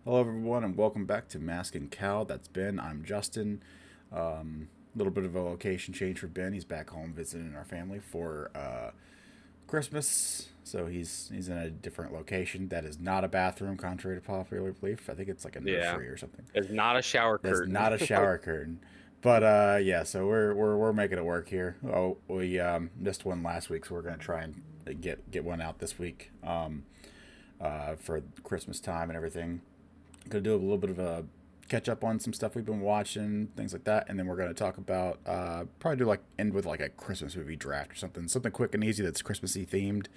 Hello, everyone, and welcome back to Mask and Cowl. That's Ben. I'm Justin. A little bit of a location change for Ben. He's back home visiting our family for Christmas, so he's in a different location. That is not a bathroom, contrary to popular belief. I think it's like a Yeah, nursery or something. it's not a shower That's curtain. not a shower curtain. But yeah, so we're making it work here. Oh, we missed one last week, so we're gonna try and get one out this week for Christmas time and everything. Gonna do a little bit of a catch up on some stuff we've been watching, things like that, and then we're gonna talk about probably do like end with like a Christmas movie draft or something quick and easy that's Christmassy themed.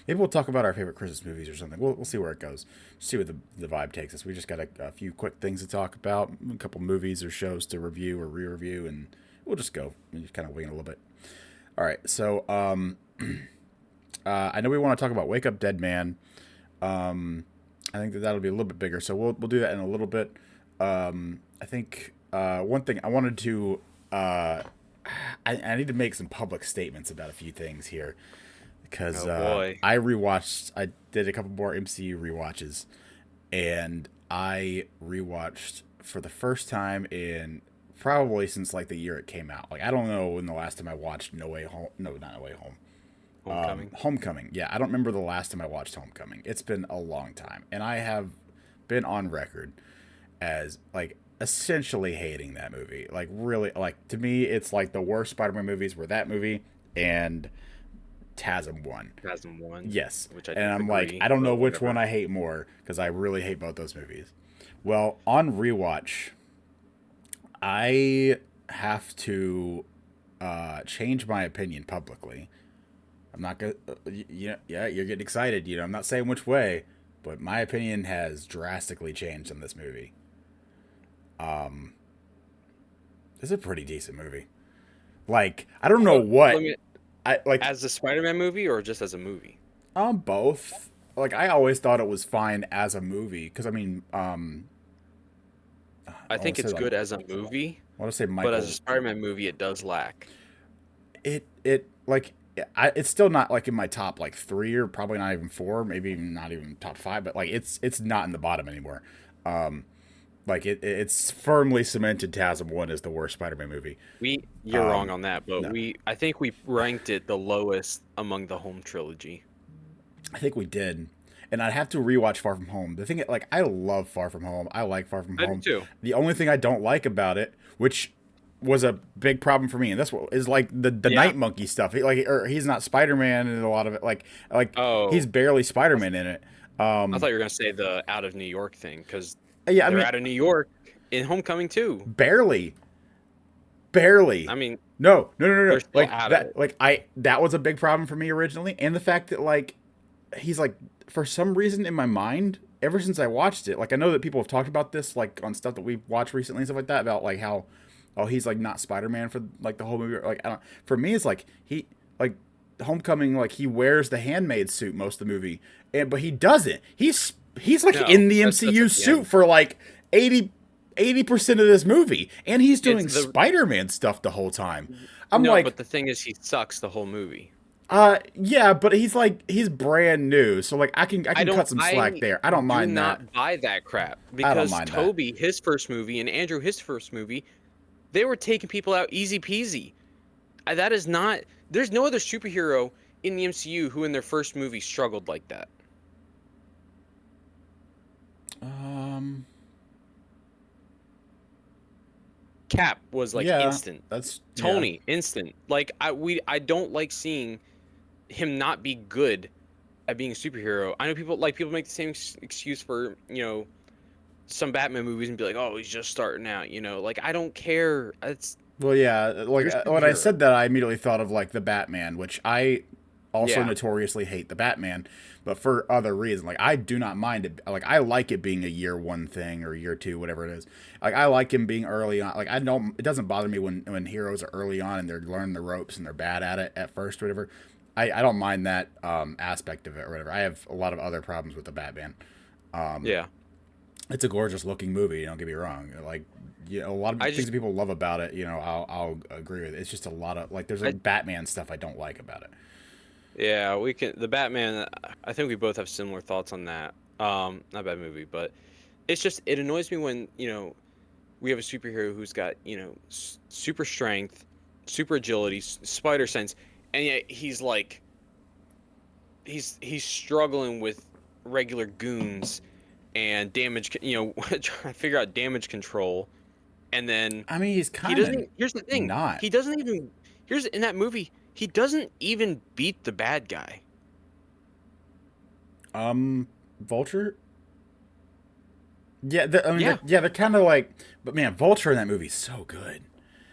Maybe we'll talk about our favorite Christmas movies or something. We'll see where it goes. See where the vibe takes us. We just got a few quick things to talk about, a couple movies or shows to review or re-review, and we'll just go and just kind of wing it a little bit. All right, so I know we want to talk about Wake Up Dead Man. I think that'll be a little bit bigger, so we'll do that in a little bit. I think one thing I wanted to I need to make some public statements about a few things here because Oh boy. I did a couple more MCU rewatches, and I rewatched for the first time in probably since like the year it came out. Like I don't know when the last time I watched No Way Home. No, not No Way Home. Homecoming. Homecoming. Yeah, I don't remember the last time I watched Homecoming. It's been a long time, and I have been on record as like essentially hating that movie. Like really, like to me, it's like the worst Spider-Man movies were that movie and TASM one. 2001, Yes, which I and I'm like, disagree, I don't know but which one whatever. I hate more because I really hate both those movies. Well, on rewatch, I have to change my opinion publicly. I'm not gonna, yeah, you're getting excited. I'm not saying which way, but my opinion has drastically changed on this movie. It's a pretty decent movie. Like, I don't know Well, let what me I like as a Spider-Man movie or just as a movie? on both. Like, I always thought it was fine as a movie because I mean, I I want think to say it's like good as a movie, I want to say but as a Michael. Spider-Man movie, it does lack. It like it's still not like in my top like three or probably not even four, maybe even not even top five, but like it's not in the bottom anymore. Um, like it's firmly cemented. TASM one is the worst Spider-Man movie. You're wrong Um, on that, but no, I think we ranked it the lowest among the home trilogy. I think we did, and I'd have to rewatch Far From Home. The thing, like, I love Far From Home. I like Far From I do Home. too. The only thing I don't like about it, which was a big problem for me, and that's what is like the Yeah. Night Monkey stuff. Or he's not Spider Man in a lot of it. Like he's Oh, barely Spider I, Man in it. I thought you were gonna say the out of New York thing because Yeah, I they're mean, out of New York in Homecoming too. barely, barely. I mean, No. they're still Like out of that. it. That was a big problem for me originally, and the fact that like he's like for some reason in my mind ever since I watched it, like I know that people have talked about this like on stuff that we've watched recently and stuff like that about like how oh he's like not Spider-Man for like the whole movie. Like I don't, for me it's like he like Homecoming, like he wears the handmaid suit most of the movie, and but he doesn't. He's like No, in the that's MCU at the suit end. for like 80% of this movie, and he's It's doing the Spider-Man stuff the whole time. I'm no, but like, the thing is, he sucks the whole movie. yeah, but he's like he's brand new, so like I I can don't, cut some slack I there. I don't do mind that. not buy that crap I don't because mind that. Toby, his first movie, and Andrew, his first movie, they were taking people out easy peasy. That is not. There's no other superhero in the MCU who, in their first movie, struggled like that. Um, Cap was like yeah, instant. yeah. Tony, instant. Like I don't like seeing him not be good at being a superhero. I know people make the same excuse for some Batman movies and be like, oh, he's just starting out. Like I don't care. It's Well, yeah, like you're a when I superhero. said that, I immediately thought of like the Batman, which I also Yeah, notoriously hate the Batman, but for other reasons. Like I do not mind it. Like I like it being a year one thing or year two, whatever it is. Like I like him being early on. Like I don't. It doesn't bother me when heroes are early on and they're learning the ropes and they're bad at it at first or whatever. I don't mind that aspect of it or whatever. I have a lot of other problems with the Batman. yeah. It's a gorgeous looking movie. Don't get me wrong. Like a lot of I things just that people love about it. I'll agree with. It's just a lot of like there's a I Batman stuff I don't like about it. yeah, we can the Batman. I think we both have similar thoughts on that. Not bad movie, but it's just it annoys me when we have a superhero who's got super strength, super agility, spider sense, and yet he's like he's struggling with regular goons and damage, trying to figure out damage control, and then I mean, he's he kind of doesn't. Here's the thing: not. he doesn't even. Here's in that movie, he doesn't even beat the bad guy. Vulture. Yeah, I mean, Yeah, they're kind of like, but man, Vulture in that movie is so good.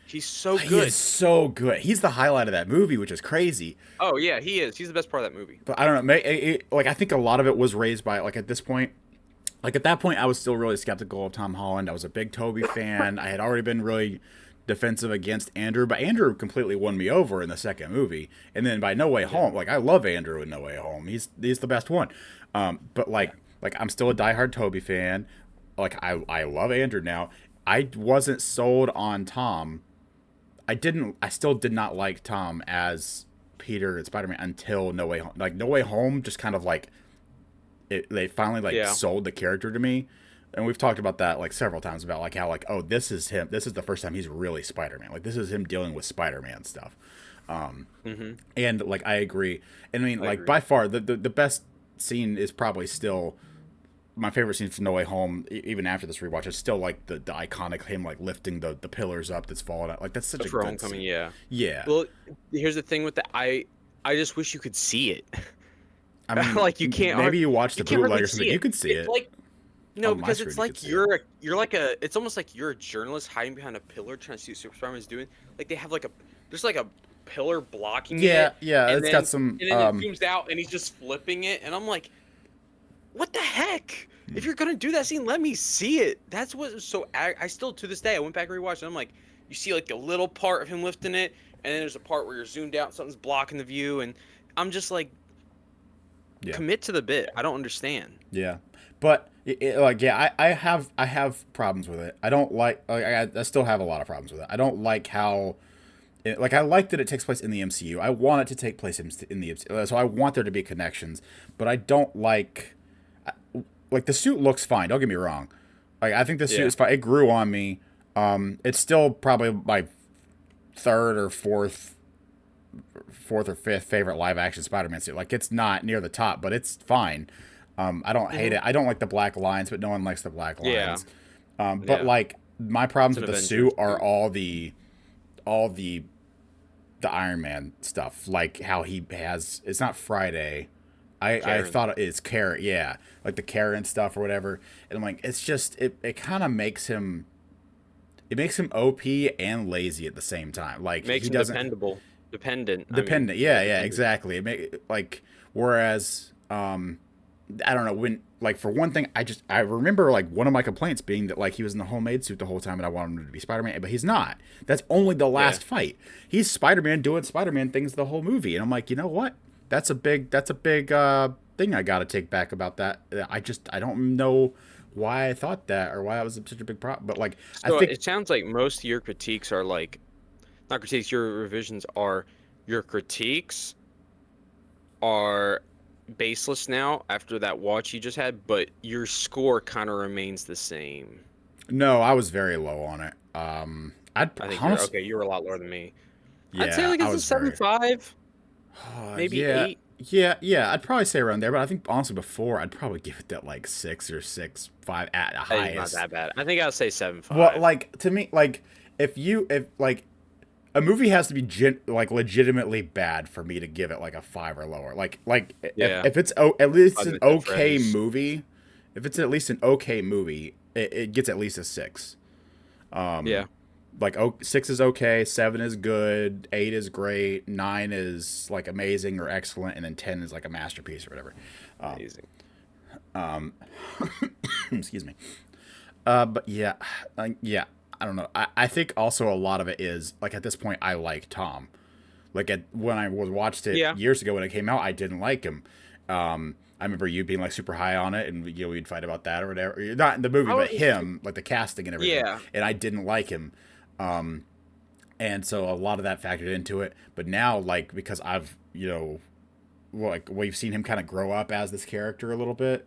he's so He is good. so good. He's the highlight of that movie, which is crazy. Oh yeah, he is. He's the best part of that movie. But I don't know. Like I think a lot of it was raised by like at this point. Like at that point, I was still really skeptical of Tom Holland. I was a big Toby fan. I had already been really defensive against Andrew, but Andrew completely won me over in the second movie. And then by No Way Yeah. Home, like I love Andrew in No Way Home. He's the best one. But Yeah. like I'm still a diehard Toby fan. Like I love Andrew now. I wasn't sold on Tom. I still did not like Tom as Peter and Spider Man until No Way Home. Like No Way Home just kind of like they finally like Yeah. sold the character to me. And we've talked about that like several times about like how like, oh, this is him. This is the first time he's really Spider Man. Like this is him dealing with Spider Man stuff. Mm-hmm. And like I agree. And I mean I like agree. by far the best scene is probably still my favorite scene from No Way Home. Even after this rewatch, is still like the iconic him like lifting the pillars up that's falling out. Like that's such a For good Homecoming, scene. yeah. Yeah. Well, here's the thing with that. I just wish you could see it. I mean, Like you can't maybe you watched you the can't bootleg hardly or something. see You it. could see It's it like no, on my because screen. it's You could like see it. you're like a it's almost like you're a journalist hiding behind a pillar trying to see what Super Spider-Man's doing. Like they have like a there's like a pillar blocking Yeah, it, yeah. and It's got then some. it zooms out and he's just flipping it, and I'm like, what the heck? If you're gonna do that scene, let me see it. That's what was so. I still to this day I went back and rewatched it. I'm like, you see like a little part of him lifting it, and then there's a part where you're zoomed out, something's blocking the view, and I'm just like, Yeah, commit to the bit. I don't understand. yeah. But like, yeah, I have problems with it. I don't like I still have a lot of problems with it. I don't like how. Like I like that it takes place in the MCU. I want it to take place in the MCU, so I want there to be connections. But I don't like the suit looks fine. Don't get me wrong. Like I think the suit Yeah. is fine. It grew on me. It's still probably my third or fourth or fifth favorite live action Spider-Man suit. Like it's not near the top, but it's fine. I don't hate Hmm. it. I don't like the black lines, but no one likes the black Yeah. lines. But Yeah. like my It's problems an with the Avengers suit are suit. all the Iron Man stuff. Like how he has it's not Friday. I Karen. thought it's Karen, yeah, like the Karen stuff or whatever. And I'm like, it's just it kind of makes him OP and lazy at the same time. Like Makes he him doesn't dependable. Dependent. I mean, dependent. yeah, Yeah, dependent. exactly. Like whereas I don't know when like for one thing I remember like one of my complaints being that like he was in the homemade suit the whole time and I wanted him to be Spider-Man, but he's not. That's only the Yeah. last fight. He's Spider-Man doing Spider-Man things the whole movie, and I'm like, you know what? That's a big thing I got to take back about that. I don't know why I thought that or why that was such a big problem, but like I So think it sounds like most of your critiques are like, not critiques, your revisions are, your critiques are baseless now after that watch you just had, but your score kind of remains the same. no, I was very low on it. I'd I think you're honestly, okay. You're a lot lower than me. I'd say yeah, like I it's a was seven very. five, maybe Yeah, 8. yeah. I'd probably say around there, but I think honestly before I'd probably give it that like 6 or 6.5 at the It's not highest. that bad. I think I'd say seven Well, five. like to me, like if like a movie has to be like legitimately bad for me to give it like a 5 or lower. Like Yeah, if it's at least Five an Nights at okay Freddy's. movie, if it's at least an okay movie, it gets at least a 6. Yeah, Like 6 is okay, 7 is good, 8 is great, 9 is like amazing or excellent, and then 10 is like a masterpiece or whatever. amazing. Excuse me. But yeah, yeah, I don't know. I think also a lot of it is like at this point I like Tom. Like when I was watched it Yeah. years ago when it came out, I didn't like him. I remember you being like super high on it, and we'd fight about that or whatever. Not in the movie, I but was, him, like the casting and everything. yeah. And I didn't like him. And so a lot of that factored into it. But now, like because I've like we've seen him kind of grow up as this character a little bit,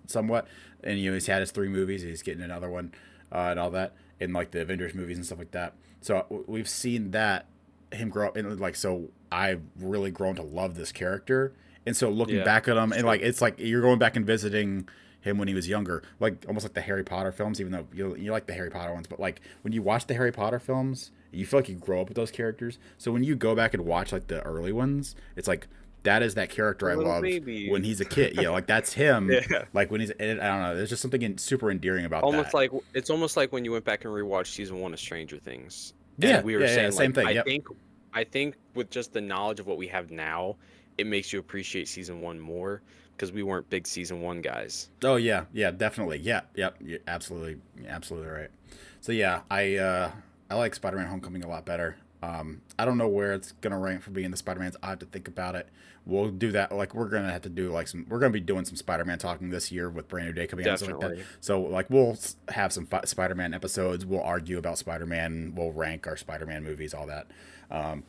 somewhat, and he's had his 3 movies, he's getting another one, and all that, in like the Avengers movies and stuff like that. So we've seen that him grow up, and like so I've really grown to love this character, and so looking back at him, and like it's like you're going back and visiting him when he was younger, like almost like the Harry Potter films, even though you like the Harry Potter ones, but like when you watch the Harry Potter films, you feel like you grow up with those characters. So when you go back and watch like the early ones, it's like that is that character I love baby. when he's a kid. Yeah, like that's him. Yeah. Like when he's, I don't know. There's just something super endearing about Almost that. like it's almost like when you went back and rewatched season 1 of Stranger Things. Yeah, And we were saying same like thing. Yep. I think with just the knowledge of what we have now, it makes you appreciate season 1 more because we weren't big season 1 guys. Oh yeah, definitely. Yeah, yep. You're absolutely right. So yeah, I like Spider-Man: Homecoming a lot better. I don't know where it's gonna rank for being the Spider-Mans. I have to think about it. We'll do that. Like we're gonna have to do like we're gonna be doing some Spider-Man talking this year with Brand New Day coming out and stuff like that. So like we'll have some Spider-Man episodes. We'll argue about Spider-Man. We'll rank our Spider-Man movies, all that. I'm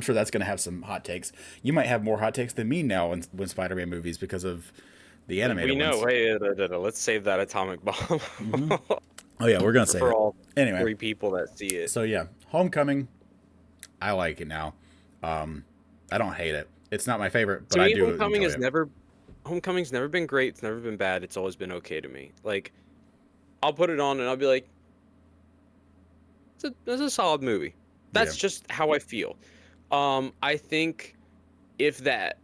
sure that's gonna have some hot takes. You might have more hot takes than me now when Spider-Man movies because of the animated We know. ones. Hey, let's save that atomic bomb. Mm-hmm. Oh yeah, we're gonna say for it. all Anyway, 3 people that see it. so yeah, Homecoming. I like it now. I don't hate it. It's not my favorite, but To me, I do enjoy it. Homecoming's never been great. It's never been bad. It's always been okay to me. Like, I'll put it on and I'll be like, it's a solid movie. That's just how I feel. I think if that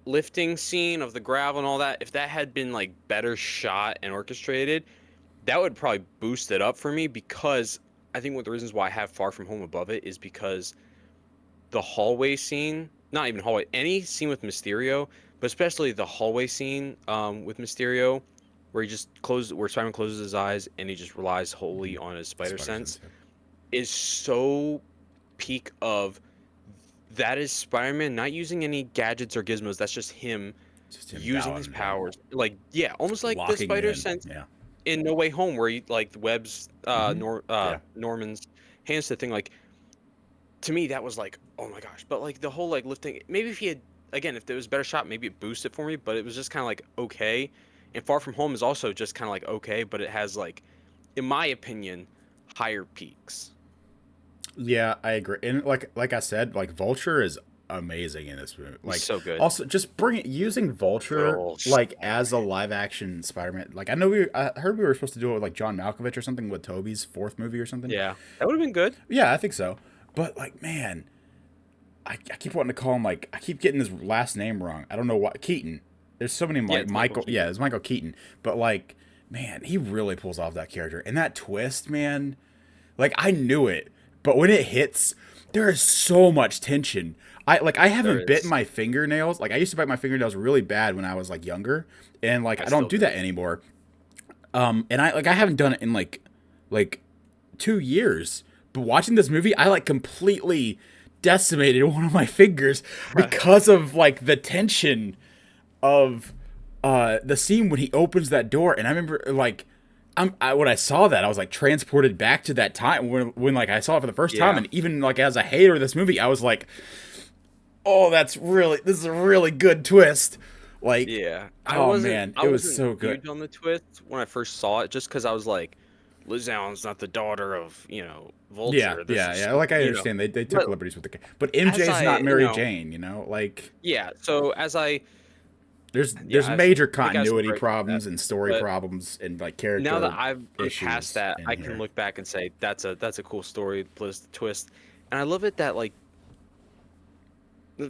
lifting scene of the gravel and all that, if that had been like better shot and orchestrated, that would probably boost it up for me, because I think one of the reasons why I have Far From Home above it is because the hallway scene, not even hallway, any scene with Mysterio, but especially the hallway scene with Mysterio, where where Spider-Man closes his eyes and he just relies wholly on his spider sense, is so peak of that is Spider-Man not using any gadgets or gizmos. That's just him using his powers. Like, yeah, almost like the spider sense in No Way Home, where he like webs Norman's hands to the thing. Like, to me, that was like, oh my gosh. But like the whole like lifting, maybe if he had, again, if there was a better shot, maybe it boosted for me, but it was just kind of like okay. And Far From Home is also just kind of like okay, but it has like, in my opinion, higher peaks. Yeah, I agree. And like I said, like Vulture is amazing in this movie. Like, so good. Also, just using Vulture like as a live action Spider-Man. Like I heard we were supposed to do it with like John Malkovich or something with Tobey's 4th movie or something. Yeah, that would have been good. Yeah, I think so. But like, man, I keep wanting to call him like I keep getting his last name wrong. I don't know why. Keaton. There's so many like Michael. Yeah, it's Michael Keaton. But like, man, he really pulls off that character. And that twist, man. Like, I knew it, but when it hits, there is so much tension. I haven't bitten my fingernails. Like, I used to bite my fingernails really bad when I was like younger, and like I don't do that anymore. And I haven't done it in like 2 years. But watching this movie, I like completely decimated one of my fingers because of like the tension of the scene when he opens that door. And I remember like when I saw that, I was like transported back to that time when like I saw it for the first time. And even like as a hater of this movie, I was like, oh, this is a really good twist. Like, yeah, it was so good. Huge on the twist when I first saw it, just because I was like, Liz Allen's not the daughter of, Vulture. Yeah. Like, I understand they took liberties with the but MJ's not Mary Jane, like. Yeah. So as I. There's major continuity problems and story problems and like character. Now that I've past that, I can look back and say that's a cool story plus the twist, and I love it that like.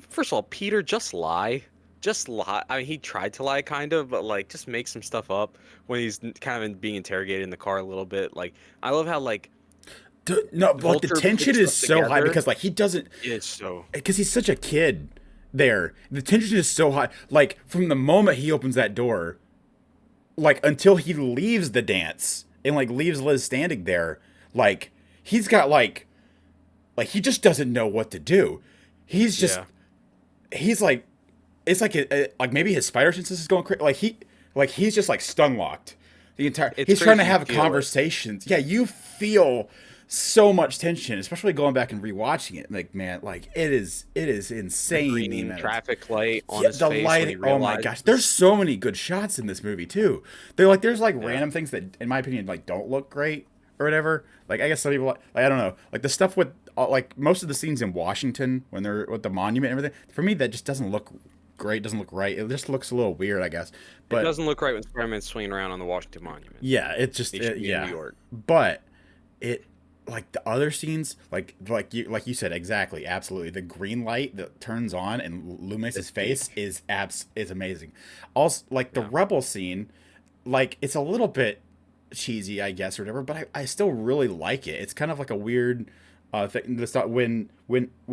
First of all, Peter just lie. I mean, he tried to lie, kind of, but like just make some stuff up when he's kind of being interrogated in the car a little bit. Like, I love how like. No, but the tension is so high because like he doesn't. It's so. Because he's such a kid. There, the tension is so high. Like from the moment he opens that door, like until he leaves the dance and like leaves Liz standing there, like he's got like he just doesn't know what to do. He's just he's like. It's like like maybe his spider senses is going crazy. He's just like stun locked the entire. He's trying to have conversations. Yeah, you feel so much tension, especially going back and rewatching it. Like, man, like it is The insane the green amount of traffic light on yeah, his the face when he lighting. Oh my gosh, there's realizes. so many good shots in this movie too. They're like there's like Yeah. random things that, in my opinion, like don't look great or whatever. Like I guess some people like I don't know, like the stuff with like most of the scenes in Washington when they're with the monument and everything. For me, that just doesn't look great. Doesn't look right. It just looks a little weird, I guess. It But doesn't look right when Spider-Man's swinging around on the Washington Monument. yeah, it just He should be in New yeah. York. But it like the other scenes like you said exactly absolutely the green light that turns on and illuminates his It's face big. is amazing. Also like the Yeah. rebel scene, like it's a little bit cheesy I guess or whatever, but I still really like it. It's kind of like a weird thing that's not when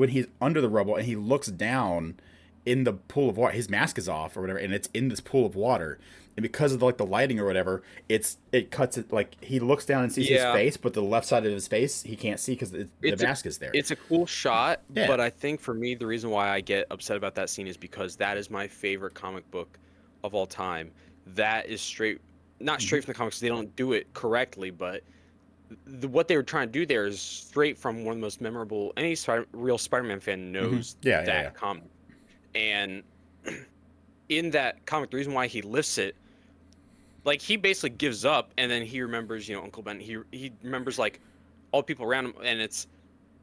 he's under the rubble and he looks down in the pool of water, his mask is off or whatever, and it's in this pool of water, and because of the, like the lighting or whatever, it cuts it like he looks down and sees his Yeah. face, but the left side of his face he can't see because the It's a mask is there. it's a cool shot, Yeah. but I think for me the reason why I get upset about that scene is because that is my favorite comic book of all time. That is straight not Hmm. straight from the comics, they don't do it correctly, but what they were trying to do there is straight from one of the most memorable. Any real Spider-Man fan Hmm. knows Yeah, yeah, yeah. that comic, and in that comic, the reason why he lifts it, like he basically gives up, and then he remembers, Uncle Ben. He remembers like all the people around him, and it's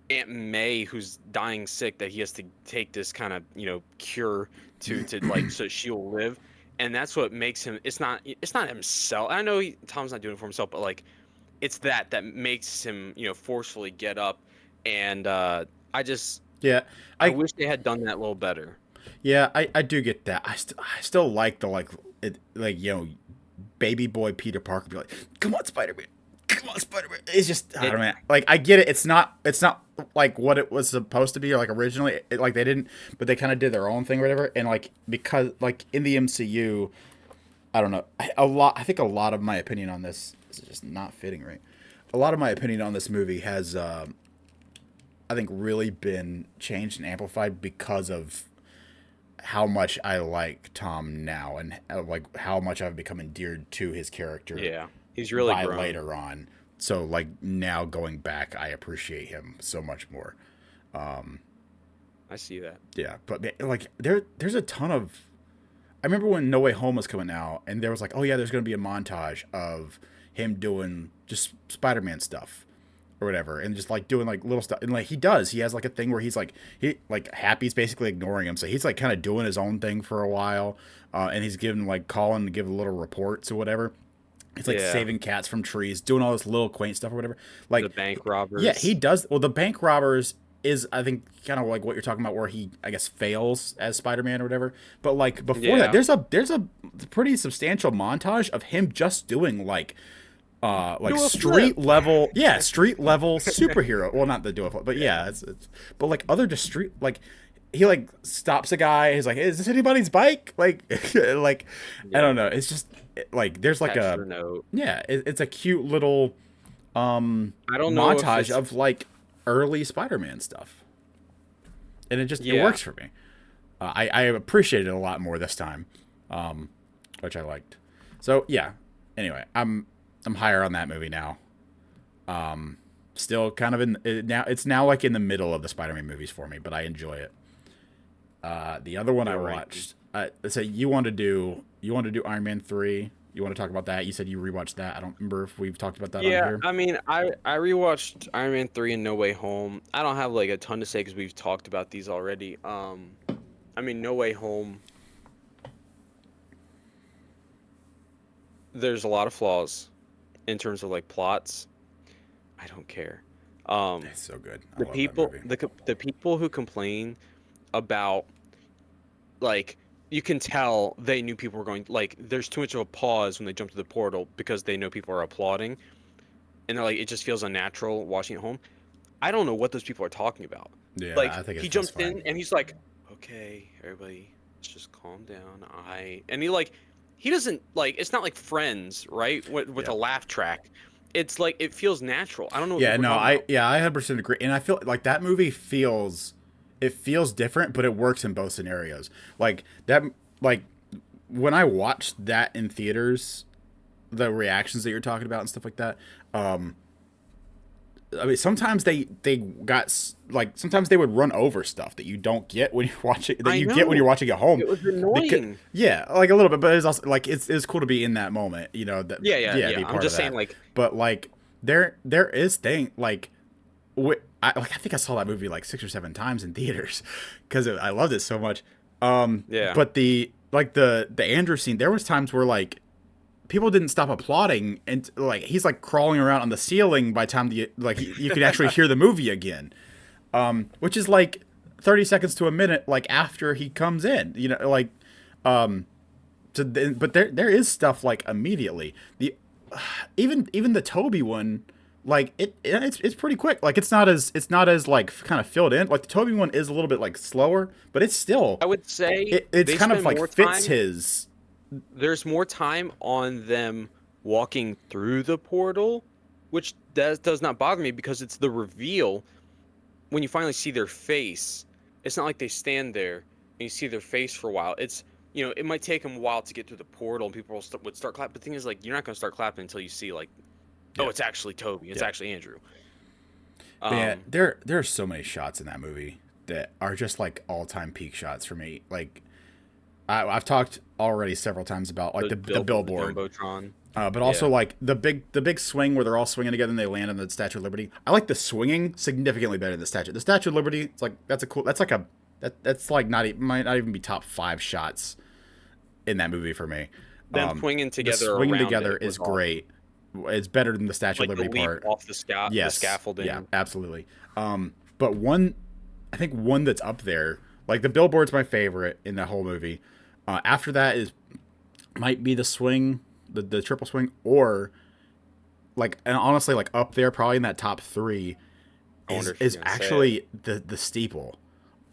Aunt May who's dying sick that he has to take this kind of cure to like so she'll live, and that's what makes him. It's not himself. I know Tom's not doing it for himself, but like it's that makes him forcefully get up, and I just Yeah, I I wish they had done that a little better. yeah, I do get that. I still like the like it like baby boy Peter Parker be like, "Come on, Spider Man, come on, Spider Man." It's just I don't It know. Like I get it. It's not like what it was supposed to be or like originally. Like they didn't, but they kind of did their own thing or whatever. And like because like in the MCU, I don't know. I think a lot of my opinion on this is just not fitting right. A lot of my opinion on this movie has I think really been changed and amplified because of how much I like Tom now and like how much I've become endeared to his character yeah, he's really by grown. later on. So like now going back, I appreciate him so much more. I see that. Yeah, but like there's a ton of. I remember when No Way Home was coming out, and there was like, oh yeah, there's gonna be a montage of him doing just Spider-Man stuff or whatever, and just like doing like little stuff, and like he does, he has like a thing where he's like Happy's basically ignoring him, so he's like kind of doing his own thing for a while, and he's giving like calling to give little reports or whatever. It's like Yeah, saving cats from trees, doing all this little quaint stuff or whatever. the Like, bank yeah, he robbers. does. Well, the bank robbers is I think kind of like what you're talking about, where he I guess fails as Spider-Man or whatever. But like before that, Yeah, there's a pretty substantial montage of him just doing like do a flip. street level, yeah, street level superhero. Well, not the do it, but yeah, it's but like other just street like he like stops a guy. He's like, "Is this anybody's bike?" Like, like I Yeah, don't know. It's just like there's like catch a the note. yeah, it's a cute little I don't know if montage it's of like early Spider-Man stuff, and it yeah. works for me. I appreciated it a lot more this time, which I liked. So yeah. Anyway, I'm higher on that movie now. Still kind of in now. It's now like in the middle of the Spider-Man movies for me, but I enjoy it. The other one I Your ranking. watched. So you want to do Iron Man 3. You want to talk about that? You said you rewatched that. I don't remember if we've talked about that on Yeah, here. I mean, I rewatched Iron Man 3 and No Way Home. I don't have like a ton to say because we've talked about these already. I mean, No Way Home, there's a lot of flaws in terms of like plots. I don't care. Um, It's so good. I the love that people, movie. the people who complain about like you can tell they knew people were going like there's too much of a pause when they jump to the portal because they know people are applauding and they're like it just feels unnatural watching at home. I don't know what those people are talking about. Yeah, Like I think he it's just jumps fine. in and he's like, "Okay, everybody, let's just calm down." And he like he doesn't like it's not like Friends, right? With Yeah. a laugh track. It's like it feels natural. I don't know what Yeah, people are no, talking about. I 100% agree, and I feel like that movie feels it feels different, but it works in both scenarios. Like that, like when I watched that in theaters, the reactions that you're talking about and stuff like that, um, I mean, sometimes like sometimes they would run over stuff that you don't get when you're watching that I you get when you're know. watching at home. It was Because annoying. yeah, like a little bit, but it's also like it's cool to be in that moment, that Yeah, yeah, yeah, yeah. be I'm part of just saying, that. like, But like there is thing like I think I saw that movie like 6 or 7 times in theaters because I loved it so much. yeah. But the Andrew scene, there was times where like people didn't stop applauding, and like he's like crawling around on the ceiling by the time you could actually hear the movie again, which is like 30 seconds to a minute like after he comes in, like but there is stuff like immediately the even the Toby one, like it's pretty quick. Like it's not as like kind of filled in. Like the Toby one is a little bit like slower, but it's still I would say it's they kind of spend like more fits time. his. There's more time on them walking through the portal, which does not bother me because it's the reveal when you finally see their face. It's not like they stand there and you see their face for a while. It's, it might take them a while to get through the portal and people would start clapping. But the thing is, like, you're not going to start clapping until you see, like, Yeah, oh, it's actually Toby. It's yeah. actually Andrew. But yeah, Um, there are so many shots in that movie that are just like all time peak shots for me. Like I've talked already several times about like the the billboard, Jumbotron. but also Yeah. like the big swing where they're all swinging together and they land on the Statue of Liberty. I like the swinging significantly better than the statue. The Statue of Liberty, it's like that's like might not even be top 5 shots in that movie for me. Them swinging The together swinging around together it is was awesome. great. It's better than the Statue of Like the Liberty leap part. off the Yes. Yeah, scaffolding. absolutely. But I think one that's up there, like the billboard's my favorite in that whole movie. After that is might be the swing, the triple swing, or like, and honestly, like up there, probably in that top three, I wonder if you're is gonna say it. actually the steeple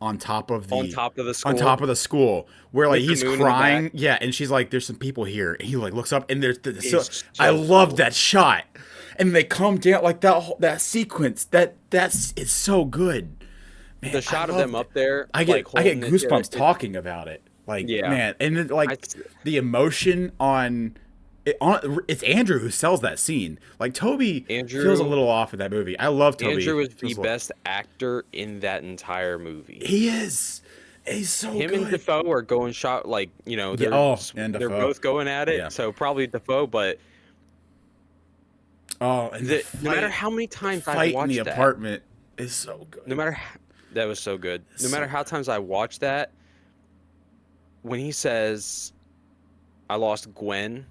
on top of On the top of the on school top of the school where like with the he's moon in the back crying, yeah, and she's like, "There's some people here," and he like looks up and so is I so love cool. that shot, and they come down like that sequence that's it's so good, man. The I shot of them love it. up there, I get like I get holding it, goosebumps talking about it. Like, yeah. man, and then I, like the emotion it's Andrew who sells that scene. Like Toby feels a Andrew little off in that movie. I love Toby. Andrew is the Feels a little, best actor in that entire movie. he is. He's so Him and good. Defoe are going shot like, Yeah. they're Oh, and they're Defoe. both going at Yeah. it. So probably Defoe, but Oh, and no matter how many the times I've fight in the watched that, apartment is so no good. matter that was so good. No So matter how times I watch that, when he says I lost Gwen,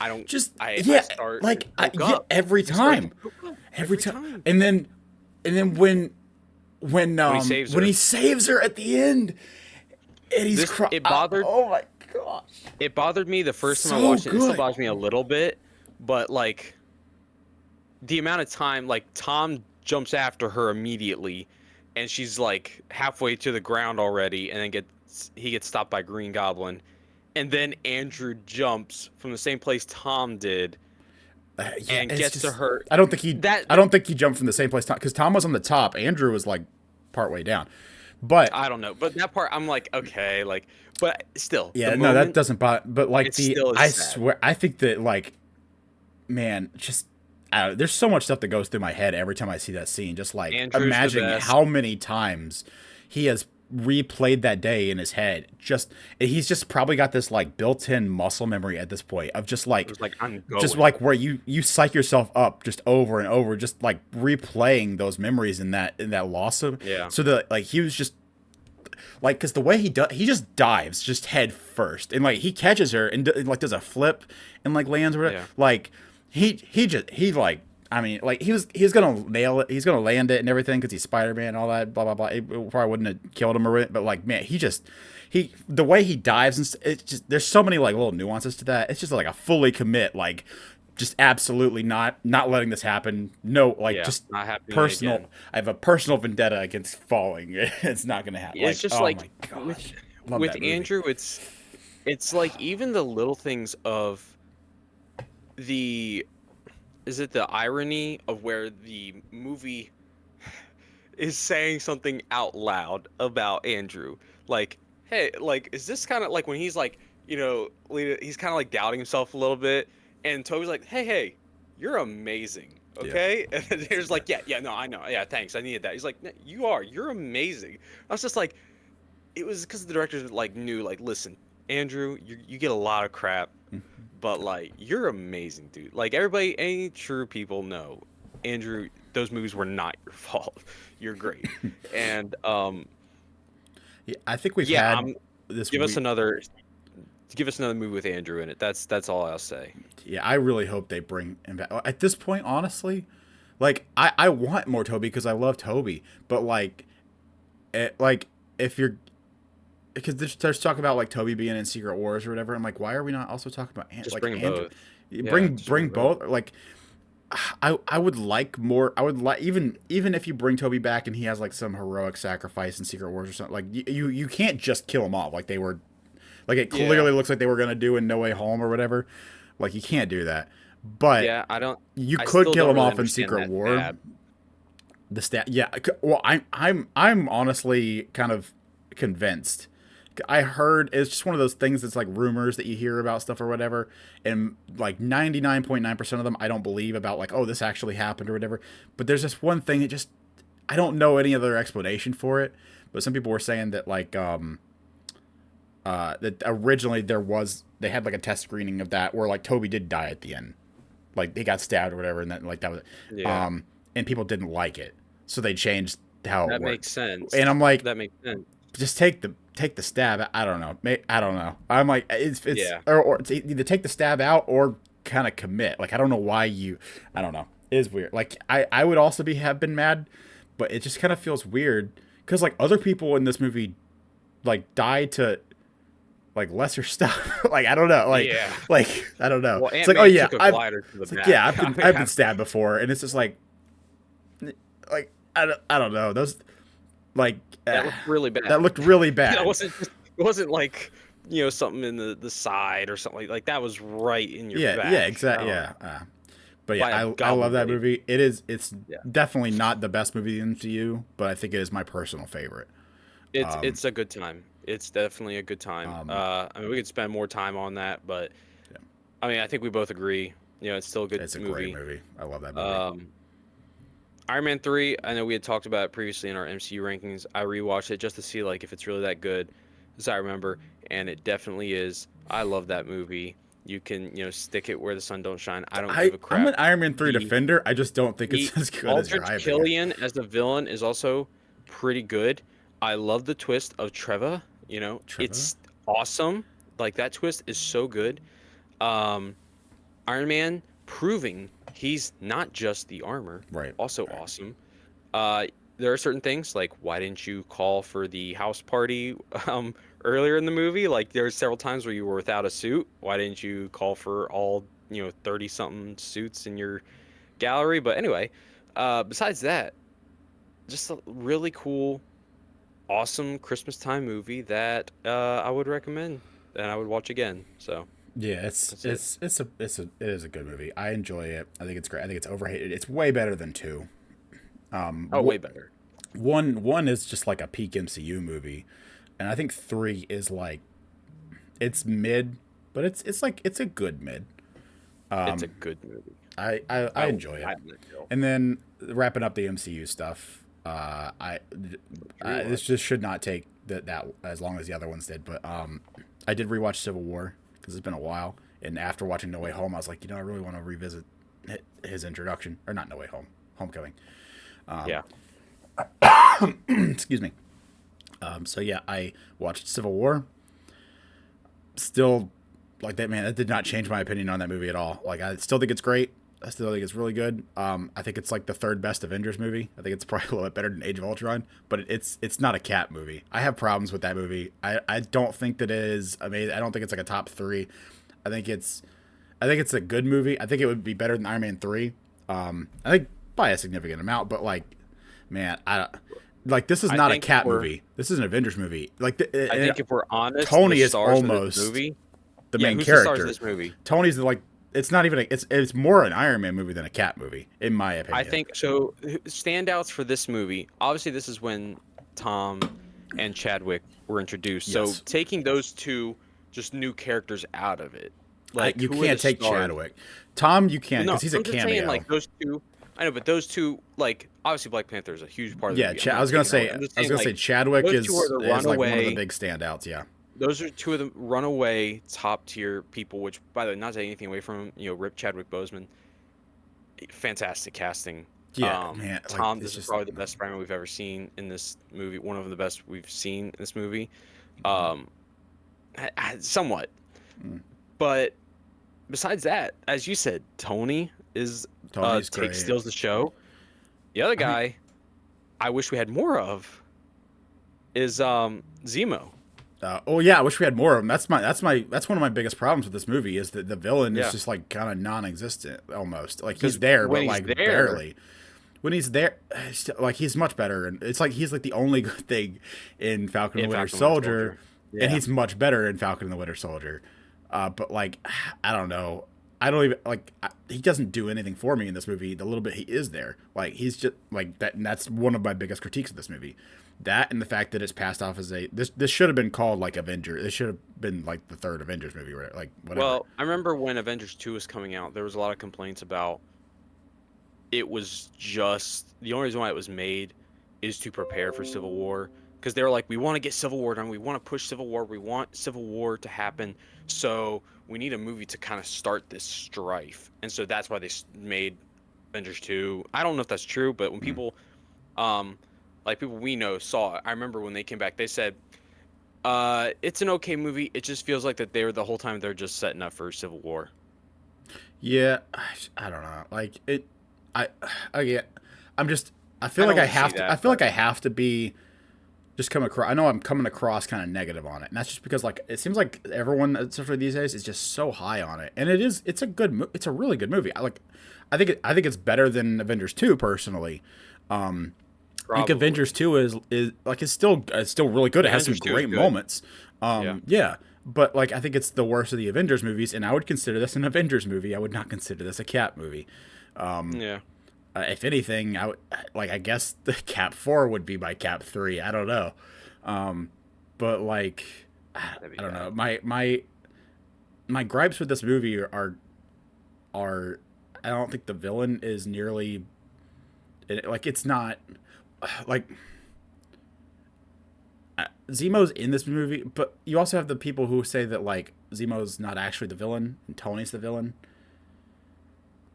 I don't just I yeah, start to like choke yeah, up. every I start to time, choke up every every time, time. and then When he saves when her. he saves her at the end, and he's This crying. it bothered Oh my gosh, it bothered me the first time I so watched it. It still good. bothers me a little bit, but like the amount of time, like Tom jumps after her immediately, and she's like halfway to the ground already, and then he gets stopped by Green Goblin, and then Andrew jumps from the same place Tom did Yeah, and it's gets to just her. I don't think he That I don't think he jumped from the same place because Tom was on the top. Andrew was like part way down, but I don't know, but that part I'm like, okay, like, but still, the yeah, no, that moment doesn't bother. But like it still is I sad. swear, I think that like, man, just there's so much stuff that goes through my head every time I see that scene. Just like Andrew's the imagining best. how many times he has replayed that day in his head. He's just probably got this like built-in muscle memory at this point of It was like I'm just going. like where you psych yourself up just over and over, just like replaying those memories in that loss of. Yeah. So that like he was just like because the way he just dives just head first and like he catches her and like does a flip and like lands or whatever. Yeah. Like he like I mean like he was gonna nail it, he's gonna land it and everything because he's Spider-Man and all that blah blah blah. It probably wouldn't have killed him or it, but like man he the way he dives and it's just there's so many like little nuances to that. It's just like a fully commit, like just absolutely not letting this happen. No, like Yeah, just not happening personal. again. I have a personal vendetta against falling. It's not gonna happen. It's Like just oh like my with gosh, love with that movie. Andrew, it's like even the little things of the is it the irony of where the movie is saying something out loud about Andrew. Like, hey, like, is this kind of like when he's like, he's kind of like doubting himself a little bit, and Toby's like, hey, you're amazing. Yeah. Okay, and then there's like, yeah, no, I know, yeah, thanks, I needed that. He's like, "No, you're amazing." I was just like, it was because the directors like knew, like, listen, Andrew, you get a lot of crap, but like, you're amazing, dude. Like everybody, any true people know, Andrew, those movies were not your fault. You're great, and Yeah, I think we've yeah, had I'm this give us week. another give us another movie with Andrew in it. That's all I'll say. Yeah, I really hope they bring him back. At this point, honestly, like I want more Toby because I love Toby, but like if you're because there's talk about like Toby being in Secret Wars or whatever. I'm like, why are we not also talking about Just like bring them Andrew? both. Yeah, just bring Bring them both. both. Like I would like more. I would like even if you bring Toby back and he has like some heroic sacrifice in Secret Wars or something. Like you can't just kill him off like they were. Like it Yeah, clearly looks like they were gonna do in No Way Home or whatever. Like you can't do that. But yeah. I don't. you I could still kill don't him really off in understand Secret that War. stab. The stat, yeah. Well, I'm honestly kind of convinced. I heard it's just one of those things that's like rumors that you hear about stuff or whatever, and like 99.9% of them I don't believe about like oh this actually happened or whatever. But there's this one thing that just I don't know any other explanation for it. But some people were saying that that originally they had like a test screening of that where like Toby did die at the end, like he got stabbed or whatever, and then like that was it. Yeah, And people didn't like it, so they changed how it that makes worked. sense. And I'm like, That makes sense. just take the stab. I don't know. I don't know. I'm like, it's Yeah, or it's either take the stab out or kind of commit. Like I don't know why you. I don't know. It is weird. Like I would also have been mad, but it just kind of feels weird because like other people in this movie like died to like lesser stuff. Like I don't know. yeah. Like I don't know. Well, It's Aunt like oh May yeah, took a glider to the it's like back. yeah, I mean, I've been stabbed before, and it's just like I don't know those like that looked really bad. that looked really That bad. it wasn't like, something in the side or something like that was right in your Yeah, back. exactly. Yeah. But By yeah, a I love goblin that blade. movie. It's Yeah. definitely not the best movie in the MCU, but I think it is my personal favorite. Um, It's a good time. It's definitely a good time. um, I mean, we could spend more time on that, but yeah, I mean, I think we both agree. It's still a good it's a great movie. movie. I love that movie. Um, Iron Man 3, I know we had talked about it previously in our MCU rankings. I rewatched it just to see like if it's really that good, as I remember, and it definitely is. I love that movie. You can, stick it where the sun don't shine. I don't give a I'm crap. an Iron Man 3 The defender. I just don't think the it's as good as you're Aldrich hyping it. Killian as the villain is also pretty good. I love the twist of Trevor. Trevor? It's awesome. Like that twist is so good. Um, Iron Man proving he's not just the armor, Right. also Right. awesome. Uh, there are certain things like why didn't you call for the house party earlier in the movie? Like there were several times where you were without a suit. Why didn't you call for all 30 something suits in your gallery? But anyway, besides that, just a really cool, awesome Christmas time movie that I would recommend and I would watch again. So Yeah, that's it. it is a good movie. I enjoy it. I think it's great. I think it's overhated. It's way better than 2. Oh, way better. One is just like a peak MCU movie, and I think 3 is like it's mid, but it's a good mid. It's a good movie. I I will enjoy it. gladly go. And then wrapping up the MCU stuff, this Rewatch. just should not take that as long as the other ones did. But I did rewatch Civil War because it's been a while, and after watching No Way Home, I was like, I really want to revisit his introduction, or not No Way Home, Homecoming. Yeah. Excuse me. So yeah, I watched Civil War. Still, like that man, that did not change my opinion on that movie at all. Like I still think it's great. I still think it's really good. I think it's like the third best Avengers movie. I think it's probably a little bit better than Age of Ultron, but it's not a Cap movie. I have problems with that movie. I don't think that it is amazing. I don't think it's like a top 3. I think it's a good movie. I think it would be better than Iron Man 3. I think by a significant amount, but like, man, like this is I not a think Cap we're movie. This is an Avengers movie. Like I think if we're honest, Tony the is stars of almost this movie. the Yeah, main who's the stars of character. this movie? Tony's like it's not even it's more an Iron Man movie than a Cap movie, in my opinion. I think so. Standouts for this movie. Obviously, this is when Tom and Chadwick were introduced. Yes. So taking those two just new characters out of it, like you who are can't the take stars? Chadwick. Tom, you can No, because he's a I'm just cameo. saying like those two. I know, but those two, like, obviously Black Panther is a huge part of the Yeah, movie. I'm I not was gonna taking that away. say I'm just saying, like, Chadwick those two are the is like one of the runaway. big standouts. Yeah. Those are two of the runaway top tier people. Which, by the way, not taking anything away from him, Rip Chadwick Boseman, fantastic casting. Yeah, man. Like Tom, it's this is just probably the best Spider-Man we've ever seen in this movie. One of the best we've seen in this movie. Um, somewhat, mm, but besides that, as you said, Tony is Tony's great. steals the show. The other I mean, guy, I wish we had more of, is Zemo. oh yeah, I wish we had more of them. That's one of my biggest problems with this movie is that the villain is Yeah, just like kind of non-existent almost. Like he's because there, when but he's like there, barely. When he's there, like he's much better, and it's like he's like the only good thing in Falcon and in the Winter Falcon and Winter Soldier, Soldier. and Yeah. he's much better in Falcon and the Winter Soldier. But like, I don't know. I don't even like. He doesn't do anything for me in this movie. The little bit he is there, like he's just like that. And that's one of my biggest critiques of this movie. That and the fact that it's passed off as a this should have been called like Avenger. This should have been like the third Avengers movie, right? Like whatever. Well, I remember when Avengers 2 was coming out, there was a lot of complaints about it was just the only reason why it was made is to prepare for Civil War because they were like, we want to get Civil War done, we want to push Civil War, we want Civil War to happen, so we need a movie to kind of start this strife, and so that's why they made Avengers 2. I don't know if that's true, but when Mm. people, like people we know saw it, I remember when they came back, they said, it's an okay movie. It just feels like that they were the whole time they're just setting up for Civil War. Yeah, I don't know. Like it, I, I get. I'm just. I feel I like I don't see have to. I that, feel but like I have to be. Just come across. I know I'm coming across kind of negative on it, and that's just because like it seems like everyone, especially these days, is just so high on it, and it is. It's a good. It's a really good movie. I like. I think. I think it's better than Avengers 2 personally. I think probably. Avengers 2 is like it's still really good. It has some Avengers 2 is great good. moments. Yeah. Yeah, but like I think it's the worst of the Avengers movies, and I would consider this an Avengers movie. I would not consider this a Cap movie. Yeah. If anything, I would like. I guess the Cap 4 would be my Cap 3. I don't know, but like That'd be I don't know. bad. My gripes with this movie are I don't think the villain is nearly like it's not like Zemo's in this movie, but you also have the people who say that like Zemo's not actually the villain and Tony's the villain.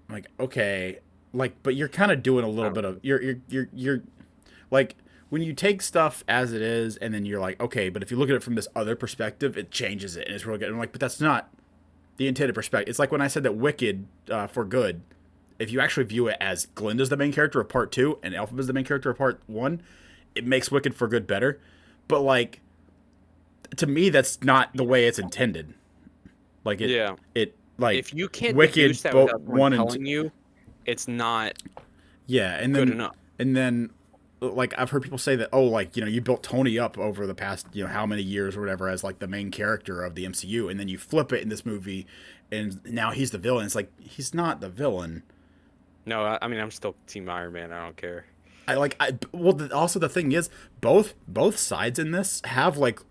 I'm like, okay, like, but you're kind of doing a I little don't bit know. of you're like when you take stuff as it is, and then you're like, okay, but if you look at it from this other perspective, it changes it, and it's really good. And I'm like, but that's not the intended perspective. It's like when I said that Wicked for good. If you actually view it as Glinda's the main character of part two and Elphaba's the main character of part one, it makes Wicked for good better. But like to me, that's not the way it's intended. Like Yeah. it like If you can't deduce Wicked that both without someone one and two, telling you, it's not yeah, good enough. and then like I've heard people say that oh like you built Tony up over the past how many years or whatever as like the main character of the MCU, and then you flip it in this movie, and now he's the villain. It's like he's not the villain. No, I mean I'm still Team Iron Man. I don't care. Also the thing is both sides in this have like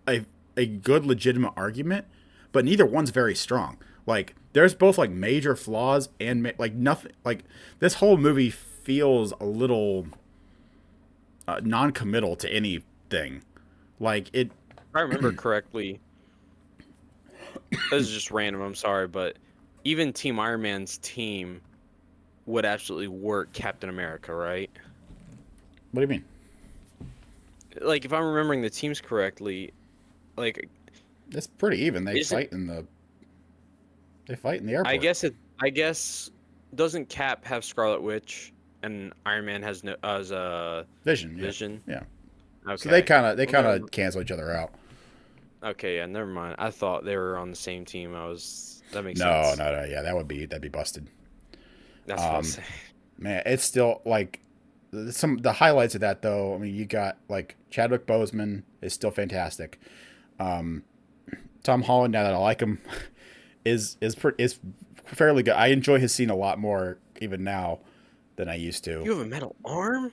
a good legitimate argument, but neither one's very strong. Like there's both like major flaws and like nothing. Like this whole movie feels a little non-committal to anything. Like it. If I remember correctly, this is just random. I'm sorry, but even Team Iron Man's team would absolutely work Captain America, right? What do you mean? Like if I'm remembering the teams correctly, like It's pretty even. is it? They fight in the I airport. guess it. I guess doesn't Cap have Scarlet Witch and Iron Man has no as a Vision. Yeah. Vision? Yeah. So Okay. they Well, kind of cancel each other out. okay, yeah, never mind. I thought they were on the same team. That makes No, sense. no, no. Yeah, that'd be busted. That's what I was Um, saying. Man, it's still like some the highlights of that though. I mean, you got like Chadwick Boseman is still fantastic. Um, Tom Holland, now that I like him, is fairly good. I enjoy his scene a lot more even now than I used to. You have a metal arm?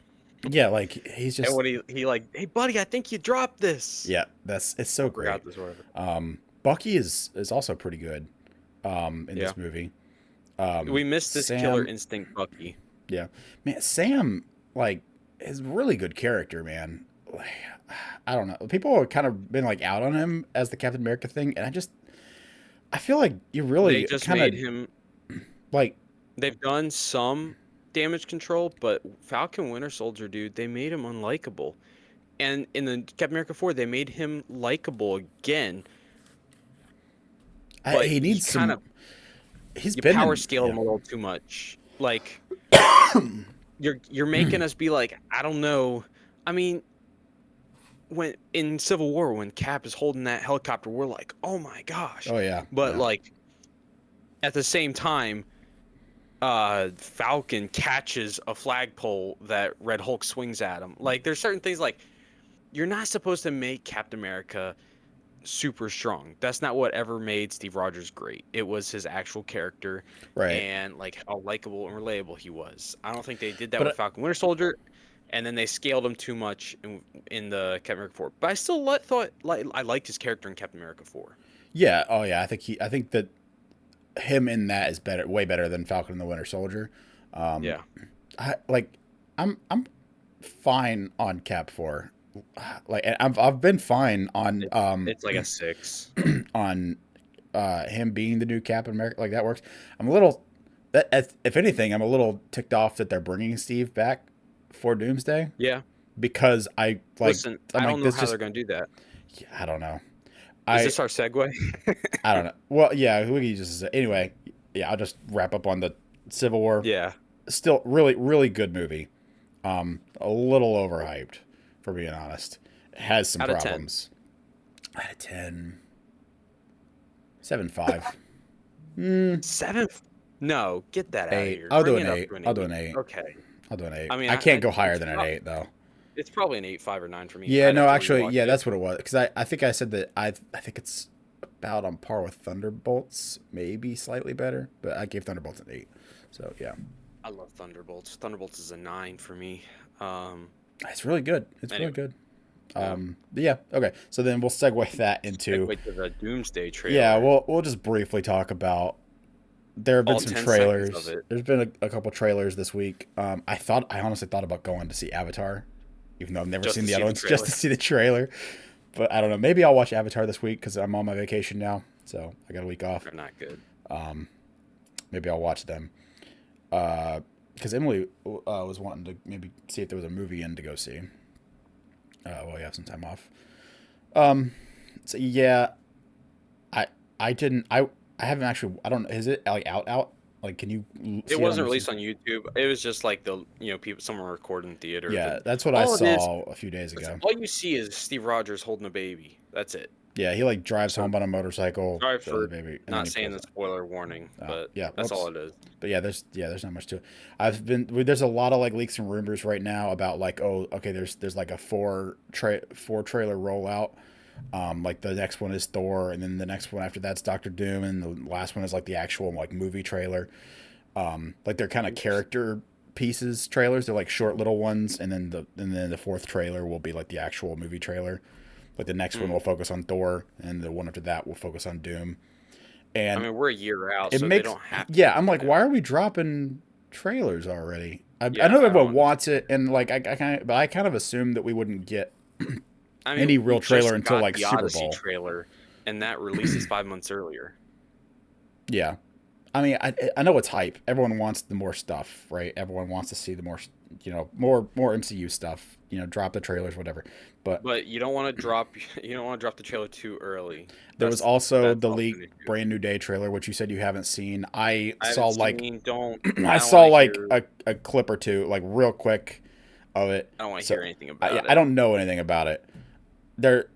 Yeah, like he's And just when he like, hey buddy, I think you dropped this. yeah. It's so great. Forgot this whatever. Bucky is also pretty good in Yeah. this movie. We missed this Killer Sam Instinct Bucky. Yeah, man, Sam like is a really good character, man. Like, I don't know. People have kind of been like out on him as the Captain America thing, and I feel like you They really just kind of made him. like They've done some damage control, but Falcon Winter Soldier, dude, they made him unlikable. And in the Captain America 4, they made him likable again, but he you needs kind some. of He's you been power in. scaled Yeah, him a little too much. Like you're making us be like, I don't know. I mean, when in Civil War, when Cap is holding that helicopter, we're like, oh my gosh. oh yeah, But yeah. like at the same time, Falcon catches a flagpole that Red Hulk swings at him. Like there's certain things like you're not supposed to make Captain America super strong. That's not what ever made Steve Rogers great. It was his actual character Right. and like how likable and relatable he was. I don't think they did that But with Falcon Winter Soldier, and then they scaled him too much in the Captain America 4. But I still thought like I liked his character in Captain America 4. yeah, oh yeah, I think that him in that is better, way better than Falcon and the Winter Soldier. Um, Yeah, I like, I'm fine on Cap 4. Like, and I've been fine on it's like a 6. on him being the new Captain America. Like that works. I'm a little that if anything, I'm a little ticked off that they're bringing Steve back for Doomsday Yeah. because I like Listen, I'm I like don't know this how just they're gonna do that. yeah, I don't know. Is I this our segue? I don't know. Well, yeah, we can just anyway. Yeah, I'll just wrap up on the Civil War. Yeah. Still, really good movie. A little overhyped, for being honest. It has some Out of 10. problems. Out of 10, 7.5. Mm, 7? No, get that out of 8. here. I'll do Bring an it up 8. to an I'll do 8. an 8. Okay. I'll do an 8. I mean, I can't go higher it's than an 8 though. it's probably an 8, 5, or 9 for me. Yeah, I'd no, have to actually, rewatch yeah, it. that's what it was. Because I think I said that I think it's about on par with Thunderbolts, maybe slightly better, but I gave Thunderbolts an 8. So yeah, I love Thunderbolts. Thunderbolts is a 9 for me. Um, it's really good. It's really anyway, good. yeah. But yeah, okay. So then we'll segue that into Segue to the Doomsday yeah. trailer. We'll just briefly talk about. There have been All some 10 seconds of trailers. it. There's been a couple trailers this week. I honestly thought about going to see Avatar, even though I've never Just seen to the see other the ones, just trailer. to see the trailer. But I don't know. Maybe I'll watch Avatar this week because I'm on my vacation now, so I got a week off. They're not good. Maybe I'll watch them. Because Emily was wanting to maybe see if there was a movie in to go see. While you have some time off. So yeah, I didn't I haven't actually I don't is it like out like can you see It it on wasn't your released on YouTube. It was just like the people someone recording in theater. yeah The that's what I all it is. saw a few days Listen, ago. all you see is Steve Rogers holding a baby. That's it. Yeah, he like drives So home on a motorcycle, sorry shows the for baby, and then not he saying pulls the it. spoiler warning, but Yeah, that's all whoops. it is. But there's not much to it. There's a lot of like leaks and rumors right now about like oh okay there's like a four trailer rollout. Like the next one is Thor, and then the next one after that's Doctor Doom, and the last one is like the actual like movie trailer. Like they're kind of character pieces trailers. They're like short little ones, and then the fourth trailer will be like the actual movie trailer. Like the next one will focus on Thor, and the one after that will focus on Doom. I And mean, we're a year out, it so they makes don't have to yeah. do I'm like, that. why are we dropping trailers already? I Yeah, know I don't everyone wants understand. it, and like I kind of assumed that we wouldn't get I any mean, we real trailer just until got like the Super Odyssey Bowl. trailer, and that releases 5 months earlier. Yeah. I mean, I know it's hype. Everyone wants the more stuff, right? Everyone wants to see the more, more MCU stuff. Drop the trailers, whatever. But But you don't want to drop you don't want to drop the trailer too early. there was That's also that's the also leaked an issue. Brand New Day trailer, which you said you haven't seen. I I saw haven't like seen. Don't. I I don't saw want to like hear. a clip or two, like real quick of it. I don't want to So hear anything about I it. don't know anything about it. They're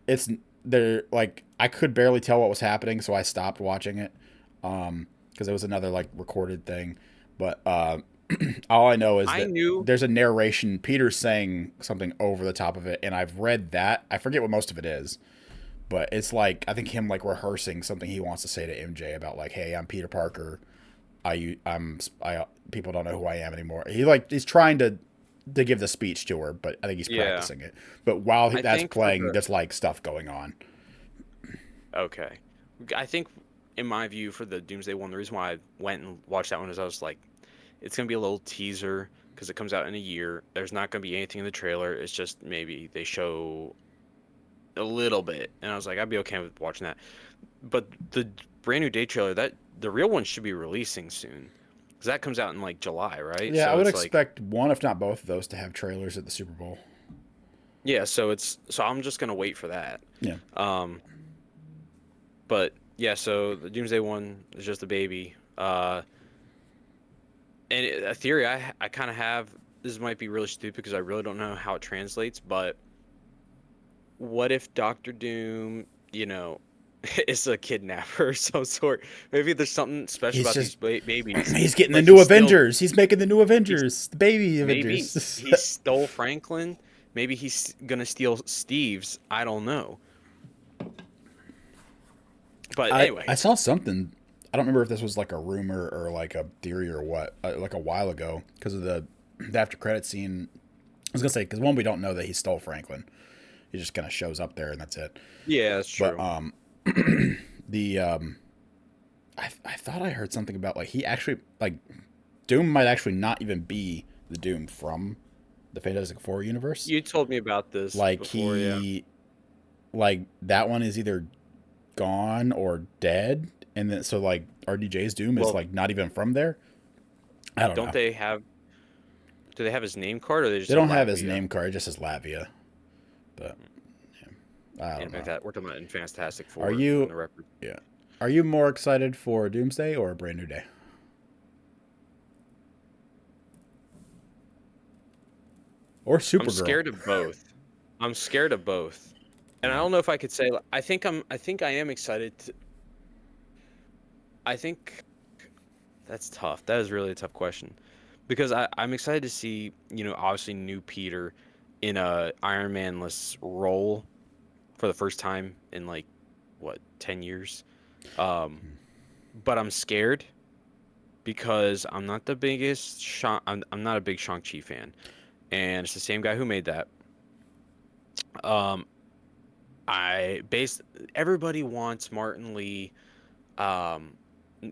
like I could barely tell what was happening, so I stopped watching it. Because it was another like recorded thing. But all I know is I that knew. there's a narration. Peter's saying something over the top of it, and I've read that. I forget what most of it is, but it's like I think him like rehearsing something he wants to say to MJ about like, "Hey, I'm Peter Parker. I people don't know who I am anymore." He's trying to give the speech to her, but I think he's Yeah. practicing it. But while I that's think for playing, the there's like stuff going on. okay. I think in my view for the Doomsday one, the reason why I went and watched that one is I was like, it's gonna be a little teaser because it comes out in a year. There's not going to be anything in the trailer. It's just maybe they show a little bit, and I was like, I'd be okay with watching that. But the brand new day trailer, that the real one should be releasing soon, because that comes out in like July, right? Yeah, I So would it's like, expect one, if not both of those, to have trailers at the Super Bowl. yeah. So I'm just gonna wait for that. Yeah. Um, but yeah, so the Doomsday one is just a baby. And a theory I kind of have. This might be really stupid because I really don't know how it translates, but what if Doctor Doom, is a kidnapper of some sort? Maybe there's something special He's about just these babies. he's getting the Like new Avengers. He's making the new he's Avengers, the baby maybe Avengers. he stole Franklin. Maybe he's gonna steal Steve's. I don't know. But I anyway, saw something. I don't remember if this was like a rumor or like a theory or what, like a while ago, because of the after credit scene. I was gonna say because one, we don't know that he stole Franklin. He just kind of shows up there and that's it. yeah, that's But true. the I thought I heard something about like he actually like Doom might actually not even be the Doom from the Fantastic Four universe. You told me about this Like before, yeah. like that one is either gone or dead, and then so like RDJ's Doom is Well, like not even from there. I don't don't know. they have? Do they have his name card, or they just They have don't have his Latvia? name card. It just says Lavia, but yeah, I In don't know. fact, that we're talking about in Fantastic Are Four on you? the record. Yeah. Are you more excited for Doomsday or a Brand New Day? Or I'm Supergirl? scared of both. I'm scared of both, and I don't know if I could say. I think I'm. I think I am excited. I think that's tough. That is really a tough question, because I'm excited to see obviously new Peter in a Iron Man-less role for the first time in like what 10 years. Um, but I'm scared because I'm not the biggest I'm not a big Shang-Chi fan, and it's the same guy who made that. Um, I based everybody wants Martin Lee, um,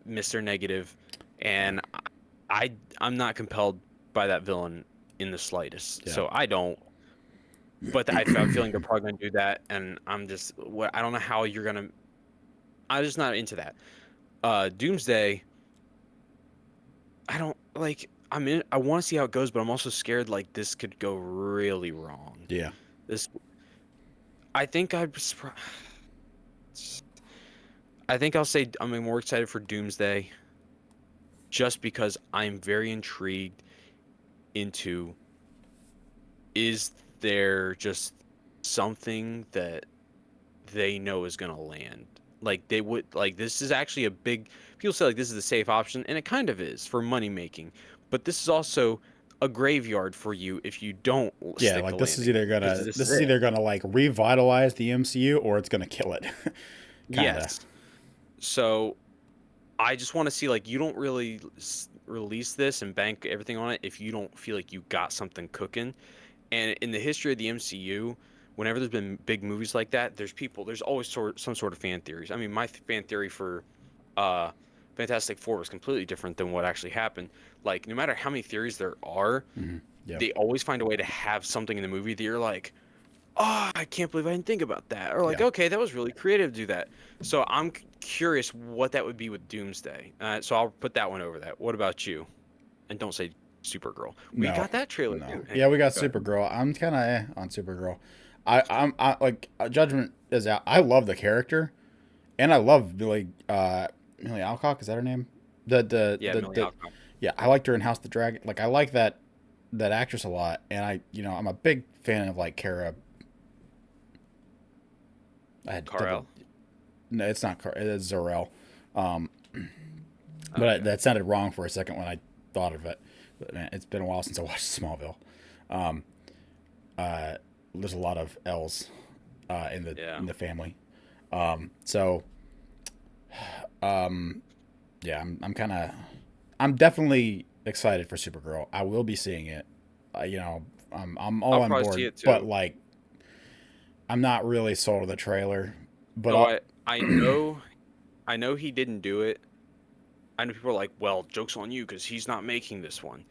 Mr. Negative, and I'm not compelled by that villain in the slightest. Yeah. So I don't. But I'm feeling they're probably gonna do that, and I'm just what I don't know how you're gonna. I'm just not into that. Doomsday. I don't like. I'm in. I want to see how it goes, but I'm also scared. Like this could go really wrong. Yeah. This. I think I think I'll say I'm more excited for Doomsday, just because I'm very intrigued into. Is there just something that they know is gonna land? Like they would like this is actually a big. People say like this is a safe option, and it kind of is for money making, but this is also a graveyard for you if you don't Yeah, stick like the landing. Because this this is is it. either gonna like revitalize the MCU or it's gonna kill it. Kinda. Yes. So I just want to see like you don't really release this and bank everything on it if you don't feel like you got something cooking. And in the history of the MCU, whenever there's been big movies like that, there's always some sort of fan theories. I mean, my fan theory for uh, Fantastic Four was completely different than what actually happened. Like, no matter how many theories there are, Hmm. Yeah. they always find a way to have something in the movie that you're like, oh, I can't believe I didn't think about that. Or like, Yeah. okay, that was really creative to do that. So I'm curious what that would be with Doomsday. So I'll put that one over that. What about you? And don't say Supergirl. We No. got that trailer No. too. Yeah, we got Go ahead. Supergirl. I'm kind of on Supergirl. I like Judgment is out. I love the character, and I love Millie Alcock. Is that her name? Yeah, Millie The Alcock. Yeah, I liked her in House of the Dragon. Like I like that actress a lot, and I'm a big fan of like Kara. I had Carl. no, it's not Car. It's Zor-El. Um, but Okay. that sounded wrong for a second when I thought of it. But man, it's been a while since I watched Smallville. Um, there's a lot of L's Yeah. in the family. So yeah, I'm definitely excited for Supergirl. I will be seeing it. I'm all I'll on probably see board, it but too. like I'm not really sold on the trailer. But So I know he didn't do it. I know people are like, well, joke's on you because he's not making this one.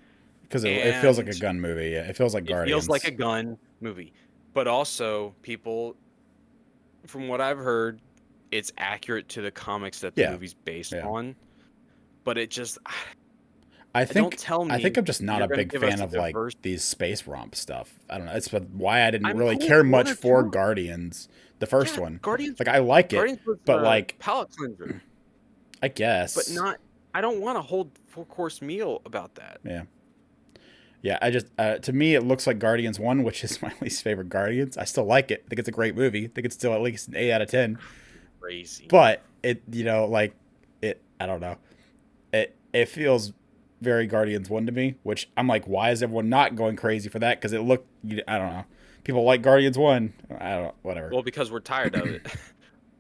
because it feels like and a gun movie. Yeah, it feels like it feels like a Guardians. gun movie. But also, people, from what I've heard, it's accurate to the comics that the Yeah, movie's based yeah. on. But it just, I don't think tell I think me I'm just not you're a gonna big give us fan a of like diverse. these space romp stuff. I don't know. It's why I didn't I'm really cool with care one much or for two. Guardians, the first Yeah, one. Guardians. Like I like it, Guardians was but a like palate cleanser, I but guess, not. I don't want a whole 4 course meal about that. yeah, yeah. I just to me it looks like Guardians One, which is my least favorite Guardians. I still like it. I think it's a great movie. I think it's still at least an 8 out of 10. Crazy. But it, like it. I don't know. It feels very Guardians One to me, which I'm like, why is everyone not going crazy for that? Because it looked, I don't know. People like Guardians One. I don't know, whatever. Well, because we're tired of it.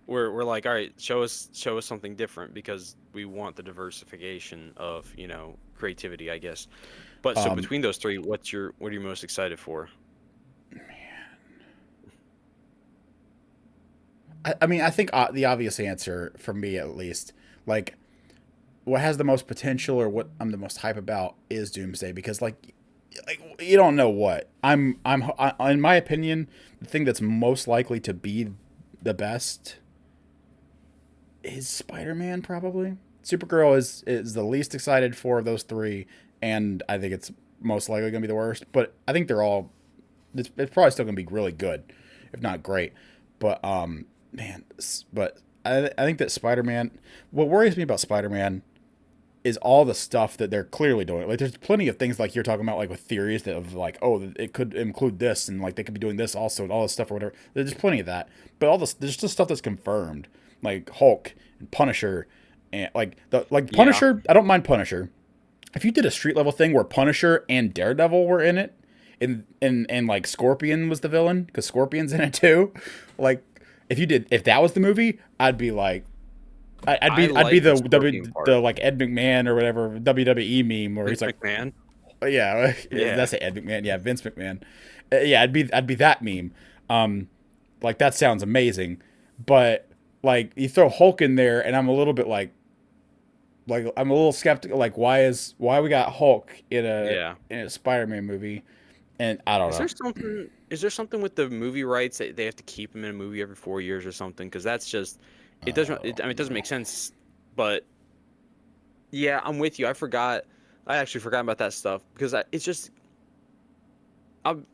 We're like, all right, show us something different because we want the diversification of creativity, I guess. But so Um, between those three, what are you most excited for? I mean, I think the obvious answer for me, at least, like what has the most potential or what I'm the most hype about is Doomsday because like you don't know what in my opinion, the thing that's most likely to be the best is Spider-Man probably. Supergirl is the least excited for of those three, and I think it's most likely going to be the worst. But I think they're all. It's probably still going to be really good, if not great. But man, but I think that Spider-Man. What worries me about Spider-Man is all the stuff that they're clearly doing. Like, there's plenty of things like you're talking about, like with theories that of like, oh, it could include this, and like they could be doing this also, and all this stuff or whatever. There's plenty of that, but all this, there's just stuff that's confirmed, like Hulk and Punisher, and like Yeah, Punisher. I don't mind Punisher. If you did a street level thing where Punisher and Daredevil were in it, and like Scorpion was the villain because Scorpion's in it too, like if that was the movie, I'd be like, I I'd be like the Scorpion the part. like Ed McMahon or whatever WWE meme where he's Vince like, McMahon. oh, yeah, Yeah, that's Ed McMahon, yeah, Vince McMahon, yeah, I'd be that meme, um, like that sounds amazing, but like you throw Hulk in there and I'm a little bit like I'm a little skeptical, like why we got Hulk yeah. in a Spider-Man movie, and I don't Is know. there something? Is there something with the movie rights that they have to keep him in a movie every 4 years or something? Because that's just it doesn't. I mean, it doesn't make sense. But yeah, I'm with you. I forgot. I actually forgot about that stuff because it's just. I'm,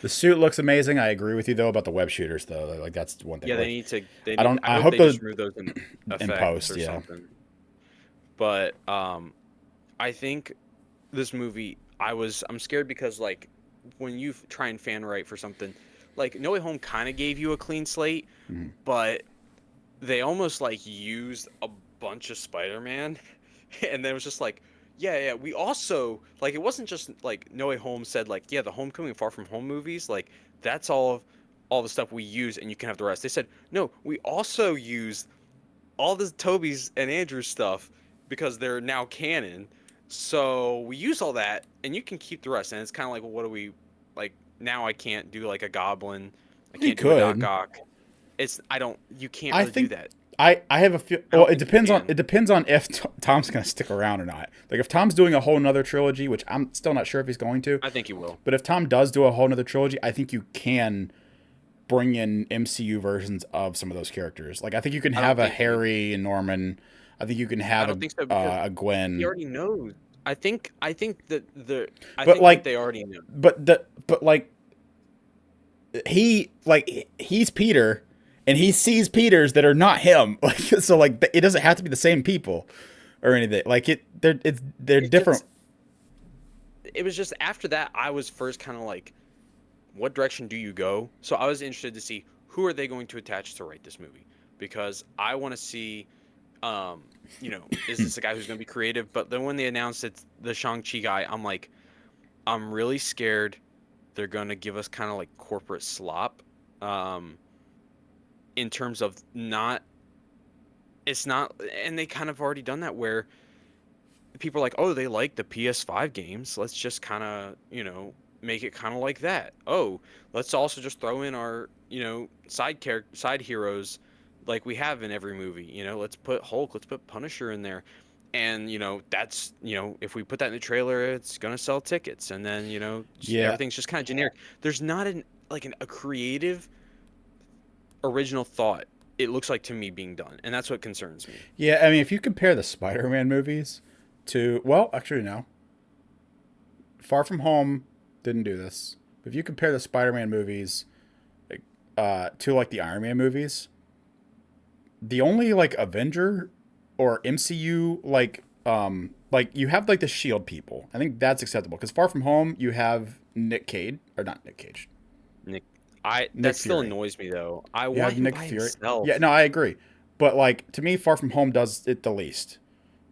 The suit looks amazing. I agree with you though about the web shooters though. Like that's one thing. yeah, they Like need to. They I need. don't. I I hope hope they just the remove those in in effects post. or Yeah. something. But I think this movie. I'm scared because like when you try and fan write for something, like No Way Home kind of gave you a clean slate, Mhm. but they almost like used a bunch of Spider-Man, and then it was just like, yeah, we also like it wasn't just like No Way Home said like, yeah, the Homecoming and Far From Home movies, like that's all the stuff we use, and you can have the rest. They said no, we also use all the Toby's and Andrew's stuff because they're now canon. So we use all that, and you can keep the rest. And it's kind of like, well, what do we like now? I can't do like a Goblin. I You can't do a Doc could. Ock. It's I don't. You can't I really do think that. I have a few. I Well, don't think you can. it depends on if Tom's gonna stick around or not. Like if Tom's doing a whole nother trilogy, which I'm still not sure if he's going to, I think you will. but if Tom does do a whole nother trilogy, I think you can bring in MCU versions of some of those characters. Like I think you can I don't have a think you. Harry and Norman. I think you can I have don't think so because a he Gwen. already knows. I think that the. I But think that like they already know. but like he's Peter and he sees Peters that are not him. Like so like it doesn't have to be the same people or anything. Like they're It different. just. It was just after that I was first kind of like, what direction do you go? So I was interested to see who are they going to attach to write this movie because I want to see, is this a guy who's going to be creative? But then when they announced it's the Shang-Chi guy, I'm like, I'm really scared they're going to give us kind of like corporate slop, um, in terms of not, it's not, and they kind of already done that where people are like, oh, they like the PS5 games. Let's just kind of, make it kind of like that. Oh, let's also just throw in our, side heroes like we have in every movie. Let's put Hulk, let's put Punisher in there. and that's if we put that in the trailer, it's gonna sell tickets, and then Yeah, everything's just kind of generic. There's not a creative original thought, it looks like to me, being done, and that's what concerns me. yeah. I mean, if you compare the Spider-Man movies to, well, actually no, Far From Home didn't do this. If you compare the Spider-Man movies to like the Iron Man movies, the only like Avenger or MCU like you have like the Shield people. I think that's acceptable because Far From Home you have Nick Cage or not Nick Cage, Nick, I that Nick still Fury. annoys me though. I You want have him Nick by Fury. Yeah, himself. no, I agree. But like to me, Far From Home does it the least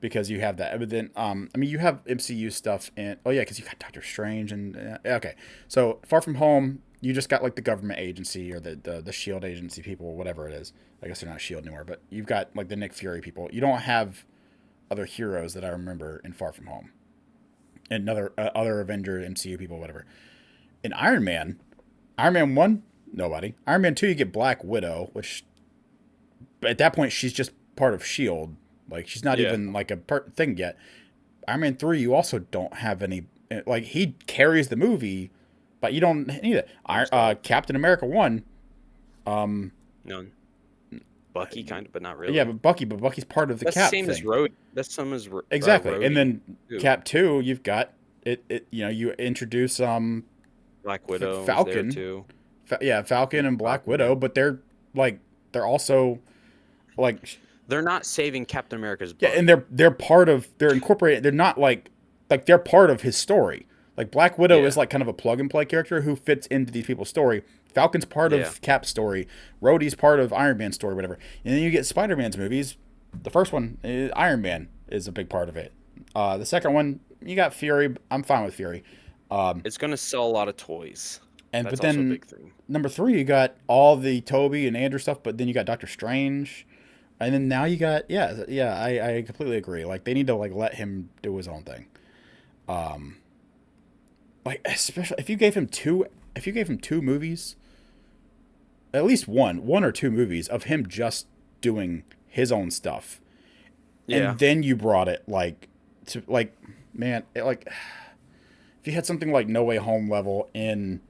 because you have that. But then, I mean, you have MCU stuff and oh yeah, because you got Doctor Strange and okay. So Far From Home, you just got like the government agency or the Shield agency people, whatever it is. I guess they're not Shield anymore, but you've got like the Nick Fury people. You don't have other heroes that I remember in Far From Home and other Avenger MCU people, whatever. In Iron Man one, nobody. Iron Man two, you get Black Widow, which at that point she's just part of Shield. Like she's not Yeah. even like a thing yet. Iron Man three, you also don't have any. Like he carries the movie, but you don't need it. Captain America one. No, Bucky kind of, but not Yeah, really. but Bucky's part of the That's the Cap same as thing. Road. That's some as Exactly, and Rhodey then too. Cap two, you've got it. You know, you introduce Black Widow is there Falcon. too. Yeah, Falcon and Black Black Widow, Widow. but they're also like They're not saving Captain America's yeah, butt. and they're incorporated. They're not like they're part of his story. Like Black Widow is Yeah. like kind of a plug and play character who fits into these people's story. Falcon's part Yeah. of Cap's story. Rhodey's part of Iron Man's story, whatever. And then you get Spider Man's movies. The first one, Iron Man is a big part of it. The second one, you got Fury. I'm fine with Fury. It's gonna sell a lot of toys. But That's also a then big thing. number three, you got all the Toby and Andrew stuff. But then you got Doctor Strange, and then now you got yeah. I completely agree. Like they need to like let him do his own thing. Like especially if you gave him two movies, at least one or two movies of him just doing his own stuff, Yeah. and then you brought it like to like man like if you had something like No Way Home level in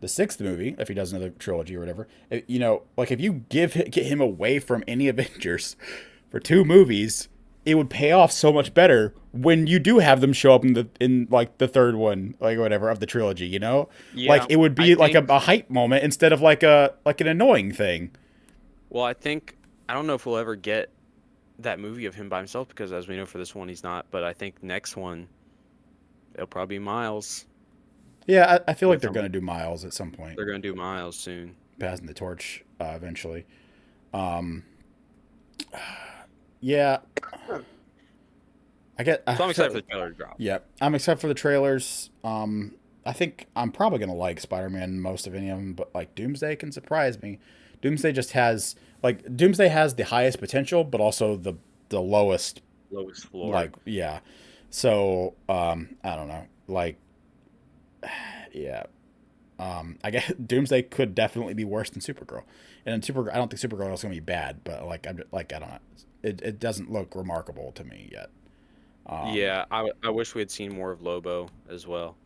the sixth movie, if he does another trilogy or whatever, like if you get him away from any Avengers for two movies, it would pay off so much better when you do have them show up in like the third one, like whatever of the trilogy. Like Yeah. it would I be like think. a hype moment instead of like an annoying thing. Well, I don't know if we'll ever get that movie of him by himself because, as we know, for this one he's not. But I think next one it'll probably be Miles Yeah, I feel like with they're him. gonna do Miles at some point, They're gonna do Miles soon. passing the torch eventually. Um, yeah, I get. I So I'm excited feel, for the trailer to drop. yeah, I'm excited for the trailers. I think I'm probably gonna like Spider-Man most of any of them, but like Doomsday can surprise me. Doomsday has the highest potential, but also the lowest. Lowest floor. Like yeah, so I don't know. Like yeah, I guess Doomsday could definitely be worse than Supergirl, and I don't think Supergirl is gonna be bad, but I don't know. It doesn't look remarkable to me yet. Yeah, I wish we had seen more of Lobo as well.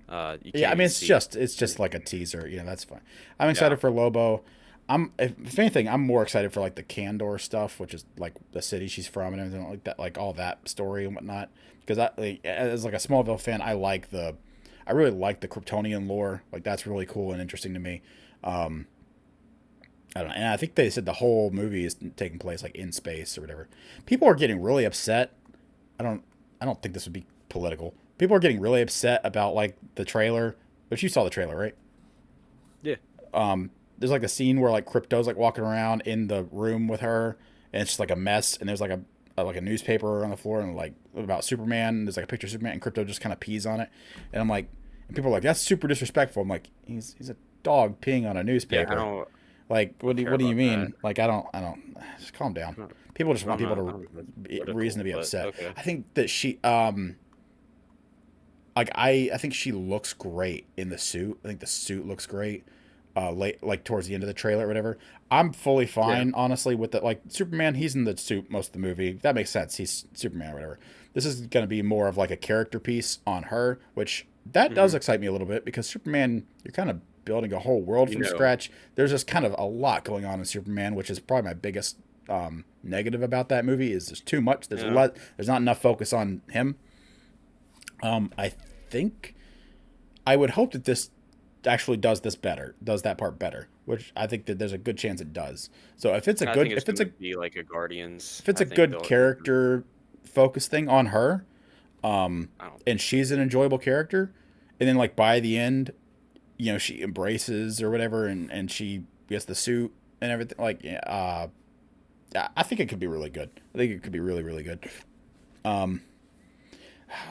You Yeah, can't I mean even see. it's just like a teaser. That's fine. I'm Yeah. excited for Lobo. If anything, I'm more excited for like the Candor stuff, which is like the city she's from and everything like that, like all that story and whatnot. Because as like a Smallville fan, I really like the Kryptonian lore. Like that's really cool and interesting to me. Um, I don't know, and I think they said the whole movie is taking place like in space or whatever. People are getting really upset. I don't I don't think this would be political. People are getting really upset about like the trailer, but you saw the trailer, right? Yeah. There's like a scene where like Crypto's like walking around in the room with her, and it's just like a mess, and there's like a newspaper on the floor and like about Superman. There's like a picture of Superman, and Crypto just kind of pees on it, and I'm like, and people are like, that's super disrespectful. I'm like, he's a dog peeing on a Yeah. I newspaper. don't Like, care what do you about that. mean? Like, I don't. Just calm down. No, People just want I'm people not. to I'm not reason political, to be but upset. okay. I think that like I think she looks great in the suit. I think the suit looks great. late, like towards the end of the trailer or whatever. I'm fully Yeah. fine, honestly, with the like Superman. He's in the suit most of the movie. That makes sense. He's Superman or whatever. This is going to be more of like a character piece on her, which that does Hmm. excite me a little bit because Superman, you're kind of building a whole world You from know. scratch. There's just kind of a lot going on in Superman, which is probably my biggest negative about that movie. Is there's too much. There's a Yeah. lot. There's not enough focus on him. I think I would hope that this actually does this better, does that part better, which I think that there's a good chance it does. So I think it's gonna be like a Guardians. if it's I a think good they'll. character focus thing on her, um, I don't. and she's an enjoyable character, and then like by the end, she embraces or whatever, and she gets the suit and everything. Like, yeah, I think it could be really good. I think it could be really really good. Um,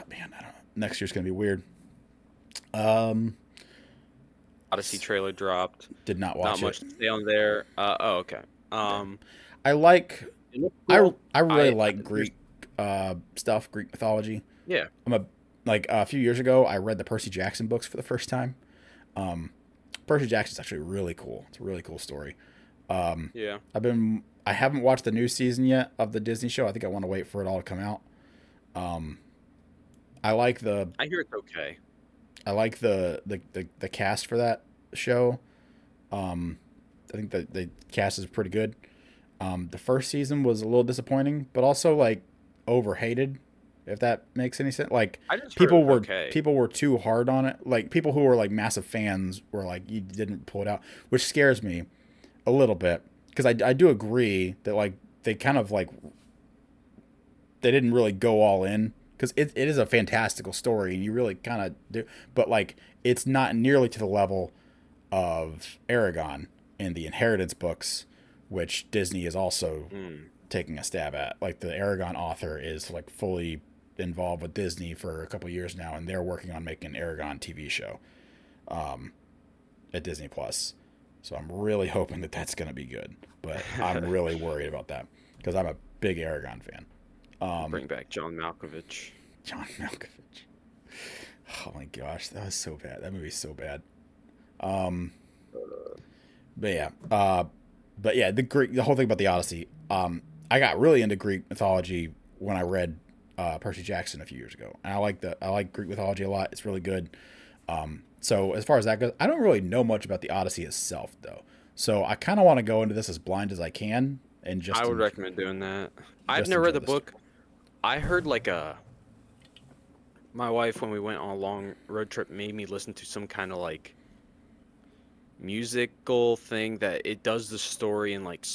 man, I don't know. Next year's gonna be weird. Um, Odyssey trailer dropped. did not Not watch it. much to say on there. Oh, okay. Yeah. Um, I like it looks I cool. I really like There's, Greek stuff, Greek mythology. yeah, I'm a like a few years ago I read the Percy Jackson books for the first time. Um, Percy Jackson's actually really cool. It's a really cool story. Um, yeah. I haven't watched the new season yet of the Disney show. I think I want to wait for it all to come out. Um, I like the I hear it's okay. I like the cast for that show. Um, I think the cast is pretty good. The first season was a little disappointing, but also like overhated, if that makes any sense. Like I just heard it people was were okay. people were too hard on it. Like people who were like massive fans were like you didn't pull it out, which scares me a little bit because I do agree that like they kind of like they didn't really go all in because it is a fantastical story and you really kind of do, but like it's not nearly to the level of Aragon in the Inheritance books, which Disney is also Mm. taking a stab at. Like the Aragon author is like fully involved with Disney for a couple years now, and they're working on making an Aragon TV show um, at Disney Plus. So I'm really hoping that that's going to be good, but I'm really worried about that because I'm a big Aragon fan. Um, Bring back John Malkovich. John Malkovich. Oh my gosh, that was so bad. That movie's so bad. Um, but yeah, the whole thing about the Odyssey. I got really into Greek mythology when I read Percy Jackson a few years ago, and I like Greek mythology a lot. It's really good. So as far as that goes, I don't really know much about the Odyssey itself, though. So I kind of want to go into this as blind as I can and I would recommend doing that. I've just never read enjoy the the book. story. I heard like my wife when we went on a long road trip made me listen to some kind of like musical thing that it does the story in like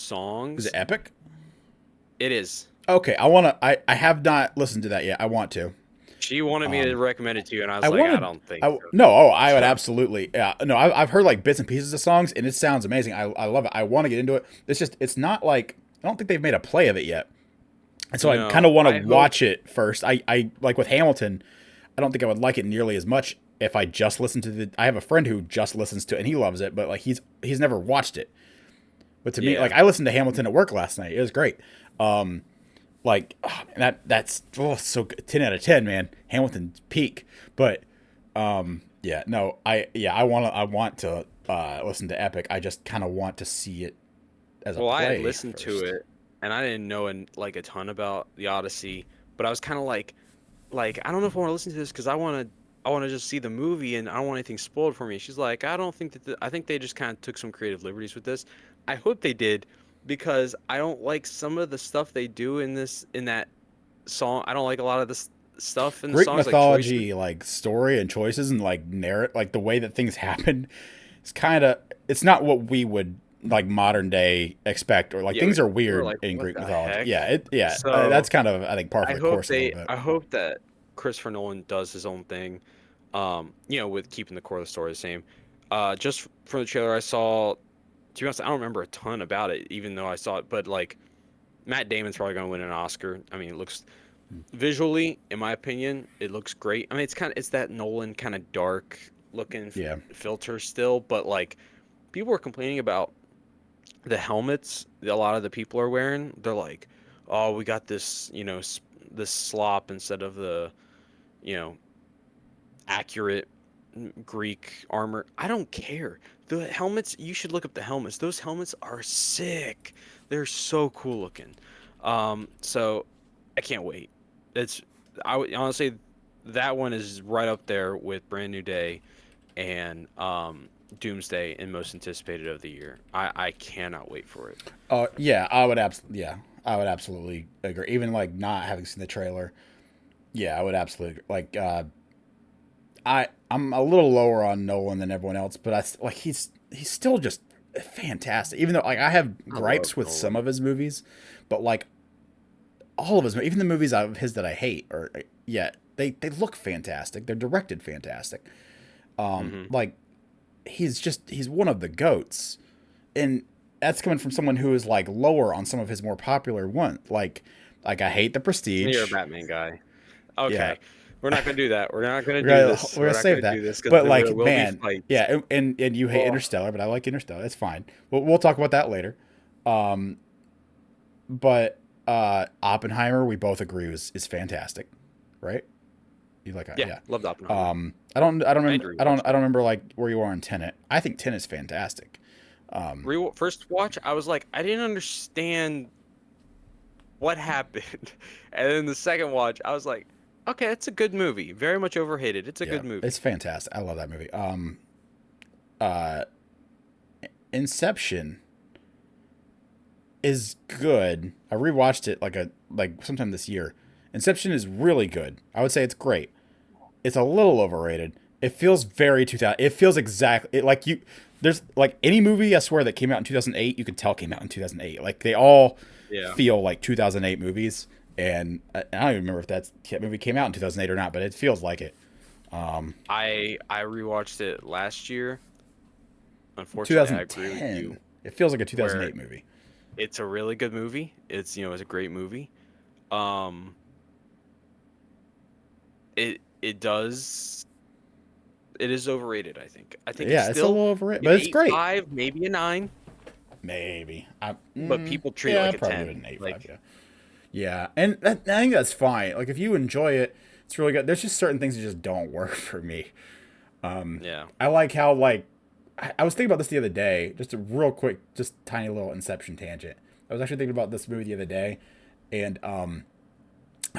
Is it songs. epic? It is. Okay, I want to. I have not listened to that yet. I want to. She wanted me to Um, recommend it to you, and I was I like, I wanted. don't think so. No, oh, I would So, absolutely. Yeah, no, I've heard like bits and pieces of songs, and it sounds amazing. I love it. I want to get into it. It's just, it's not like I don't think they've made a play of it yet, and so I kind no, of want to I hope. watch it first. I like with Hamilton. I don't think I would like it nearly as much if I just listened to the. I have a friend who just listens to it and he loves it, but like he's never watched it. But to me, like Yeah. I listened to Hamilton at work last night. It was great. Like that's so good. 10 out of 10, man. Hamilton's peak. But yeah, no, I want to listen to Epic. I just kind of want to see it as a Well, I had play listened to first. it, and I didn't know like a ton about the Odyssey, but I was kind of like I don't know if I want to listen to this because I want to just see the movie, and I don't want anything spoiled for me. She's like, I don't think that I think they just kind of took some creative liberties with this. I hope they did, because I don't like some of the stuff they do in that song. I don't like a lot of this stuff in the Greek songs, like choices. mythology, like story and choices and like narrate, like the way that things happen, it's kind of it's not what we would like modern day expect or like Yeah, things are we're weird like, in what Greek the mythology. heck? That's So kind of I think par for the course a little bit. I hope that Christopher Nolan does his own thing, with keeping the core of the story the same. Just from the trailer I saw, to be honest, I don't remember a ton about it, even though I saw it. But like, Matt Damon's probably gonna win an Oscar. I mean, it looks visually, in my opinion, it looks great. I mean, it's that Nolan kind of dark looking Yeah, filter still, but like, people were complaining about the helmets that a lot of the people are wearing. They're like, oh, we got this, this slop instead of the, you know, accurate Greek armor. I don't care. The helmets, you should look up the helmets. Those helmets are sick. They're so cool looking. So I can't wait. It's I would honestly that one is right up there with Brand New Day and Doomsday and most anticipated of the year. I cannot wait for it. Yeah, I would absolutely agree. Even like not having seen the trailer, yeah, I would absolutely like. I'm a little lower on Nolan than everyone else, but like he's still just fantastic. Even though like I have I love gripes with some Nolan. of his movies, but like all of his, even the movies of his that I hate, or yeah, they look fantastic. They're directed fantastic. Hmm. Like he's one of the goats, and that's coming from someone who is like lower on some of his more popular ones. Like I hate the You're a Prestige. Batman guy. Yeah, Okay. We're not gonna do that. We're not gonna we're do gonna this. we're We're gonna not save gonna that. do this because But there like, will be man, fights. yeah, and you hate Oh, Interstellar, but I like Interstellar. That's fine. We'll talk about that later. Um, but Oppenheimer, we both agree is fantastic, right? You like, yeah, yeah. loved Oppenheimer. I need to I rewatch don't it. remember like where you are in Tenet. I think Tenet is fantastic. Um, First watch, I was like, I didn't understand what happened, and then the second watch, I was like, okay, it's a good movie. Very much overhated. It's a yeah, good it's movie. fantastic. I love that movie. Uh, Inception is good. I rewatched it like sometime this year. Inception is really good. I would say it's great. It's a little overrated. It feels very 2000. It feels exactly like you. There's like any movie I swear that came out in 2008, you can tell came out in 2008. Like they all Yeah. feel like 2008 movies, and I don't even remember if that movie came out in 2008 or not, but it feels like it. I rewatched it last year. Unfortunately, I agree with you 2010. It feels like a where 2008 movie. it's a really good movie. It's a great movie. Um, it does it is overrated, I think. I think it's Yeah, it's a still little overrated, an but it's eight great. five, maybe a 9, Maybe. but people treat it Yeah, like I'd a probably give it 10. an 8.5. Like, Yeah. Yeah, and I think that's fine. Like if you enjoy it, it's really good. There's just certain things that just don't work for me. yeah. I like how like I was thinking about this the other day. Just a real quick, just tiny little Inception tangent. I was actually thinking about this movie the other day, and I'm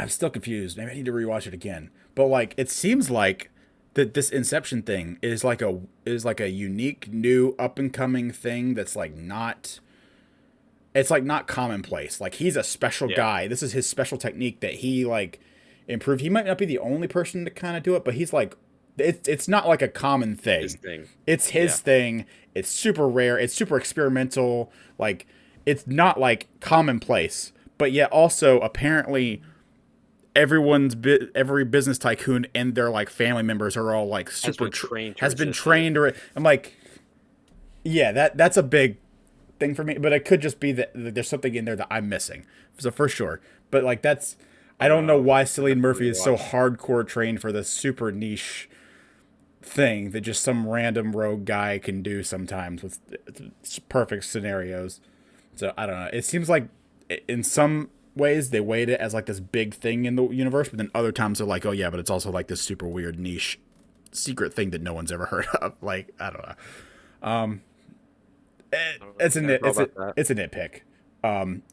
still confused. Maybe I need to rewatch it again. But like, it seems like that this Inception thing is like a unique, new, up and coming thing that's like not. It's like not commonplace. Like he's a special Yeah. guy. This is his special technique that he like improved. He might not be the only person to kind of do it, but he's like, it's not like a common His thing. thing. It's his Yeah. thing. It's super rare. It's super experimental. Like it's not like commonplace, but yet also apparently every business tycoon and their like family members are all like Has super been trained to has been resist it. trained, or I'm like, yeah, that's a big thing for me, but it could just be that there's something in there that I'm missing. So for sure, but like that's, I don't know why I have Cillian to Murphy is so rewatch. hardcore trained for this super niche thing that just some random rogue guy can do sometimes with perfect scenarios. So I don't know. It seems like in some ways they weighed it as like this big thing in the universe, but then other times they're like, oh yeah, but it's also like this super weird niche secret thing that no one's ever heard of. Like I don't know. I don't know. It's a I don't know about that. it's a nitpick.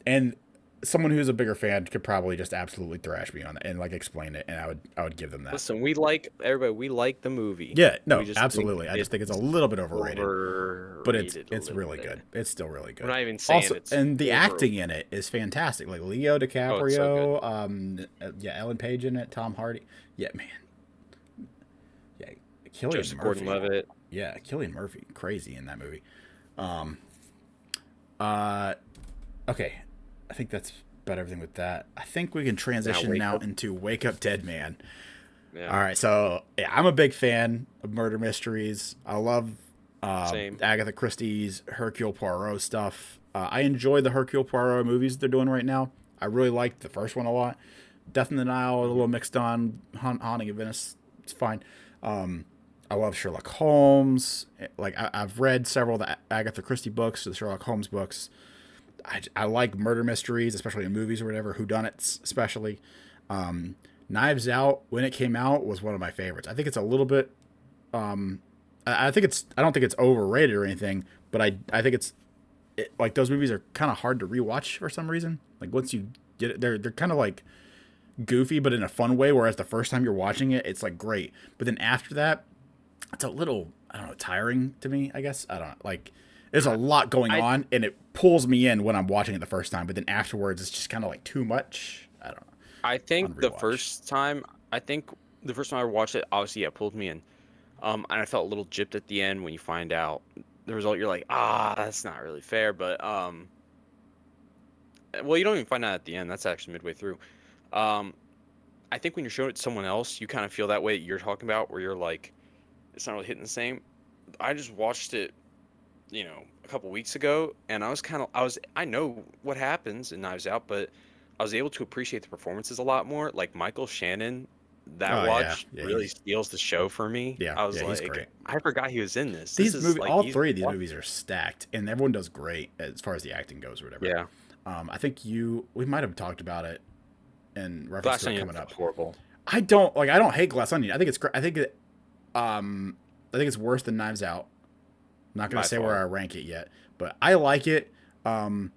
And someone who's a bigger fan could probably just absolutely thrash me on it and like explain it, and I would give them that. Listen, we like everybody. We like the movie. Yeah, We no, just think absolutely. I just think it's a it's little bit overrated, but overrated a it's little really bit. good. It's still really We're good. not even saying Also, it's and the over. acting in it is fantastic. Like Leo Oh, it's so good. DiCaprio, yeah, Ellen Page in it, Tom Hardy. Yeah, man. Yeah, Killian Joseph Murphy. Gordon-Levitt. Yeah, Killian Murphy, crazy in that movie. Um, uh, okay, I think that's about everything with that. I think we can Now transition wake now up. into Wake Up Dead Man. Yeah. All right, so yeah, I'm a big fan of murder mysteries. I love Same. Agatha Christie's Hercule Poirot stuff. I enjoy the Hercule Poirot movies they're doing right now. I really liked the first one a lot. Death in the Nile, a Hmm. little mixed on. Haunting of Venice, it's fine. I love Sherlock Holmes. Like I've read several of the Agatha Christie books, the Sherlock Holmes books. I like murder mysteries, especially in movies or whatever, whodunits especially. Knives Out, when it came out, was one of my favorites. I think it's a little bit I think it's I don't think it's overrated or anything, but I think like those movies are kind of hard to rewatch for some reason. Like once you get it, they're kind of like goofy, but in a fun way. Whereas the first time you're watching it, it's like great, but then after that, it's a little I don't know tiring to me. I guess I don't know. Like there's a lot going I on, and it pulls me in when I'm watching it the first time, but then afterwards, it's just kind of like too much. I don't know I on think the rewatch. first time I think the first time I watched it, obviously, yeah, it pulled me in. And I felt a little gypped at the end when you find out the result. You're like, ah, that's not really fair. But well, you don't even find out at the end. That's actually midway through. Um, I think when you're showing it to someone else, you kind of feel that way that you're talking about, where you're like, it's not really hitting the same. I just watched it, a couple weeks ago, and I know what happens in Knives Out, but I was able to appreciate the performances a lot more. Like Michael Shannon, that Oh yeah, watch yeah, really steals the show for me. I was he's like, great. I forgot he was in this. This These is movie, like all he's three of these movies are stacked, and everyone does great as far as the acting goes, or whatever. yeah. I think we might have talked about it in reference Glass to it Onion coming was up. horrible. I don't hate Glass Onion. I think it's great. I think it's worse than Knives Out. I'm not gonna By say where far. I rank it yet, but I like it. Um,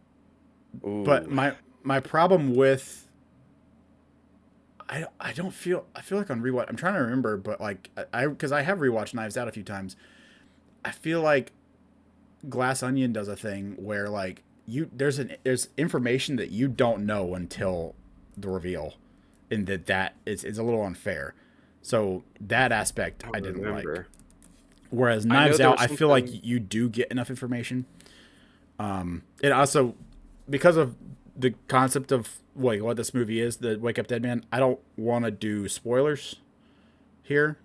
but Ooh. my problem with I don't feel I feel like on rewatch I'm trying to remember, but like I because I have rewatched Knives Out a few times. I feel like Glass Onion does a thing where like there's information that you don't know until the reveal, and that is a little unfair. So that aspect I I don't didn't like. remember. Whereas I know Knives there Out, was I feel like something. you do get enough information. And also because of the concept of what this movie is, the Wake Up Dead Man, I don't want to do spoilers here,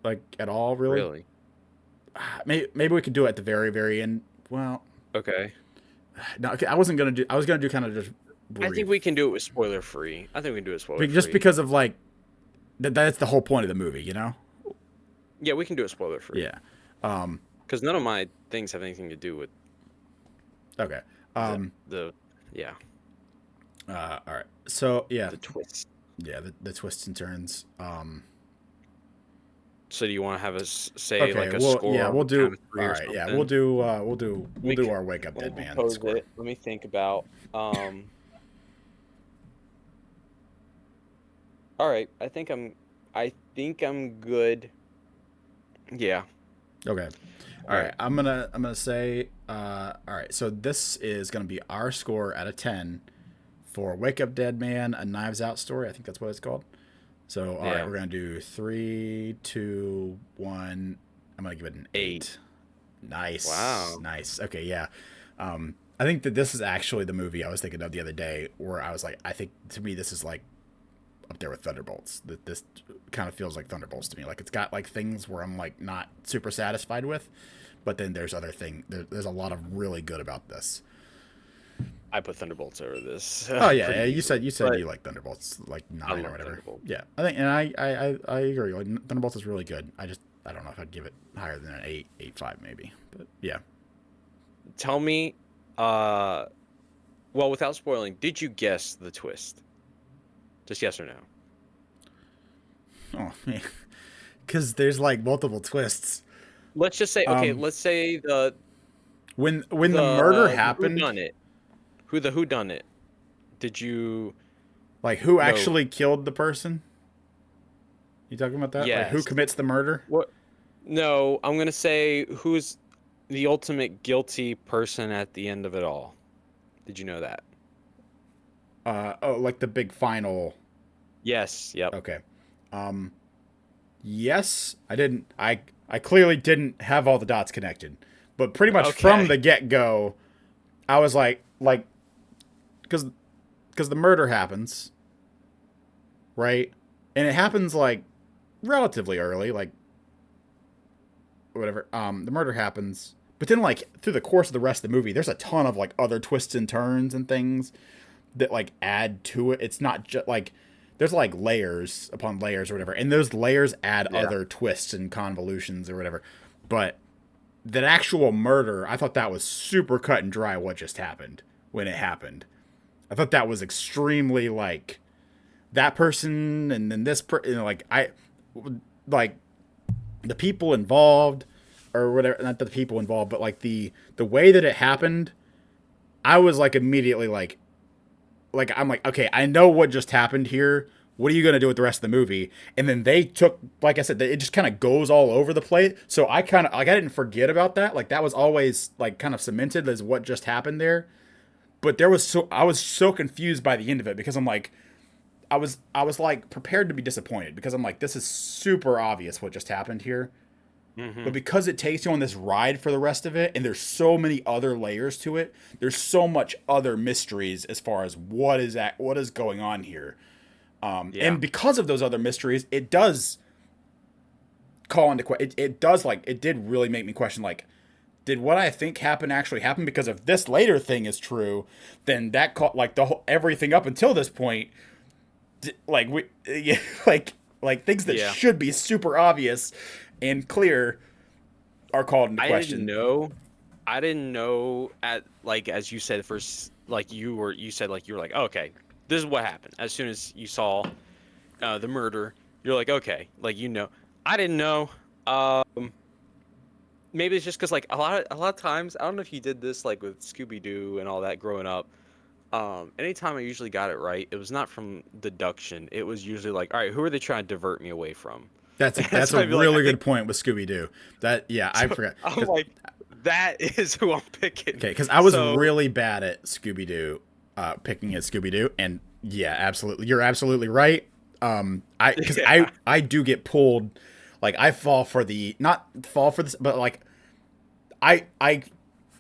like at all, really. Really? Maybe we could do it at the very very end. Well, Okay. no, okay, I wasn't gonna do. I was gonna do kind of just I think brief, we can do it with spoiler free. I think we can do it spoiler just free. because of like that's the whole point of the movie, you know? Yeah, we can do it spoiler free. Yeah. Um. Because none of my things have anything to do with Okay. the Um. the yeah All right. So yeah, the twist. yeah, the twists and turns. So do you want to have us say Okay. like a Well, yeah, score on we'll the count do. of three All or right. Yeah, something? we'll We do could, our Wake Up let me Dead Man compose score. it. Let me think about. All right. I think I'm good. Yeah. Okay. All All right. right. I'm gonna say. All right. So this is gonna be our score out of 10 for Wake Up Dead Man, a Knives Out story. I think that's what it's called. So all right, Yeah. we're gonna do 3, 2, 1. I'm gonna give it an 8. 8. Nice, Wow. nice. Okay, yeah. I think that this is actually the movie I was thinking of the other day, where I was like, I think to me this is like up there with Thunderbolts. That this kind of feels like Thunderbolts to me. Like it's got like things where I'm like not super satisfied with, but then there's other there's a lot of really good about this. I put Thunderbolts over this Oh yeah, pretty yeah. easily, You said but you like Thunderbolts like I 9 or love whatever. Thunderbolts. Yeah, I think, and I agree. Like Thunderbolts is really good. I don't know if I'd give it higher than an 8, 8.5 maybe, but yeah. Tell me, uh, well, without spoiling, did you guess the twist? Just yes or no. Oh man, because there's like multiple twists. Let's just say, okay, Um, let's say when the murder the who happened, done it. Who done it? Did you like who know? actually killed the person? You talking about that? Like who Yes. commits the murder? What? No, I'm gonna say who's the ultimate guilty person at the end of it all. Did you know that? Oh, like the big final. Yes. Yep. Okay. Um, yes, I didn't. I clearly didn't have all the dots connected, but pretty much from Okay. the get go, I was like, because the murder happens, right, and it happens like relatively early, like whatever. The murder happens, but then like through the course of the rest of the movie, there's a ton of like other twists and turns and things that like add to it. It's not just like there's like layers upon layers or whatever, and those layers add Yeah. other twists and convolutions or whatever. But that actual murder, I thought that was super cut and dry what just happened when it happened. I thought that was extremely like that person and then this like I like the people involved, or whatever, not the people involved, but like the way that it happened, I was like immediately like I'm like, okay, I know what just happened here. What are you gonna do with the rest of the movie? And then they took, like I said, it just kind of goes all over the place. So I kind of like I didn't forget about that. Like that was always like kind of cemented as what just happened there. But I was so confused by the end of it because I'm like, I was like prepared to be disappointed because I'm like, this is super obvious what just happened here. Mm-hmm. But because it takes you on this ride for the rest of it, and there's so many other layers to it, there's so much other mysteries as far as what is going on here. Yeah. And because of those other mysteries, it does call into question. It does like it did really make me question like, did what I think happened actually happen? Because if this later thing is true, then that like the whole everything up until this point, like we yeah, like things that Yeah. should be super obvious and clear are called into I didn't question. know. I didn't know at like as you said first, like you said like you were like, oh, okay, this is what happened. As soon as you saw the murder, you're like, okay, like I didn't know. Um, Maybe it's just because like a lot of times I don't know if you did this like with Scooby Doo and all that growing up. Anytime I usually got it right, it was not from deduction. It was usually like, all right, who are they trying to divert me away from? And That's so a I'd be like, I really think good point with Scooby Doo. That yeah, I so. forgot I'm because like, that is who I'm picking. okay, because I was So really bad at Scooby Doo, picking at Scooby Doo, and yeah, absolutely, you're absolutely right. I because yeah, I do get pulled, like I fall for the not fall for this, but like I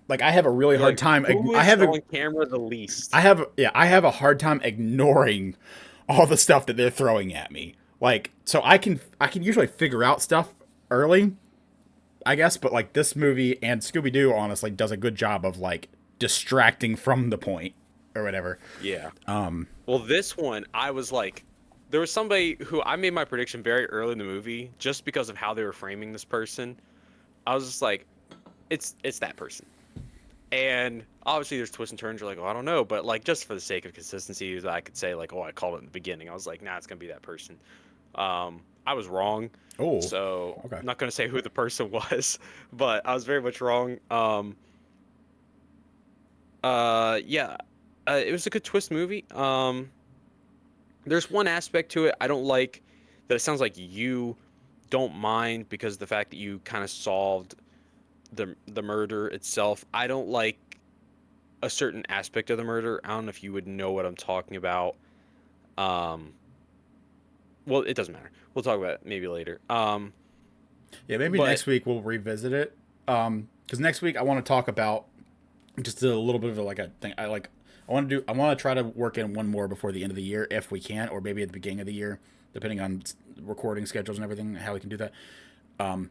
like I have a really you're hard like, time. who is on camera the least? I have a hard time ignoring all the stuff that they're throwing at me. Like so I can usually figure out stuff early, I guess, but like this movie and Scooby Doo honestly does a good job of like distracting from the point or whatever. Yeah. Um, Well, this one, I was like, there was somebody who I made my prediction very early in the movie just because of how they were framing this person. I was just like, it's that person. And obviously there's twists and turns. You're like, oh, I don't know, but like just for the sake of consistency, I could say like, oh, I called it in the beginning. I was like, nah, it's gonna be that person. I was wrong, oh, so okay. I'm not gonna say who the person was, but I was very much wrong. Yeah, it was a good twist movie. There's one aspect to it I don't like that it sounds like you don't mind because of the fact that you kind of solved the murder itself. I don't like a certain aspect of the murder. I don't know if you would know what I'm talking about. Um, well, it doesn't matter. We'll talk about it maybe later. Yeah, maybe But next week we'll revisit it. Because next week I want to talk about just a little bit of like a thing. I want to try to work in one more before the end of the year if we can, or maybe at the beginning of the year, depending on recording schedules and everything, how we can do that. Um,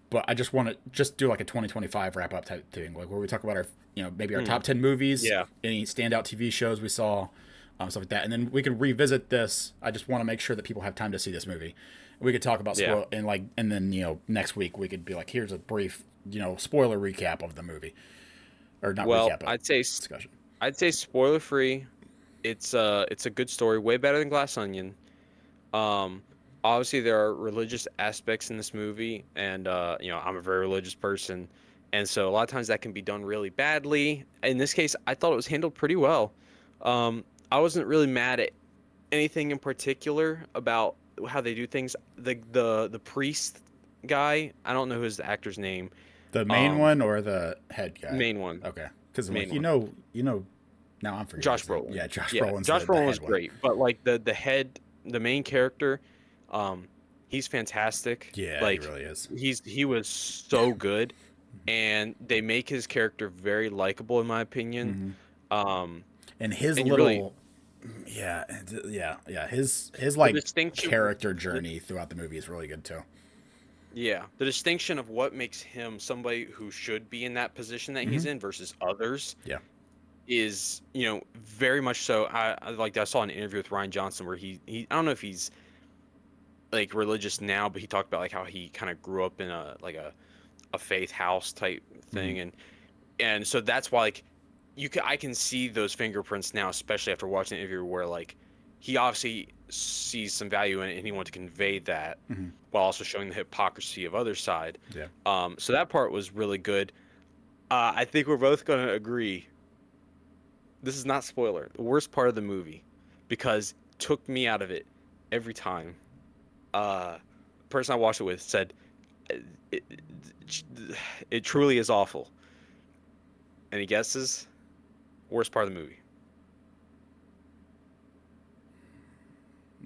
but I just want to just do like a 2025 wrap up type thing, like where we talk about our, maybe our top 10 movies, yeah, any standout TV shows we saw, stuff like that, and then we can revisit this. I just want to make sure that people have time to see this movie. We could talk about yeah. spoil and like, and then next week we could be like, here's a brief, spoiler recap of the movie, or not Well, recap, but discussion. I'd say spoiler free. It's a good story, way better than Glass Onion. Um, Obviously there are religious aspects in this movie, and I'm a very religious person, and so a lot of times that can be done really badly. In this case, I thought it was handled pretty well. I wasn't really mad at anything in particular about how they do things. The priest guy, I don't know his actor's name. The main Um, one or the head guy? Main one, Okay, because I'm like, main one. now I'm forgetting Josh his name. Brolin. Yeah, Josh Yeah, Brolin's Josh the Brolin was head one. great, but like the main character, um, he's fantastic. Yeah, he Like really is. he was so good, and they make his character very likable in my opinion. Hmm. Um, And his and you really little, yeah, his the like distinction, character journey throughout the movie is really good too. yeah, the distinction of what makes him somebody who should be in that position that Hmm. he's in versus others Yeah. is, very much so. I saw an interview with Ryan Johnson where he I don't know if he's like religious now, but he talked about like how he kind of grew up in a faith house type Hmm. thing, and so that's why like I can see those fingerprints now, especially after watching the interview where like he obviously sees some value in it, and he wanted to convey that Hmm. while also showing the hypocrisy of other side. Yeah. So that part was really good. I think we're both going to agree. This is not spoiler. The worst part of the movie, because it took me out of it every time. The person I watched it with said, "It, it, it truly is awful." Any guesses? Worst part of the movie?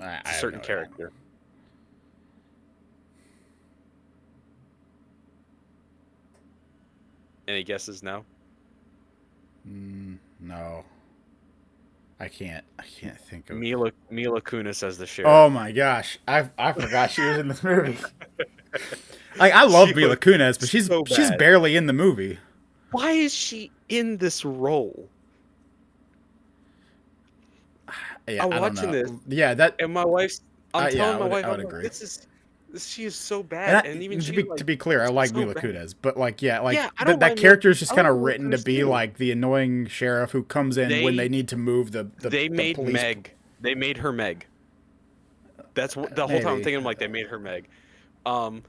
I It's a have certain no idea. character. Any guesses? No. No, I can't. I can't think of. Mila Kunis as the Oh sheriff. my gosh, I forgot she was in this movie. Like I She love Mila was Kunis, but so she's bad. barely in the movie. Why is she in this role? Yeah, I'm I don't watching know. this, Yeah, that. and my wife's. I'm Yeah, telling my wife, I would I'm like, agree. this is. She is so And bad, and even to she's be like, clear, I she's like so Mila bad. Kunis, but like yeah, Yeah, like I don't that mind Mila. character is just I kind like of Mila written to Kunis be too. like the annoying sheriff who comes in when they They need to move they the made police. Meg. They made her Meg. That's what the whole time I'm Maybe. thinking. I'm like, they made her Meg. Um,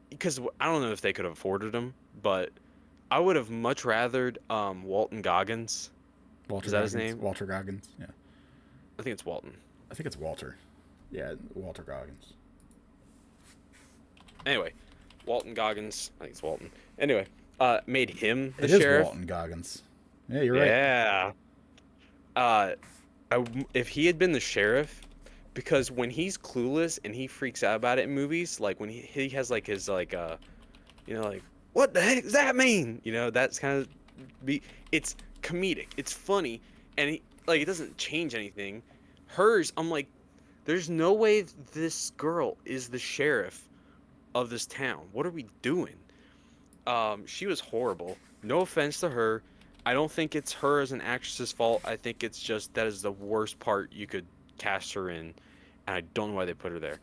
because I don't know if they could have afforded him, but I would have much rathered Walton Goggins. Is that his name? Walter Goggins. Yeah, I think it's Walton. I think it's Walter. Yeah, Walter Goggins. Anyway, Walton Goggins. I think it's Walton. Anyway, made him the It is sheriff. Walton Goggins. Yeah, you're right. Yeah. Uh, if he had been the sheriff, because when he's clueless and he freaks out about it in movies, like when he has like his like like what the heck does that mean? That's kind of it's comedic, it's funny, and like it doesn't change anything. Hers, I'm like, there's no way this girl is the sheriff of this town. What are we doing? She was horrible. No offense to her. I don't think it's her as an actress's fault. I think it's just that is the worst part you could cast her in, and I don't know why they put her there.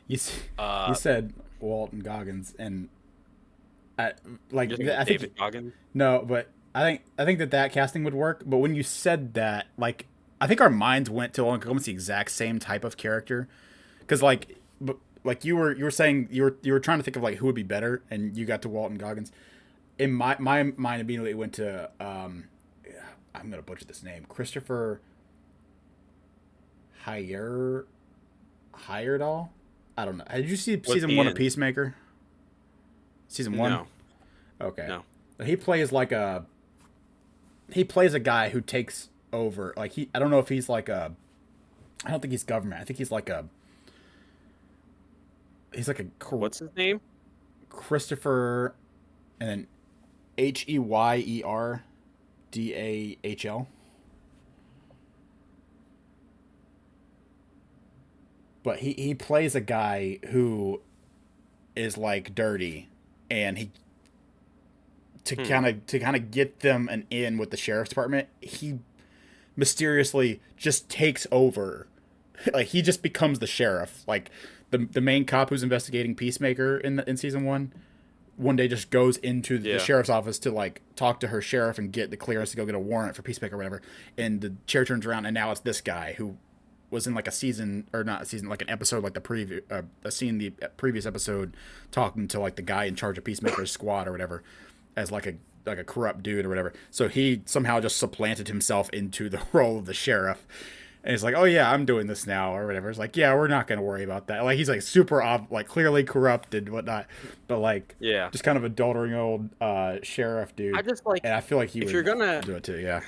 You s- you Uh, said Walton Goggins, and I like you're thinking I of think David Goggins? no, but I think that casting would work. But when you said that, like I think our minds went to almost the exact same type of character, because like you were saying you were trying to think of like who would be better, and you got to Walton Goggins. In my mind immediately went to I'm gonna butcher this name, Christopher Hire Heyerdahl. I don't know. Did you see Was season he one of in? Peacemaker? Season one. No, Okay. no. He plays like he plays a guy who takes over. Like I don't know if he's like a. I don't think he's government. I think he's like a. He's like a What's his name? Christopher, and then Heyerdahl. But he plays a guy who is like dirty, and he Hmm. to kind of get them an in with the sheriff's department. He mysteriously just takes over. Like he just becomes the sheriff. Like the main cop who's investigating Peacemaker in season one day just goes into the Yeah. sheriff's office to like talk to her sheriff and get the clearance to go get a warrant for Peacemaker or whatever. And the chair turns around and now it's this guy who was in like a season or not a season, like an episode, like the preview, a scene the previous episode, talking to like the guy in charge of Peacemaker's squad or whatever, as like a corrupt dude or whatever. So he somehow just supplanted himself into the role of the sheriff. And he's like, "Oh yeah, I'm doing this now," or whatever. It's like, "Yeah, we're not gonna worry about that." Like he's like super like clearly corrupted, and whatnot, but like Yeah. just kind of a doddering old sheriff I dude. just like, And I feel like he if would you're gonna do it too. Yeah,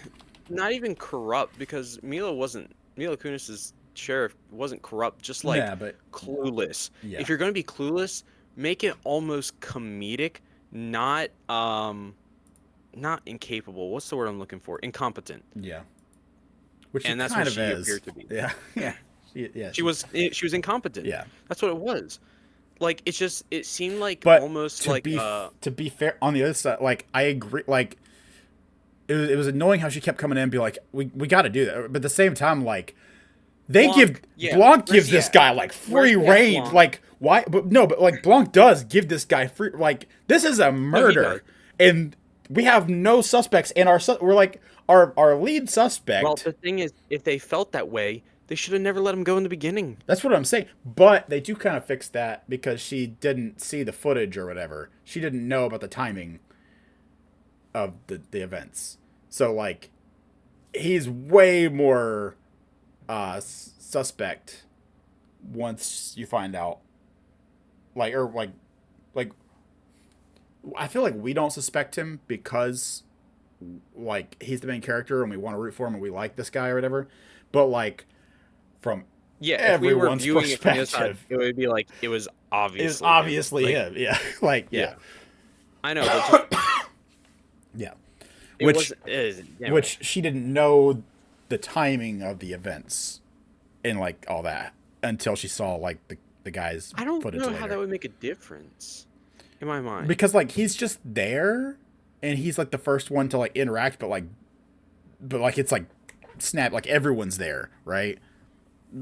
not even corrupt, because Mila Kunis's sheriff wasn't corrupt, just like yeah, but clueless. yeah, If you're gonna be clueless, make it almost comedic, not not incapable. What's the word I'm looking for? Incompetent. yeah. Which he And that's kind what of she is. appeared to be. Yeah, yeah, yeah, She was incompetent. yeah. That's what it was. Like it seemed like But almost like to be fair, on the other side, like I agree, like it was annoying how she kept coming in and be like, we got to do that, but at the same time, like they Blanc. Yeah. Blanc Where's gives he this at? guy like free Where's he at, reign, Blanc? like why? But no, but like Blanc does give this guy free, like this is a No, he does. murder, and we have no suspects, and we're like our lead Well, suspect. the thing is, if they felt that way, They should have never let him go in the beginning. That's what I'm saying. But they do kind of fix that because she didn't see the footage or whatever. She didn't know about the timing of the events. So like he's way more suspect once you find out like I feel like we don't suspect him because like he's the main character and we want to root for him and we like this guy or whatever. But like from Yeah, if we were everyone's viewing it from the other side, perspective, it would be like it was it's obviously obviously him. him. Yeah. Like yeah. Yeah, I know, but just Yeah. it Which was anyway. which she didn't know the timing of the events and like all that until she saw like the guy's I don't footage know later. how that would make a difference in my mind. Because like he's just there and he's like the first one to like interact, but it's like snap, like everyone's there, right?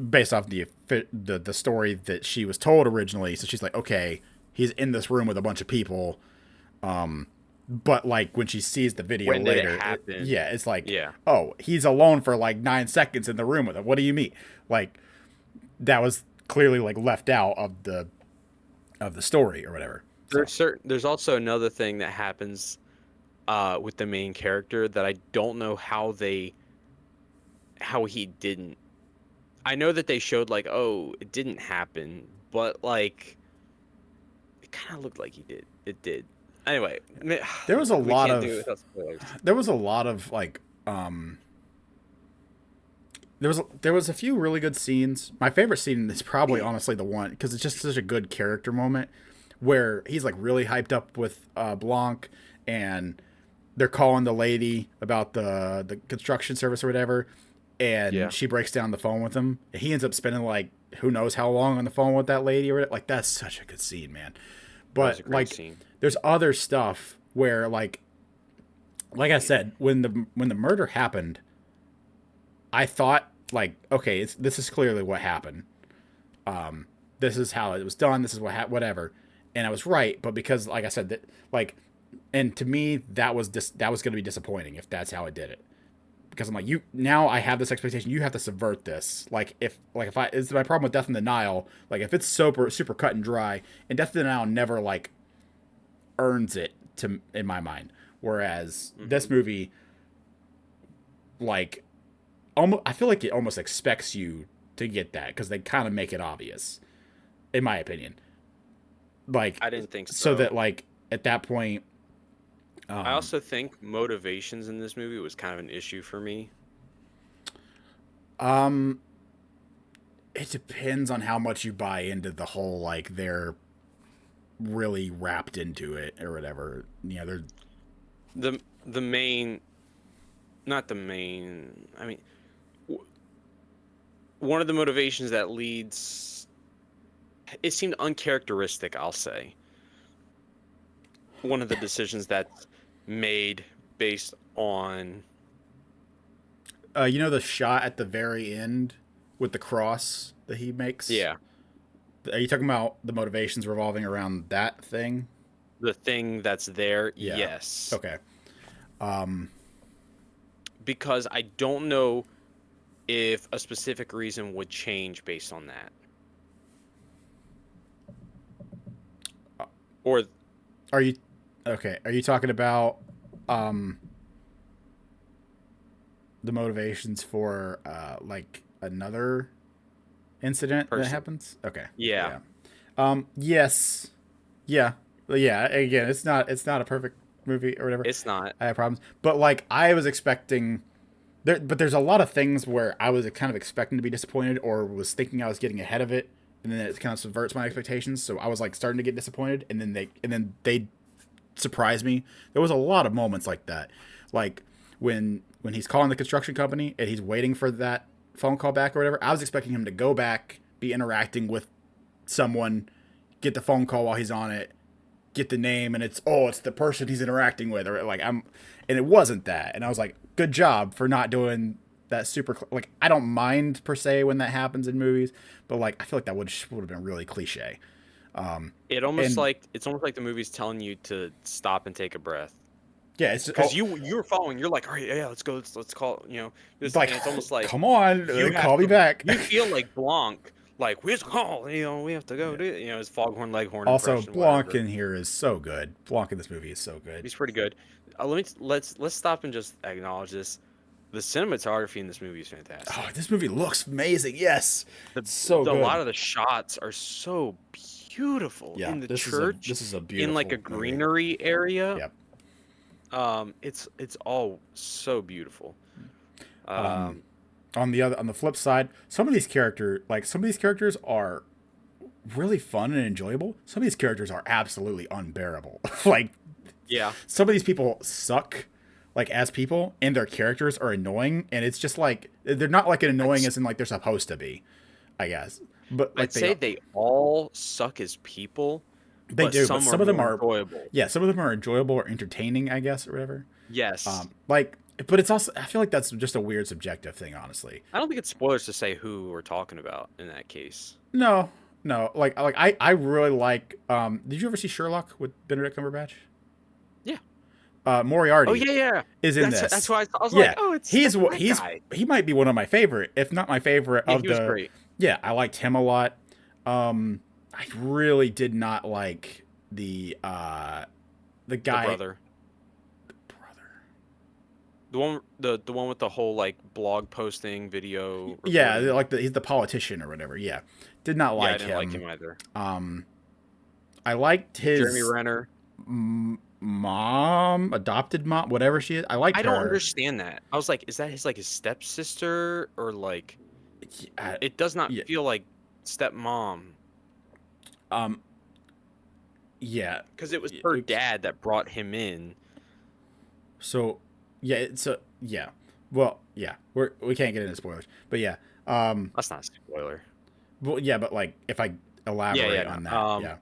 Based off the story that she was told originally. So she's like, okay, he's in this room with a bunch of people. But like when she sees the video When did it later, happen? yeah, it's like, Yeah. oh, he's alone for like 9 seconds in the room with him. What do you mean? Like that was clearly like left out of the story or whatever. So, There's also another thing that happens with the main character that I don't know how he didn't. I know that they showed like, oh, it didn't happen, but like it kind of looked like he did. It did. Anyway, there was a we lot can't of do it without spoilers. there was a lot of like there was a few really good scenes. My favorite scene is probably honestly the one because it's just such a good character moment where he's like really hyped up with Blanc and they're calling the lady about the construction service or whatever, and Yeah. she breaks down the phone with him. He ends up spending like who knows how long on the phone with that lady or whatever. Like that's such a good scene, man. That was a But great like scene. there's other stuff where like I said, when the murder happened, I thought like, okay, this is clearly what happened. This is how it was done. This is whatever, and I was right. But because, like I said, that like, and to me, that was going to be disappointing if that's how I did it. Because I'm like, you now I have this expectation. You have to subvert this. Like if I it's my problem with Death in Denial. Like if it's super cut and dry, and Death in Denial never like earns it to in my mind. Whereas this movie, like, almost I feel like it almost expects you to get that because they kind of make it obvious, in my opinion. Like I didn't think so. So that like at that point, I also think motivations in this movie was kind of an issue for me. It depends on how much you buy into the whole like they're really wrapped into it or whatever. You know, they're The main, not the main. I mean, one of the motivations that leads. It seemed uncharacteristic, I'll say. One of the decisions that's made based on. you know the shot at the very end with the cross that he makes? Yeah. Are you talking about the motivations revolving around that thing? The thing that's there, Yeah. yes. Okay. Because I don't know if a specific reason would change based on that. Or Are you okay? Are you talking about the motivations for like another incident that Person. happens? Okay. Yeah. Yes. Yeah. Yeah. Again, it's not a perfect movie or whatever. it's not. I have problems, but like I was expecting there, but there's a lot of things where I was kind of expecting to be disappointed or was thinking I was getting ahead of it, and then it kind of subverts my expectations. So I was like starting to get disappointed, and then they surprised me. There was a lot of moments like that, like when he's calling the construction company and he's waiting for that phone call back or whatever. I was expecting him to go back, be interacting with someone, get the phone call while he's on it, get the name, and it's the person he's interacting with, or like and it wasn't that, and I was like, good job for not doing that super like I don't mind per se when that happens in movies, but like I feel like that would have been really cliche. It's almost like the movie's telling you to stop and take a breath. Yeah, it's because you were following. You're like, all right, yeah, let's go. Let's call. it's And like, it's almost like come on, you have call me to. back. You feel like Blanc, like where's the call? We have to go. Yeah. Do his Foghorn Leghorn Also, impression, Blanc whatever. in here is so good. Blanc in this movie is so good. He's pretty good. Let's stop and just acknowledge this. The cinematography in this movie is Oh, fantastic. this movie looks amazing. Yes, The, so a lot good. of the shots are so beautiful Yeah, in the this church, is a in like a beautiful movie. greenery area. Yep. It's all so beautiful. Um, Um, on the flip side, some of these characters are really fun and enjoyable. Some of these characters are absolutely unbearable. Like yeah, some of these people suck, like as people, and their characters are annoying, and it's just like they're not like I'd annoying s- as in like they're supposed to be, I guess. But like I'd say they all suck as people, they but do, but some are some of them more are, enjoyable. yeah, some of them are enjoyable or entertaining, I guess, or whatever. Yes, Like, but it's also, I feel like that's just a weird subjective thing, honestly. I don't think it's spoilers to say who we're talking about in that case. No, no, I really like. Did you ever see Sherlock with Benedict Cumberbatch? Yeah. Oh Moriarty yeah, yeah. is in That's this. why I was like, Yeah, oh, that's that he's guy. he might be one of my favorite, if not my favorite Yeah, of he was the. great. Yeah, I liked him a lot. I really did not like the The guy. brother. Brother. The one with the whole like blog posting video Yeah, recording. like he's the politician or whatever. Yeah, did not Yeah, I like didn't like him. him either. Um, I liked Jeremy his Renner. mom, adopted mom, whatever she is. I liked I don't her. understand that. I was like, is that his stepsister or like I, it does not yeah, feel like stepmom um, yeah. because it was her dad that brought him in. So, yeah, it's a yeah. Well, yeah, we can't get into spoilers, but yeah. That's not a spoiler. Well, yeah, but like if I elaborate No. on that, yeah.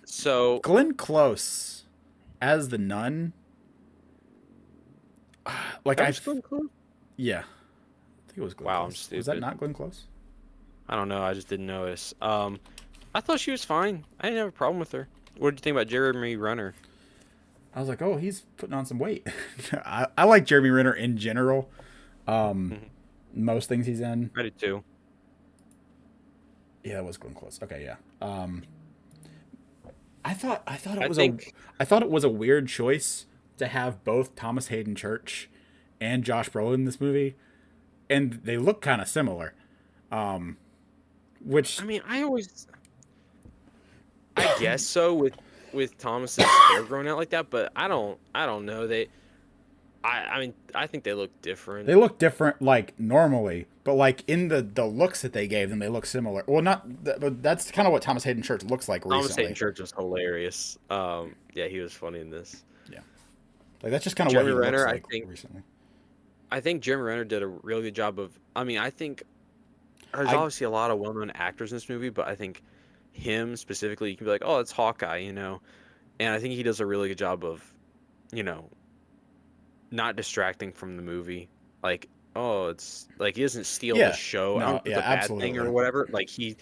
So Glenn Close as the nun, like that was Glenn Close? yeah, I think it was Glenn Wow, I'm Close. Was that stupid. not Glenn Close? I don't know. I just didn't notice. I thought she was fine. I didn't have a problem with her. What did you think about Jeremy Renner? I was like, oh, he's putting on some weight. I like Jeremy Renner in general. Mhm. Most things he's in. I did too. Yeah, that was Glenn Close. Okay, yeah. I thought I it was think I thought it was a weird choice to have both Thomas Hayden Church and Josh Brolin in this movie, and they look kind of similar. Which I mean, I guess so with Thomas's hair growing out like that, but I don't know. I mean, I think they look different. they look different, like normally, but like in the looks that they gave them, they look similar. Well, not, but that's kind of what Thomas Hayden Church looks like Thomas recently. Hayden Church was hilarious. Yeah, he was funny in this. Yeah, like that's just kind of what Jeremy he looks Renner, like recently. I think Jeremy Renner did a really good job of. I mean, I think there's I obviously a lot of well-known actors in this movie, but I think him specifically, you can be like, oh, it's Hawkeye, and I think he does a really good job of, you know, not distracting from the movie. Like, oh, it's like he doesn't steal the Yeah, show. I no, don't know if yeah, it's a bad thing or absolutely. whatever. Like he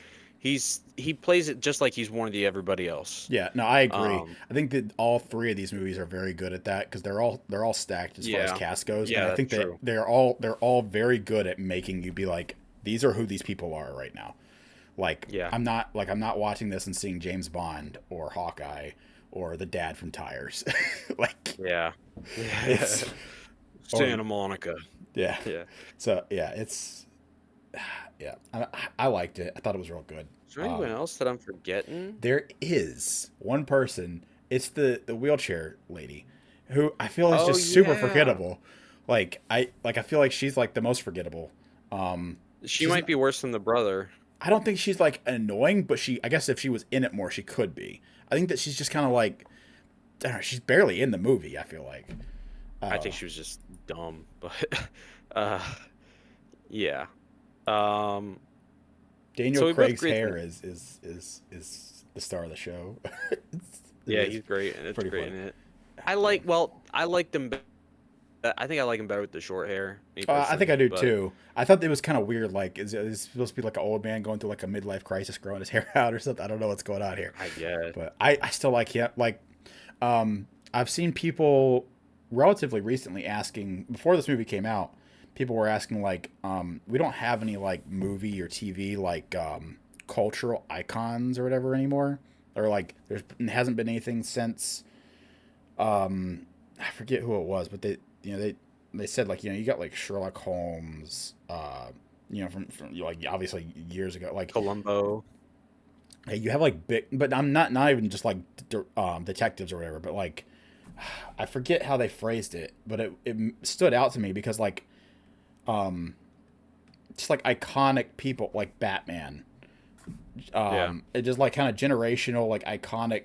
plays it just like he's one of the everybody else. Yeah, no, I agree. Um, I think that all three of these movies are very good at that because they're all stacked as far as yeah, cast goes, and yeah, I that's think that true. they're all very good at making you be like, these are who these people are right now. Like Yeah, I'm not watching this and seeing James Bond or Hawkeye or the dad from Tires. Like yeah, it's or Santa Monica. yeah. Yeah. So yeah, it's yeah. I liked it. I thought it was real good. Is there anyone else that I'm forgetting? There is one person. It's the wheelchair lady, who I feel is Oh just super yeah, forgettable. I feel like she's like the most forgettable. she She's might be worse than the brother. I don't think she's like annoying, but I guess if she was in it more, she could be. I think that she's just kind of like, I don't know, she's barely in the movie. I feel like. I Uh, think she was just dumb, but uh, yeah. Um, Daniel so we both Craig's agreed. hair is the star of the show. It Yeah, is he's great, and it's pretty great funny. in it. I liked him. I think I like him better with the short hair, me I think I personally. do But too. I thought it was kind of weird. Like, is it supposed to be like an old man going through like a midlife crisis, growing his hair out or something? I don't know what's going on here, I guess but I still like him. Like, I've seen people. relatively recently asking, before this movie came out, people were asking like, we don't have any like movie or TV like cultural icons or whatever anymore, or like there's hasn't been anything since I forget who it was, but they said like you got like Sherlock Holmes, from like obviously years ago, like Columbo. hey, you have like big, but I'm not even just like detectives or whatever, but like I forget how they phrased it, but it stood out to me because like um just like iconic people like Batman, Yeah. it just like kind of generational like iconic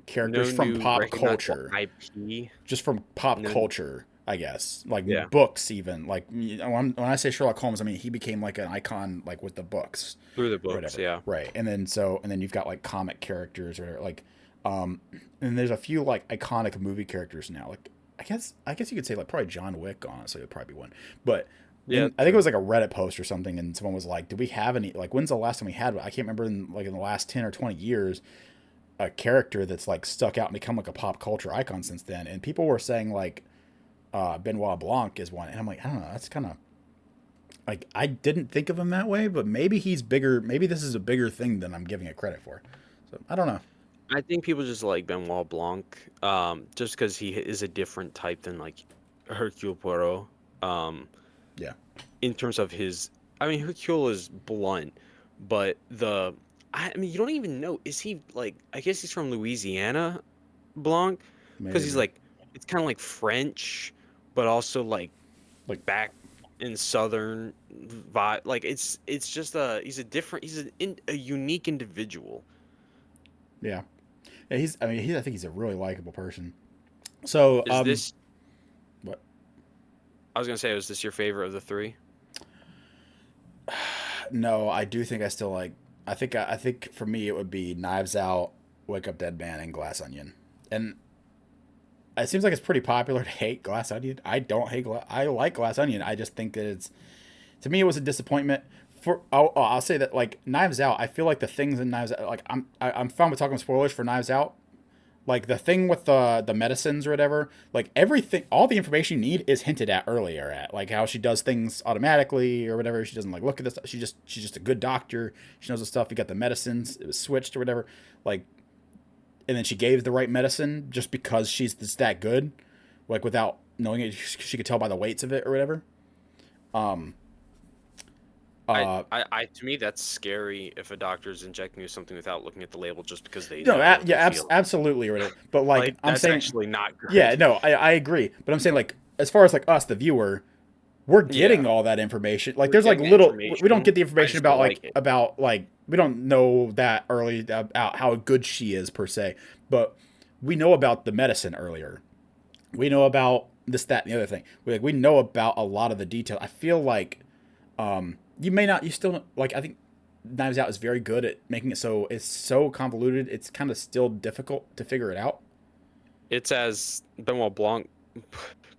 characters No from new pop recognizable culture, IP. just from pop No. culture, I guess, like Yeah. books even. Like when I say Sherlock Holmes, I mean he became like an icon like with the books Through the or books. whatever, Yeah. right? And then you've got like comic characters or like, um, and there's a few like iconic movie characters now. Like I guess you could say like probably John Wick, honestly, would probably be one, but. Yeah. I think it True. was like a Reddit post or something, and someone was like, "Do we have any? Like, when's the last time we had one?" I can't remember in the last 10 or 20 years a character that's like stuck out and become like a pop culture icon since then. And people were saying like Benoit Blanc is one, and I'm like, I don't know, that's kind of like I didn't think of him that way, but maybe he's bigger. Maybe this is a bigger thing than I'm giving it credit for. So I don't know. I think people just like Benoit Blanc, just because he is a different type than like Hercule Poirot. Um, Yeah, in terms of his, I mean, Hercule is blunt, but I mean, you don't even know. Is he like? I guess he's from Louisiana, Blanc, because he's maybe like, it's kind of like French, but also like like back in Southern vibe. Like it's just he's a different, a unique individual. yeah, yeah. I think he's a really likable person. So Is this? what? I was gonna say, was this your favorite of the three? No, I do think I still like. I think for me it would be Knives Out, Wake Up Dead Man, and Glass Onion. And it seems like it's pretty popular to hate Glass Onion. I don't hate. I like Glass Onion. I just think that it's to me it was a disappointment. I'll say that like Knives Out. I feel like the things in Knives Out, like I'm fine with talking spoilers for Knives Out. Like the thing with the medicines or whatever, like everything, all the information you need is hinted at earlier. At like how she does things automatically or whatever. She doesn't like look at this. She's just a good doctor. She knows the stuff. You got the medicines. It was switched or whatever. Like, and then she gave the right medicine just because she's just that good. Like without knowing it, she could tell by the weights of it or whatever. Um. Uh. To me, that's scary if a doctor's injecting you something without looking at the label just because they No. know they Yeah. feel it. Absolutely or whatever. But like Like I'm that's saying, actually not yeah. good. No. I agree. But I'm saying like as far as like us, the viewer, we're getting Yeah, all that information. Like we're there's like getting the little we don't information. get the I information just don't like it. about like we don't know that early about how good she is per se, but we know about the medicine earlier. We know about this, that, and the other thing. We know about a lot of the detail. I feel like you may not, you still don't, like I think Knives Out is very good at making it so it's so convoluted. It's kind of still difficult to figure it out. It's as Benoit Blanc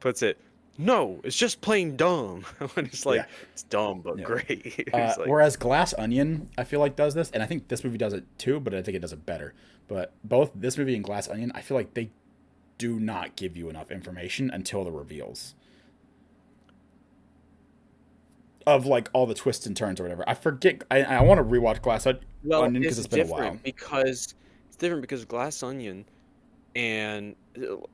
puts it. No, it's just plain dumb. When it's Yeah, like it's dumb but yeah. great. It's like Whereas Glass Onion, I feel like does this, and I think this movie does it too, but I think it does it better. But both this movie and Glass Onion, I feel like they do not give you enough information until the reveals of like all the twists and turns or whatever. I forget. I want to rewatch well, Onion because it's it's been a while. different because Glass Onion and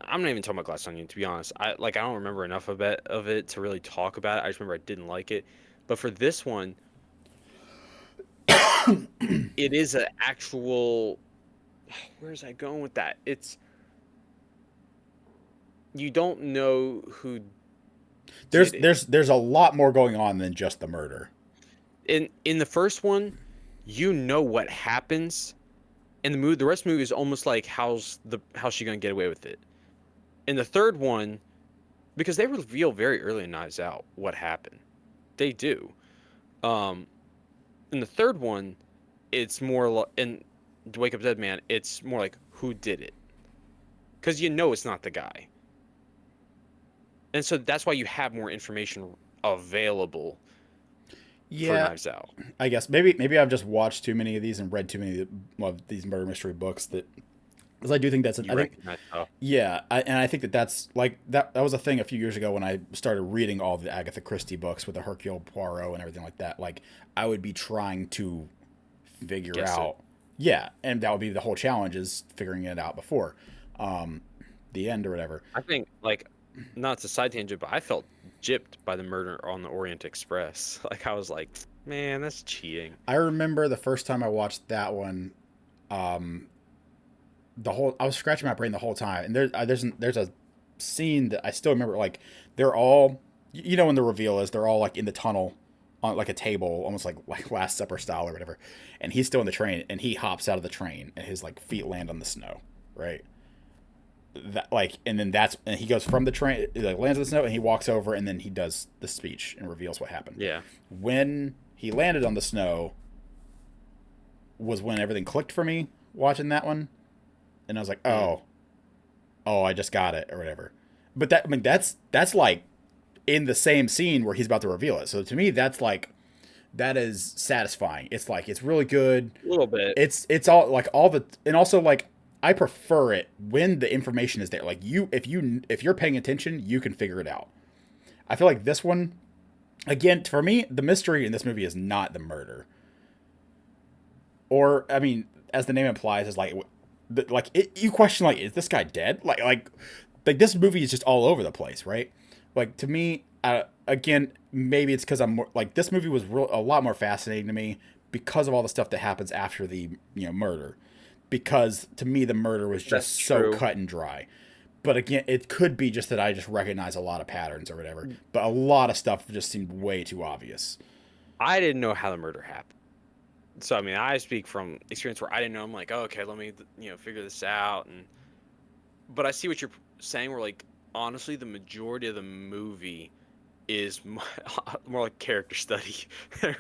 I'm not even talking about Glass Onion to be honest. I don't remember enough of it to really talk about it. I just remember I didn't like it. But for this one, it is an actual. Where's I going with that? It's you don't know who did it. There's a lot more going on than just the murder. In the first one, you know what happens, and the rest of the movie is almost like how's she gonna get away with it. In the third one, because they reveal very early in Knives Out what happened, they do. Um, in the third one, it's more like in Wake Up Dead Man, it's more like who did it, because you know it's not the guy, and so that's why you have more information available for Yeah, Knives Out. I guess maybe I've just watched too many of these and read too many of these murder mystery books that because I do think You I think recognize, oh, yeah, and I think that that's like that was a thing a few years ago when I started reading all the Agatha Christie books with the Hercule Poirot and everything like that. Like I would be trying to figure guess it. out, yeah, and that would be the whole challenge is figuring it out before um, the end or whatever. I think like not to side tangent, but I felt gypped by the murder on the Orient Express. Like I was like, man, that's cheating. I remember the first time I watched that one. Um, the whole I was scratching my brain the whole time, and there's a scene that I still remember. Like they're all, you know, when the reveal is they're all like in the tunnel on like a table, almost like Last Supper style or whatever, and he's still in the train, and he hops out of the train, and his like feet land on the snow, right? That like, and then and he goes from the train, like lands on the snow, and he walks over, and then he does the speech and reveals what happened. Yeah. When he landed on the snow was when everything clicked for me watching that one, and I was like, Mm. oh, I just got it or whatever. But that I mean that's like in the same scene where he's about to reveal it. So to me, that's like that is satisfying. It's like it's really good. A little bit. It's all like all the and also like I prefer it when the information is there. Like if you're paying attention, you can figure it out. I feel like this one again for me, the mystery in this movie is not the murder. Or I mean, as the name implies, is you question like is this guy dead? Like this movie is just all over the place, right? Like to me, again, maybe it's because I'm more like this movie was a lot more fascinating to me because of all the stuff that happens after the murder. Because to me, the murder was That's just so true. cut and dry. But again, it could be just that I just recognize a lot of patterns or whatever. But a lot of stuff just seemed way too obvious. I didn't know how the murder happened. So I mean, I speak from experience where I didn't know. I'm like, oh, okay, let me figure this out. And but I see what you're saying. Where like honestly, the majority of the movie is more like character study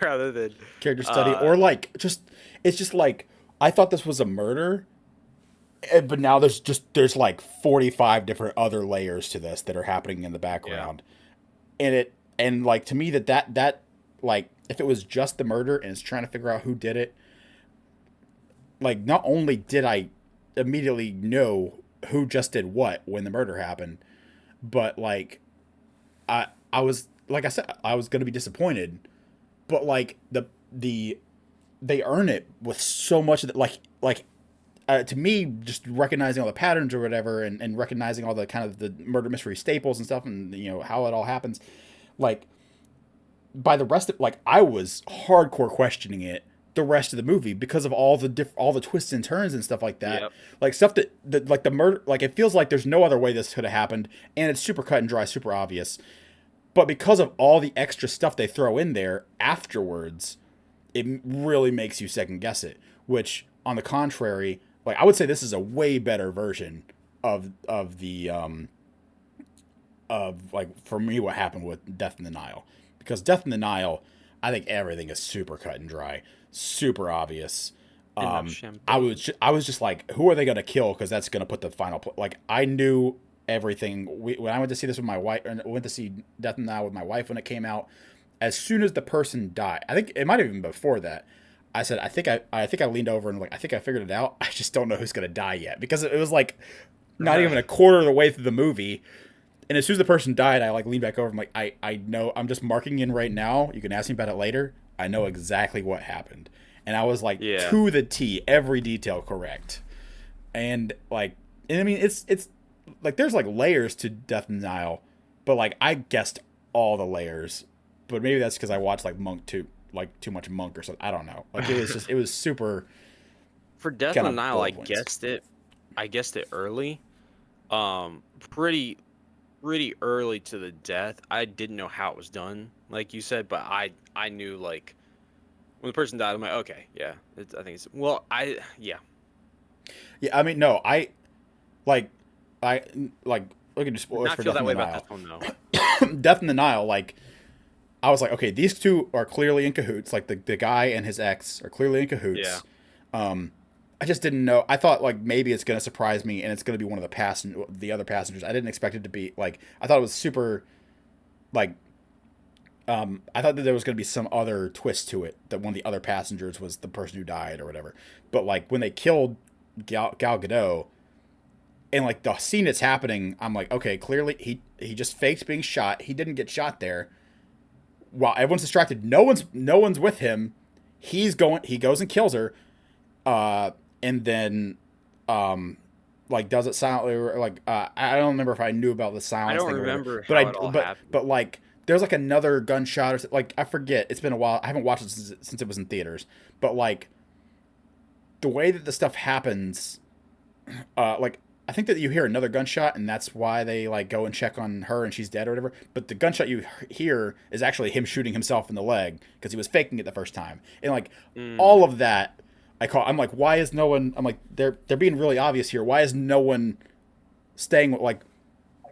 rather than Character study uh or like just it's just like I thought this was a murder, but now there's like 45 different other layers to this that are happening in the yeah. background. And like to me that like if it was just the murder and it's trying to figure out who did it, like not only did I immediately know who just did what when the murder happened, but like I was like I said I was going to be disappointed, but like the they earn it with so much of the, to me, just recognizing all the patterns or whatever, and recognizing all the kind of the murder mystery staples and stuff, and how it all happens, like by the rest of like I was hardcore questioning it the rest of the movie because of all the twists and turns and stuff like that, Yep. like stuff that like the murder, like it feels like there's no other way this could have happened, and it's super cut and dry, super obvious, but because of all the extra stuff they throw in there afterwards, it really makes you second guess it. Which, on the contrary, like I would say this is a way better version of the of like for me what happened with Death in the Nile, because Death in the Nile, I think everything is super cut and dry, super obvious. Enough I was champagne. I was just like, who are they gonna kill? Because that's gonna put the final like I knew everything. When I went to see this with my wife, and went to see Death in the Nile with my wife when it came out, as soon as the person died, I think it might have even before that. I said, I think I leaned over and like, I think I figured it out. I just don't know who's gonna die yet because it was like not even a quarter of the way through the movie. And as soon as the person died, I like leaned back over. I'm like, I know. I'm just marking in right now. You can ask me about it later. I know exactly what happened, and I was like Yeah. to the T, every detail correct. And like, and I mean, it's like there's like layers to Death in the Nile, but like I guessed all the layers. But maybe that's because I watched like too much Monk or something. I don't know. Like it was super For Death kind on the of Nile, bullet points. I guessed it early. Pretty early to the death. I didn't know how it was done, like you said, but I knew like when the person died. I'm like, okay, yeah. I think it's well. I yeah. Yeah, I mean, no, like I like look at Did spoilers not for feel Death that in way the about this Nile. one though. Death in the Nile, like I was like, okay, these two are clearly in cahoots. Like the guy and his ex are clearly in Yeah. cahoots. Um, I just didn't know. I thought like maybe it's gonna surprise me and it's gonna be one of the other passengers. I didn't expect it to be like I thought it was super like I thought that there was gonna be some other twist to it that one of the other passengers was the person who died or whatever. But like when they killed Gal Gadot, And like the scene that's happening, I'm like, okay, clearly he just faked being shot. He didn't get shot there. While everyone's distracted, no one's with him. He goes and kills her, and then like does it silently, or like I don't remember if I knew about the I silence don't thing or whatever. remember But how it all happened. but like there's like another gunshot or like I forget. It's been a while. I haven't watched it since it was in theaters. But like the way that the stuff happens, like I think that you hear another gunshot and that's why they like go and check on her and she's dead or whatever. But the gunshot you hear is actually him shooting himself in the leg because he was faking it the first time. And like Mm, all of that, I'm like, why is no one? I'm like, they're being really obvious here. Why is no one staying? Like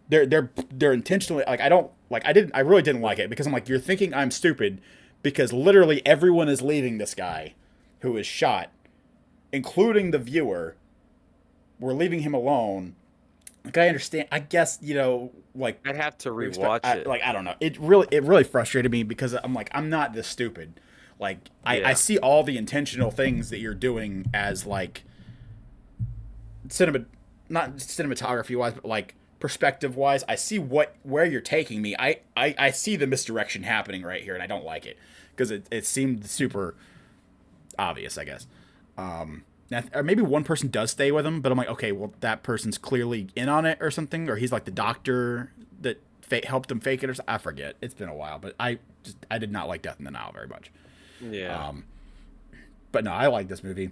they're intentionally like I really didn't like it because I'm like, you're thinking I'm stupid because literally everyone is leaving this guy who is shot, including the viewer. We're leaving him alone. Like I understand. I guess like I'd have to we expect. rewatch it. Like I don't know. It really frustrated me because I'm like I'm not this stupid. Like I Yeah. see all the intentional things that you're doing as like cinema, not cinematography wise, but like perspective wise. I see where you're taking me. I see the misdirection happening right here, and I don't like it because it seemed super obvious. I guess. Or maybe one person does stay with him, but I'm like, okay, well, that person's clearly in on it or something, or he's like the doctor that helped him fake it, or something. I forget. It's been a while, but I did not like Death in the Nile very much. Yeah. But no, I like this movie.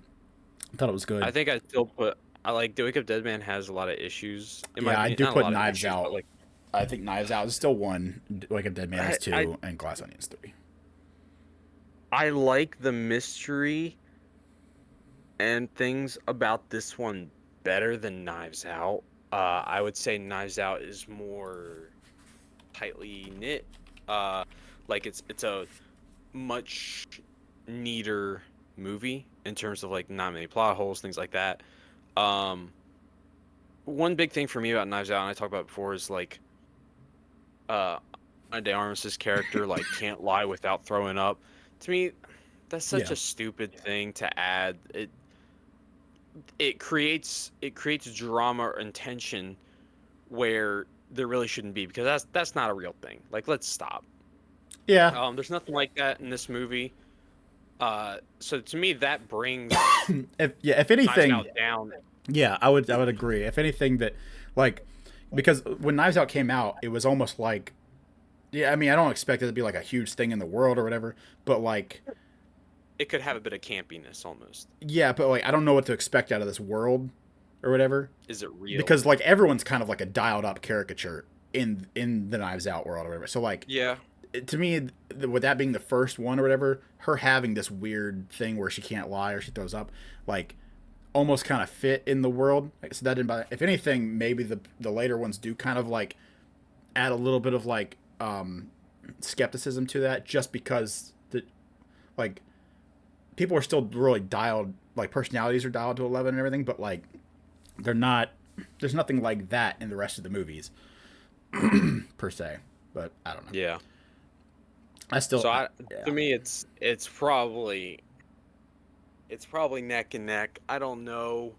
I thought it was I good. think I still put. I like The Wake of Dead Man has a lot of issues in my Yeah, I opinion. do Not a put lot of Knives issues, but Out. like I think Knives Out is still one. Like a Dead Man is I two, and Glass Onions three. I like the mystery and things about this one better than Knives Out. I would say Knives Out is more tightly knit. Uh, like it's a much neater movie in terms of like not many plot holes, things like that. Um, One big thing for me about Knives Out, and I talked about it before, is like uh, Ana de Armas's character like can't lie without throwing up. To me, that's such Yeah, a stupid thing to add. It creates drama and tension where there really shouldn't be because that's not a real thing. Like let's stop. yeah. There's nothing like that in this movie. So to me that brings If Knives anything, Out down. yeah, I would agree. If anything, that like because when Knives Out came out, it was almost like yeah. I mean, I don't expect it to be like a huge thing in the world or whatever, but like It could have a bit of campiness almost. yeah, but like I don't know what to expect out of this world or whatever Is it real? because like everyone's kind of like a dialed up caricature in the Knives Out world or whatever. So like Yeah. to me, with that being the first one or whatever, her having this weird thing where she can't lie or she throws up, like almost kind of fit in the world. Like, so that didn't bother. If anything, maybe the later ones do kind of like add a little bit of like skepticism to that, just because the like people are still really dialed, like personalities are dialed to 11 and everything, but like they're not. There's nothing like that in the rest of the movies per se. But I don't know. Yeah. I still, So I yeah, to me it's probably neck and neck. I don't know.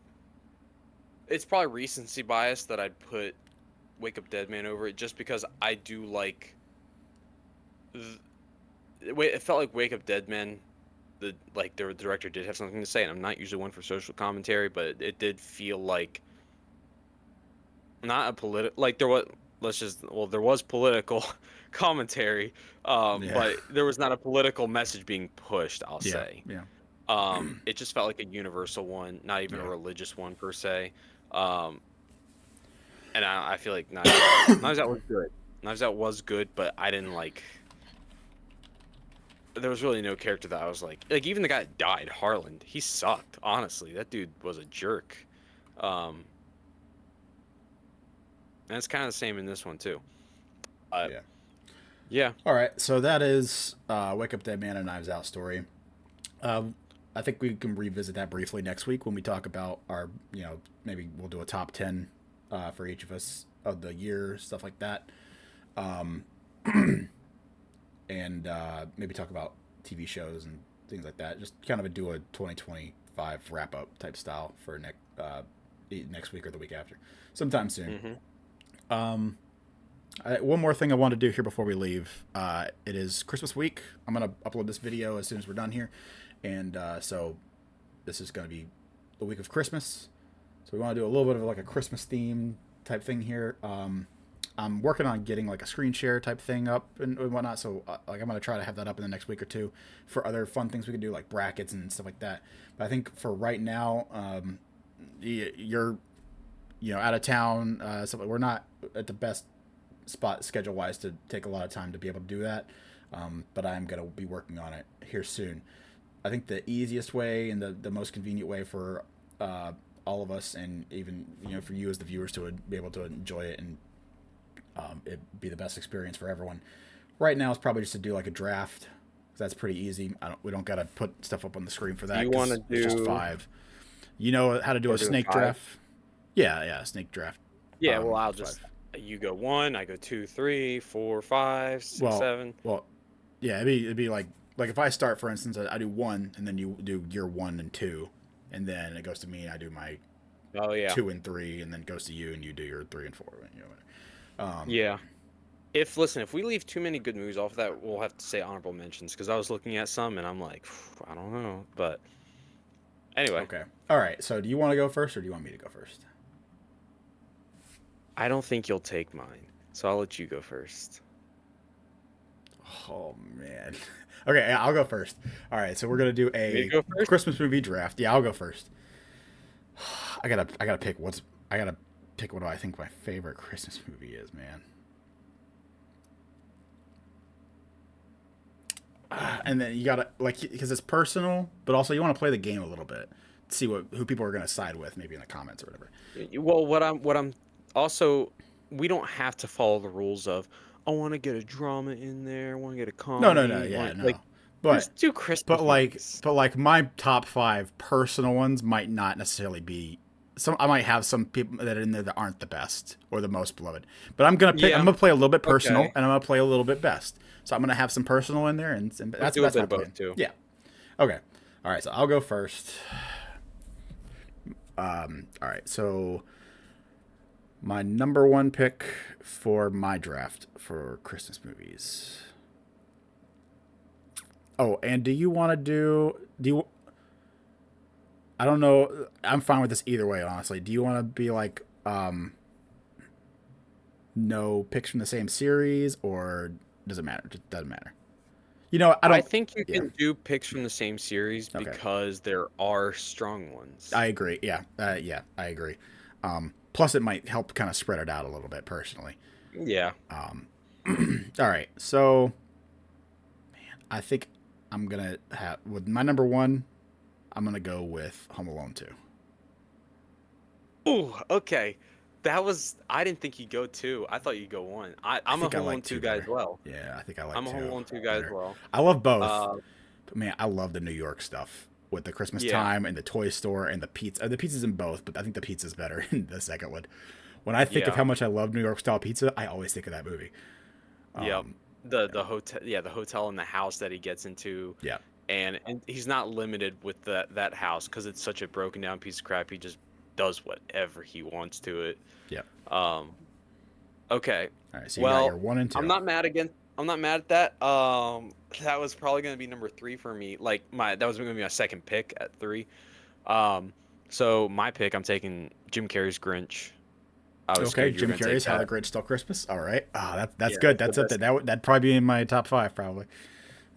It's probably recency bias that I'd put Wake Up Dead Man over it just because I do like it felt like Wake Up Dead Man the director did have something to say, and I'm not usually one for social commentary, but it did feel like not a political like there was there was political commentary, yeah, but there was not a political message being pushed, I'll yeah, say. yeah, It just felt like a universal one, not even a yeah. religious one per se. Um, and I feel like Knives Out was good. Knives Out was good, but I didn't like. There was really no character that I was like even the guy that died, Harland. He sucked. Honestly, that dude was a jerk. Um, and it's kind of the same in this one too. Uh, Yeah. yeah, All right, so that is Wake Up Dead Man and Knives Out story. Um, I think we can revisit that briefly next week when we talk about our, maybe we'll do a top 10 for each of us of the year, stuff like that. Um, and maybe talk about TV shows and things like that. Just kind of do a 2025 wrap up type style for next next week or the week after, sometime soon. Mm-hmm. One more thing I want to do here before we leave. It is Christmas week. I'm gonna upload this video as soon as we're done here, and so this is gonna be the week of Christmas. So we want to do a little bit of like a Christmas theme type thing here. I'm working on getting like a screen share type thing up and whatnot. So like I'm gonna try to have that up in the next week or two for other fun things we can do like brackets and stuff like that. But I think for right now, you're out of town, so we're not at the best spot schedule wise to take a lot of time to be able to do that. But I'm gonna be working on it here soon. I think the easiest way and the most convenient way for all of us, and even for you as the viewers to be able to enjoy it and it be the best experience for everyone. Right now, is probably just to do like a draft. That's pretty easy. We don't gotta put stuff up on the screen for that. You want to do it's just 5. You know how to do a snake draft? Yeah, snake draft. Yeah, well, I'll just 5. You go 1, I go 2, 3, 4, 5, 6, 7. Well, yeah, it'd be like if I start, for instance, I do 1, and then you do your 1 and 2, and then it goes to me, and I do my 2 and 3, and then it goes to you, and you do your 3 and 4. Yeah. If we leave too many good movies off that, we'll have to say honorable mentions, because I was looking at some, and I'm like, I don't know, but anyway. Okay. All right. So, do you want to go first, or do you want me to go first? I don't think you'll take mine, so I'll let you go first. Oh man. Okay, I'll go first. All right, so we're gonna do a Christmas movie draft. Yeah, I'll go first. I gotta pick what do I think my favorite Christmas movie is, man. And then you gotta because it's personal, but also you want to play the game a little bit, see who people are gonna side with, maybe in the comments or whatever. Well, what I'm also, we don't have to follow the rules of I want to get a drama in there, I want to get a comedy. No. But do Christmas. But like my top 5 personal ones might not necessarily be. I might have some people that are in there that aren't the best or the most beloved. But I'm gonna pick. I'm gonna play a little bit personal, and I'm gonna play a little bit best. So I'm gonna have some personal in there, and that's my plan. Both too. Yeah. Okay. All right. So I'll go first. All right. So my number 1 pick for my draft for Christmas movies. Oh, and do you want to do? I don't know. I'm fine with this either way, honestly. Do you want to be like, no picks from the same series, or does it matter? It doesn't matter. I think you can do picks from the same series because there are strong ones. I agree. Yeah, I agree. Plus, it might help kind of spread it out a little bit personally. Yeah. All right. So, man, I think I'm gonna have with my number 1. I'm gonna go with Home Alone 2. Oh, okay. I didn't think you'd go 2. I thought you'd go 1. I'm a Home Alone 2 guy as well. Yeah, I think I like. I'm a Home Alone 2 guy as well. I love both. But man, I love the New York stuff with the Christmas time and the toy store and the pizza. The pizza's in both, but I think the pizza's better in the second one. When I think of how much I love New York style pizza, I always think of that movie. The hotel, the hotel and the house that he gets into. Yeah. And he's not limited with that house because it's such a broken down piece of crap. He just does whatever he wants to it. Yeah. Okay. All right. So you got your 1 and 2. I'm not mad at that. That was probably gonna be number 3 for me. That was gonna be my second pick at 3. So my pick, I'm taking Jim Carrey's Grinch. Okay, Jim Carrey's How the Grinch Stole Christmas. All right. That's good. That's up there. That'd probably be in my top 5 probably.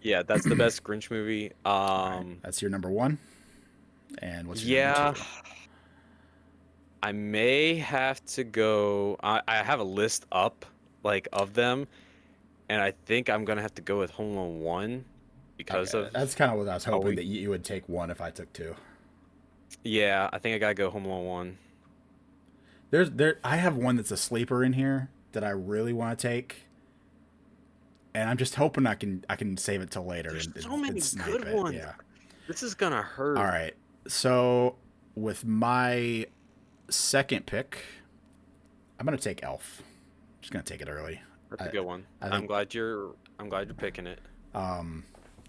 Yeah, that's the best Grinch movie. Right. That's your number 1. And what's your number 2? I may have to go. I have a list up of them, and I think I'm gonna have to go with Home Alone 1 because of. That's kind of what I was hoping that you would take 1 if I took 2. Yeah, I think I gotta go Home Alone 1. I have one that's a sleeper in here that I really want to take. And I'm just hoping I can save it till later. There's so many good ones. Yeah. This is gonna hurt. All right. So with my second pick, I'm gonna take Elf. I'm just gonna take it early. That's a good one. I'm glad you're picking it.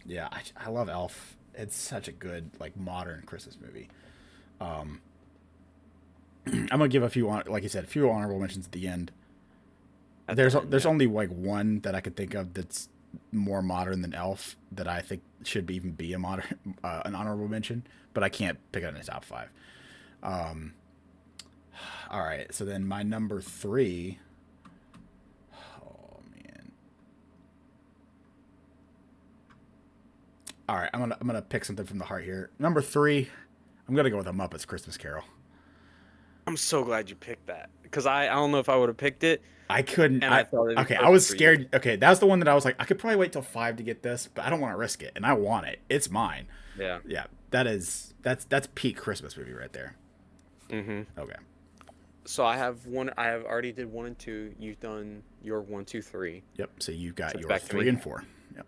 Yeah, I love Elf. It's such a good modern Christmas movie. I'm gonna give a few, like you said, a few honorable mentions at the end. At the end, There's yeah. only like one that I could think of that's more modern than Elf that I think should even be a modern an honorable mention, but I can't pick it in the top five. Um, all right, so then my number three. Oh man. All right, I'm gonna pick something from the heart here. Number three, I'm gonna go with a Muppets Christmas Carol. I'm so glad you picked that because I don't know if I would have picked it, I couldn't. and I thought it'd be Okay. I perfect was for you. scared. Okay, that was the one that I was like, I could probably wait till five to get this, but I don't want to risk it, and I want it. It's mine. Yeah. Yeah, that's peak Christmas movie right there. Mm-hmm. Okay. So I have one. I have already did one and two. You've done your one, two, three. Yep. So you got So it's your back to three me. and four. Yep.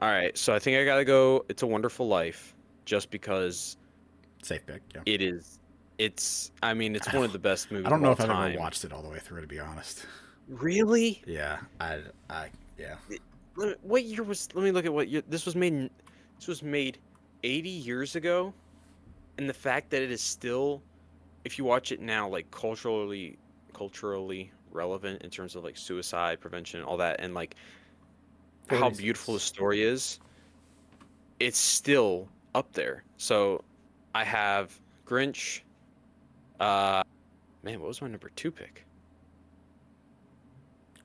All right. So I think I gotta go. It's a Wonderful Life, just because Safe pick. Yeah. it is. It's. I mean, it's I one don't, of the best I movies don't of know all if I've ever time. watched it all the way through, to be honest. Really? Yeah. Yeah. What year was? Let me look at what year this was made. This was made 80 years ago, and the fact that it is still, if you watch it now, like culturally relevant in terms of like suicide prevention, all that, and like how beautiful the 46. story is, it's still up there. So I have Grinch. Uh, Man, what was my number two pick?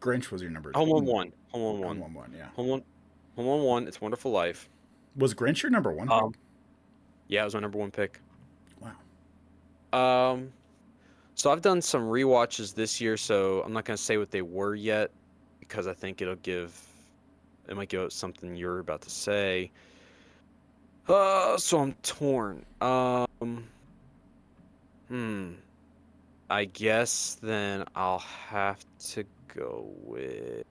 Grinch was your number. Home Alone 1. Home Alone Home 1. Alone one. Yeah. Home Alone. Home Alone 1. It's a Wonderful Life. Was Grinch your number one pick? Um, yeah, it was my number one pick. Wow. Um, so I've done some rewatches this year, so I'm not gonna say what they were yet because I think it might give out something you're about to say. So I'm torn. Hmm. I guess then I'll have to go with.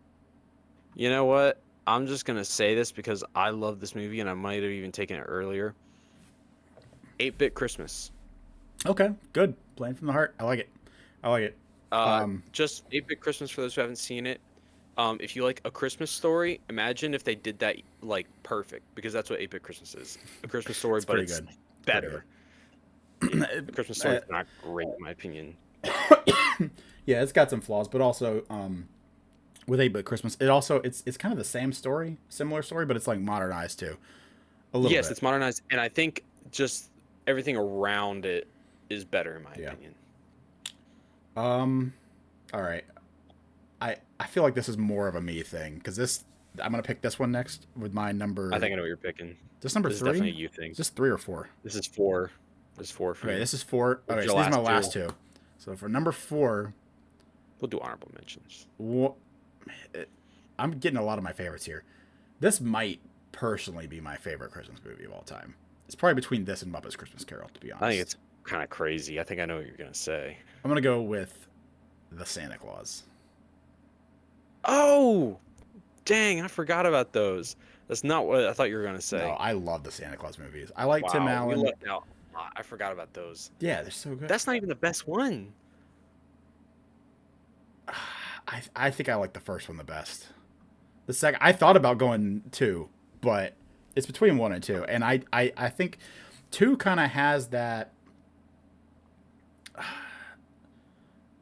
You know what? I'm just gonna say this because I love this movie and I might have even taken it earlier. 8-Bit Christmas. Okay. Good. Playing from the heart. I like it. I like it. Just 8-Bit Christmas for those who haven't seen it. If you like A Christmas Story, imagine if they did that like perfect, because that's what 8-Bit Christmas is. A Christmas Story, It's but pretty it's good. better. Yeah, A Christmas Story Uh, is not great in my opinion. yeah, it's got some flaws, but also with 8-Bit Christmas, it's kind of the same story, similar story, but it's like modernized too, a little Yes, bit. it's modernized, and I think just everything around it is better in my Yeah. opinion. All right. I feel like this is more of a me thing because this I'm gonna pick this one next with my number. I think I know what you're picking. This number This is three. definitely a you thing. Is this three or four? This is four. This is four for Okay, me. this is four. What's Okay, your so these are my last last two. So for number four, We'll do honorable mentions. I'm getting a lot of my favorites here. This might personally be my favorite Christmas movie of all time. It's probably between this and Muppet's Christmas Carol, to be honest. I think it's kind of crazy. I think I know what you're gonna say. I'm gonna go with the Santa Claus. Oh, dang! I forgot about those. That's not what I thought you were gonna No, say. I love the Santa Claus movies. I like Tim Wow, you Allen. left out a lot. I forgot about those. Yeah, they're so good. That's not even the best one. I think I like the first one the best. The second, I thought about going two, but it's between one and two, and I think two kind of has that.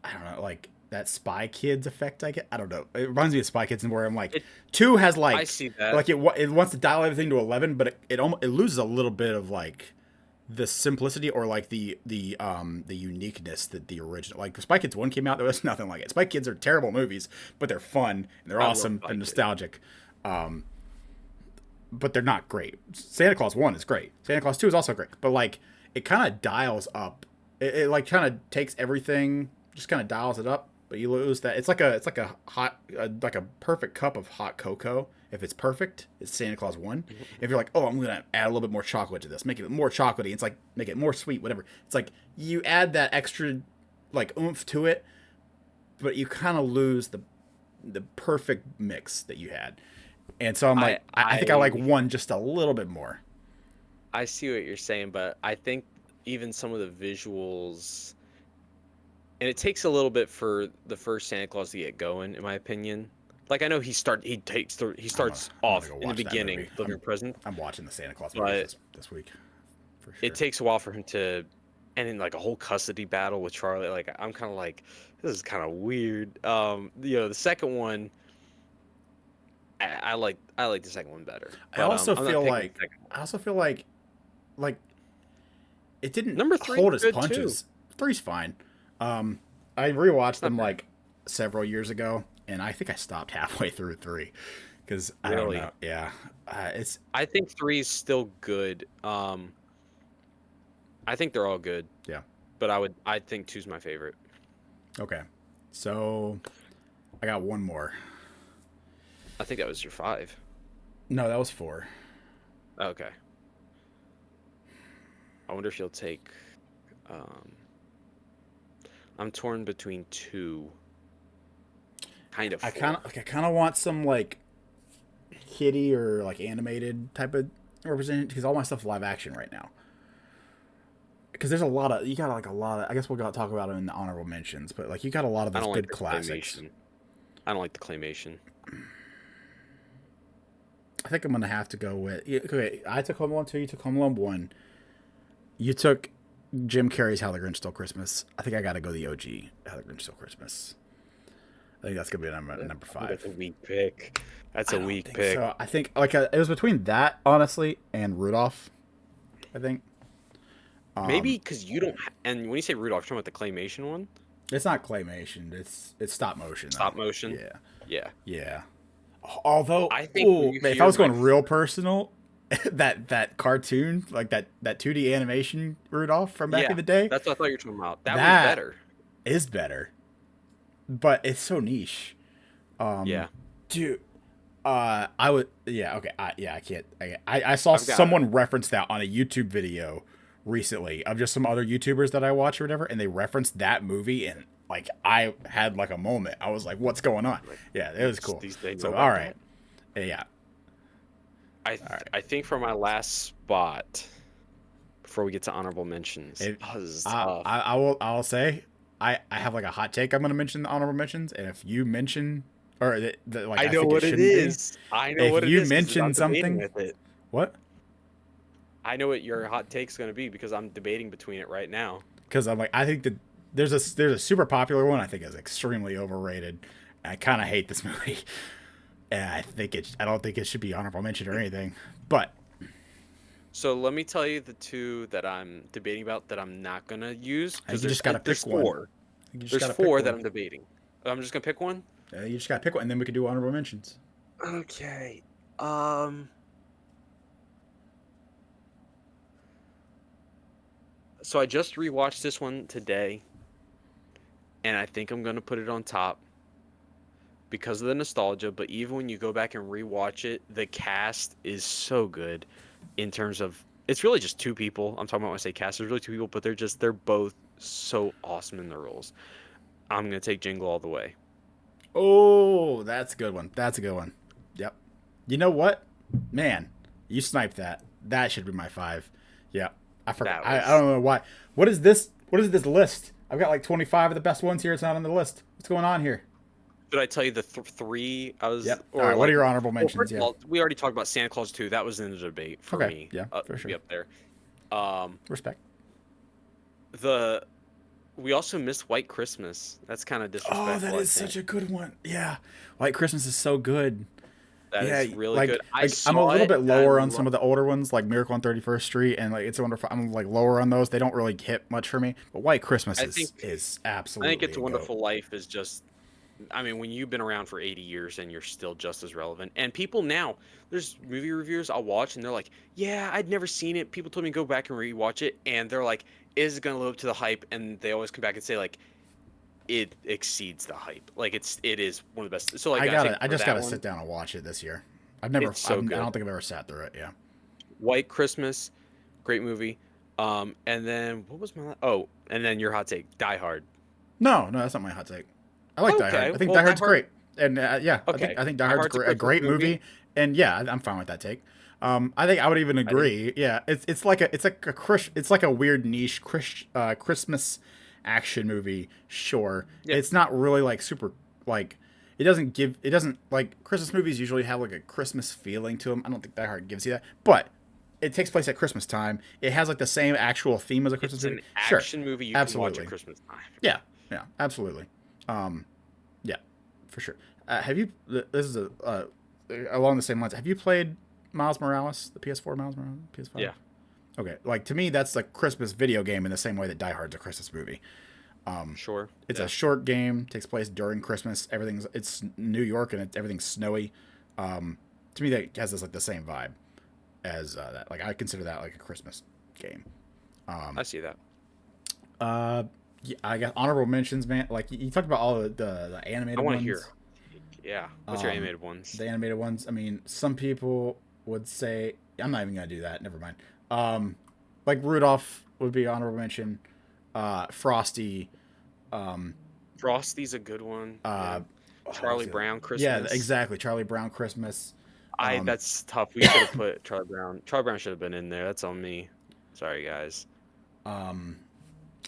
I don't know, like that Spy Kids effect. I get. I don't know. It reminds me of Spy Kids, and where I'm like, It, two has I like, see that. like it wants to dial everything to 11, but it loses a little bit of like the simplicity or like the uniqueness that the original, like Spy Kids 1 came out, there was nothing like it. Spy Kids are terrible movies, but they're fun and they're I love awesome Spy and Kids. nostalgic. But they're not great. Santa Claus 1 is great. Santa Claus 2 is also great. But like it kind of dials up. It like kind of takes everything, just kind of dials it up, but you lose that. It's like a hot like a perfect cup of hot cocoa. If it's perfect, it's Santa Claus 1. If you're like, "Oh, I'm going to add a little bit more chocolate to this. Make it more chocolatey." It's like make it more sweet, whatever. It's like you add that extra like oomph to it, but you kind of lose the perfect mix that you had. And so I'm like, I think I like 1 just a little bit more. I see what you're saying, but I think even some of the visuals, and it takes a little bit for the first Santa Claus to get going, in my opinion. Like I know he starts I'm off gonna go in the watch that beginning, movie. delivering present, I'm watching the Santa Claus but movies this week for sure. it takes a while for him to and then like a whole custody battle with Charlie. Like I'm kind of like, this is kind of weird. The second one, I like the second one better, I but also I'm not feel picking the like second one. I also feel like it didn't Number three is hold its good too. punches. Three's fine. I rewatched It's not them bad. like several years ago, and I think I stopped halfway through three because I don't Really, know. Yeah, it's I think three is still good. I think they're all good, yeah. but I think two's my favorite. Okay, so I got one more. I think that was your five. No, that was four. Okay. I wonder if you'll take. Um, I'm torn between two. Kind of four. I kind of want some like kitty or like animated type of representation because all my stuff's live action right now. Because there's a lot of you got like a lot of. I guess we'll talk about it in the honorable mentions, but like you got a lot of I those don't like good the classics. claymation. I don't like the claymation. I think I'm gonna have to go with. Okay, I took Home Alone 2. You took Home Alone 1. You took Jim Carrey's How the Grinch Stole Christmas. I think I gotta go the OG How the Grinch Stole Christmas. I think that's gonna be number That's a five. weak pick. That's I a don't weak think pick. so. I think like it was between that honestly and Rudolph. I think Maybe because you don't. And when you say Rudolph, you're talking about the claymation one, it's not claymation. It's stop motion though. stop motion. Yeah, Yeah, yeah. Although, I think when ooh, you if I hear was my, going real personal, that cartoon like that 2D animation Rudolph from back yeah, in the day, that's what I thought you were talking about. That one's that better. is better, but it's so niche. Yeah, Dude, I would, yeah, okay, yeah, I can't. I saw I've got. someone reference that on a YouTube video recently of just some other YouTubers that I watch or whatever, and they referenced that movie, and like I had like a moment. I was like, "What's going on?" Like, Yeah, it was cool. they know So, all about right, that. yeah, all right. I think for my last spot before we get to honorable mentions. It, Oh, this is tough. I'll say I have like a hot take. I'm gonna mention the honorable mentions, and if you mention or like I I know think it what it shouldn't be. is. I know If what it you is because I'm mention debating something, with it. what? I know what your hot take's going to be because I'm debating between it right now. Because I'm like I think that there's a super popular one I think is extremely overrated. And I kind of hate this movie, and I don't think it should be honorable mention or anything. But So let me tell you the two that I'm debating about that I'm not going to use I think because you just gotta there's pick one. four. You just There's gotta pick four that one. I'm debating. I'm just going to pick one. You just gotta pick one, and then we can do honorable mentions. Okay. Um so I just rewatched this one today and I think I'm going to put it on top because of the nostalgia, but even when you go back and rewatch it, the cast is so good in terms of it's really just two people. I'm talking about when I say cast, there's really two people, but they're both so awesome in their roles. I'm gonna take Jingle All the Way. Oh, that's a good one. That's a good one. Yep. You know what? Man, you sniped that. That should be my five. Yeah. I forgot. That I was don't know why. What is this? What is this list? I've got like 25 of the best ones here. It's not on the list. What's going on here? Should I tell you the three I was Yep. All or right. What are like your honorable well mentions? first of Yeah. all, we already talked about Santa Claus 2. That was in the debate for Okay. me. Yeah, for To be sure. up there. Um Respect. the we also missed White Christmas. That's kind of Oh, that disrespectful, I is think. such a good one. Yeah. White Christmas is so good. That Yeah, is really good. I like I'm a saw little it bit and I lower on some of the older ones, like Miracle on 31st Street and like It's a Wonderful. I'm like lower on those. They don't really hit much for me. But White Christmas I think is I think absolutely It's a a goat. Wonderful Life is just I mean, when you've been around for 80 years and you're still just as relevant. And people now, there's movie reviewers I'll watch and they're like, "Yeah, I'd never seen it. People told me to go back and rewatch it." And they're like, "Is it going to live up to the hype?" And they always come back and say like it exceeds the hype. Like it is one of the best. So like I think I for just that gotta sit one, down and watch it this year. it's so I good. don't think I've ever sat through it. Yeah. White Christmas, great movie. And then what was oh, and then your hot take, Die Hard. No, that's not my hot take. I like Die Hard. Okay, I think well Die Die Hard's Hard. great, and yeah, Okay, I think Die Die Hard's Hard's a a Christmas great movie. movie, and yeah, I'm fine with that take. I think I would even I think agree. Yeah, it's like a it's like a weird niche Christmas action movie. Sure, yeah. it's not really like super like it doesn't like Christmas movies usually have like a Christmas feeling to them. I don't think Die Hard gives you that, but it takes place at Christmas time. It has like the same actual theme as a Christmas It's movie. an Sure, action movie you can watch at absolutely. Christmas time. Yeah, yeah, absolutely. Um, yeah, for sure. Have you? This is a along the same lines. Have you played Miles Morales, the PS4 Miles Morales, PS5? Yeah, Okay, like to me, that's like Christmas video game in the same way that Die Hard's a Christmas movie. sure. It's a Yeah, short game, takes place during Christmas. It's New York and everything's snowy. To me, that has this like the same vibe as that. Like I consider that like a Christmas game. I see that. Uh, yeah, I got honorable mentions, man. Like you talked about all the I animated want to hear. ones. Yeah, what's your Um, animated ones? the animated ones. I mean, some people would say I'm not even gonna do that. Never mind. Um, like Rudolph would be honorable mention. Frosty. Um, Frosty's a good one. Yeah, uh, what was Charlie the other? Brown Yeah, Christmas. exactly. Charlie Brown Christmas. I Um, That's tough. We should have put Charlie Brown. Charlie Brown should have been in there. That's on me. Sorry, guys. um,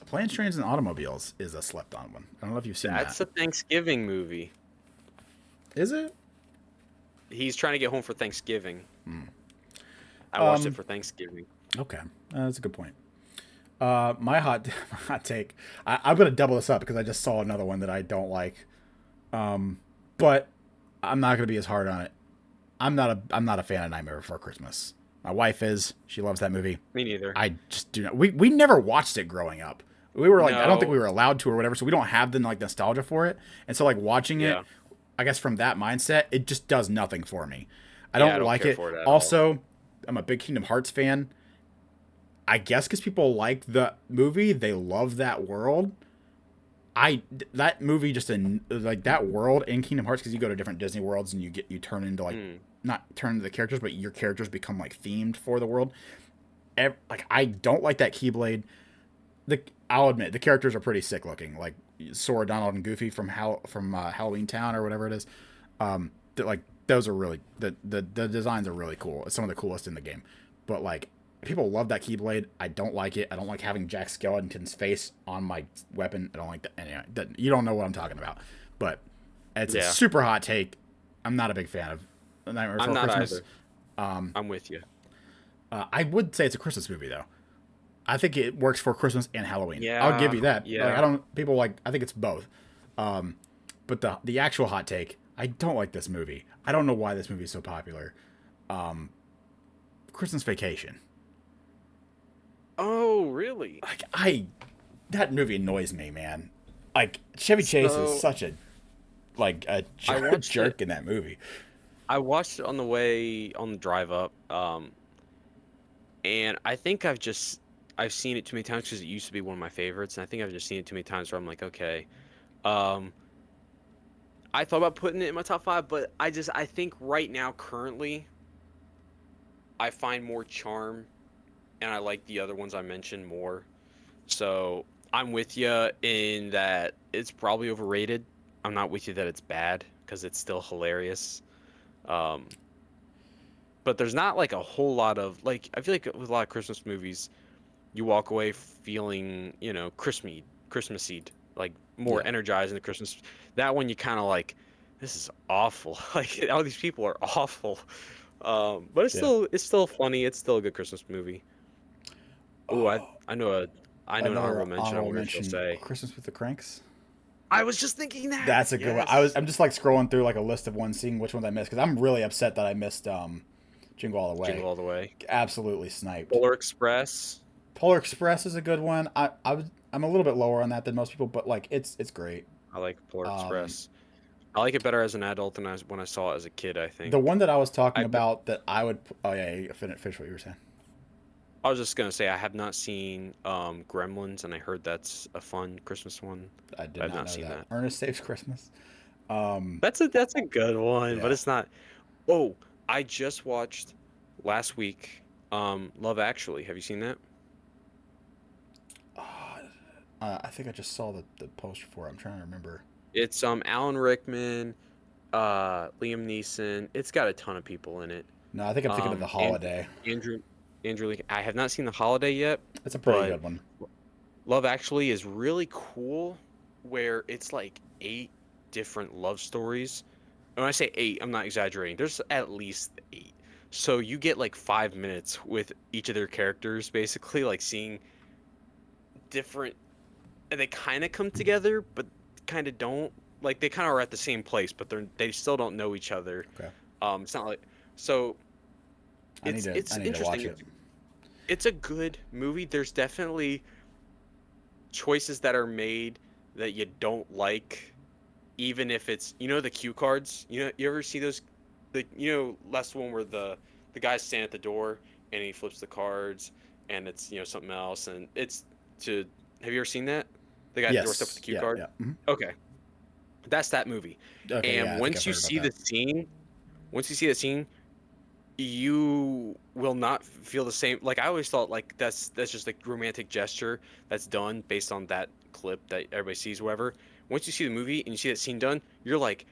Planes, Trains, and Automobiles is a slept on one. I don't know if you've seen that. That's a Thanksgiving movie. Is it? He's trying to get home for Thanksgiving. Hmm. I watched it Um, for Thanksgiving. okay, that's a good point. My hot hot take. I'm gonna double this up because I just saw another one that I don't like. But I'm not gonna be as hard on it. I'm not a fan of Nightmare Before Christmas. My wife is. She loves that movie. Me neither. I just do not. We never watched it growing up. We were like, I don't think No. we were allowed to or whatever, so we don't have the like nostalgia for it. And so like watching it, Yeah. I guess from that mindset, it just does nothing for me. I Yeah, I don't don't like care it. for it at all. Also, I'm a big Kingdom Hearts fan. I guess because people like the movie, they love that world. That movie just in like that world in Kingdom Hearts because you go to different Disney worlds and you turn into like Mm. not turn into the characters, but your characters become like themed for the world. Like I don't like that Keyblade. I'll admit the characters are pretty sick looking, like Sora, Donald, and Goofy from Halloween Town or whatever it is. Like those are really the designs are really cool. It's some of the coolest in the game. But like people love that Keyblade. I don't like it. I don't like having Jack Skellington's face on my weapon. I don't like that. Anyway, you don't know what I'm talking about. But it's a Yeah. super hot take. I'm not a big fan of Nightmare I'm Before not Christmas. either. I'm with you. I would say it's a Christmas movie though. I think it works for Christmas and Halloween. I'll give Yeah. you that. Like I Yeah. don't people like I think it's both. But the actual hot take, I don't like this movie. I don't know why this movie is so popular. Christmas Vacation. Oh, really? Like that movie annoys me, man. Like Chevy Chase is So such a I watched it. jerk in that movie. I watched it on the way on the drive up. And I think I've seen it too many times because it used to be one of my favorites, and I think I've just seen it too many times where I'm like, okay. Um, I thought about putting it in my top five, but I think right now currently I find more charm, and I like the other ones I mentioned more. So I'm with you in that it's probably overrated. I'm not with you that it's bad because it's still hilarious. Um, but there's not like a whole lot of like I feel like with a lot of Christmas movies, you walk away feeling, Christmassy, like more Yeah. energized in the Christmas. That one you kind of like, this is awful. Like all these people are awful. But Yeah. it's still funny. It's still a good Christmas movie. Oh, Oh, I know an another honorable mention. I honorable wonder what you'll mention: say. Christmas with the Cranks. I was just thinking that. That's a good one. Yes. I'm just like scrolling through like a list of ones, seeing which ones I missed because I'm really upset that I missed Jingle All the Jingle Way. All the Way. Absolutely sniped. Polar Express. Polar Express is a good one. I'm a little bit lower on that than most people, but like it's great. I like Polar Um, Express. I like it better as an adult than when I saw it as a kid, I think. the one that I was talking I about that I would oh yeah, you finish what you were saying. I was just gonna say I have not seen Gremlins, and I heard that's a fun Christmas one. I I did have not not know seen that. that. Ernest Saves Christmas. Um, That's a good one, but yeah. it's not. Oh, I just watched last week Love Actually. Have you seen that? Uh, I think I just saw the poster for it. I'm trying to remember. It's Alan Rickman, Liam Neeson. It's got a ton of people in it. No, I think I'm thinking of the And Holiday. Andrew Lincoln. I have not seen The Holiday yet, It's a pretty but good one. Love Actually is really cool where it's like 8 different love stories. And when I say 8, I'm not exaggerating. There's at least 8. So you get like 5 minutes with each of their characters, basically, like seeing different, and they kind of come together, but kind of don't. Like they kind of are at the same place, but they still don't know each other. Okay. It's not like so. I need to. It's I need to interesting. watch it. It's a good movie. There's definitely choices that are made that you don't like, even if it's the cue cards. You ever see those? Last one where the guys stand at the door and he flips the cards and it's something else and it's to. Have you ever seen that? The guy at the doorstep with the Yes. cue Yeah. card. Yeah. Mhm. Okay, that's that movie. Okay. Yeah. And I think I've heard about that. once you see the scene, you will not feel the same. Like I always thought, like that's just like romantic gesture that's done based on that clip that everybody sees, whatever. Once you see the movie and you see that scene done, you're like,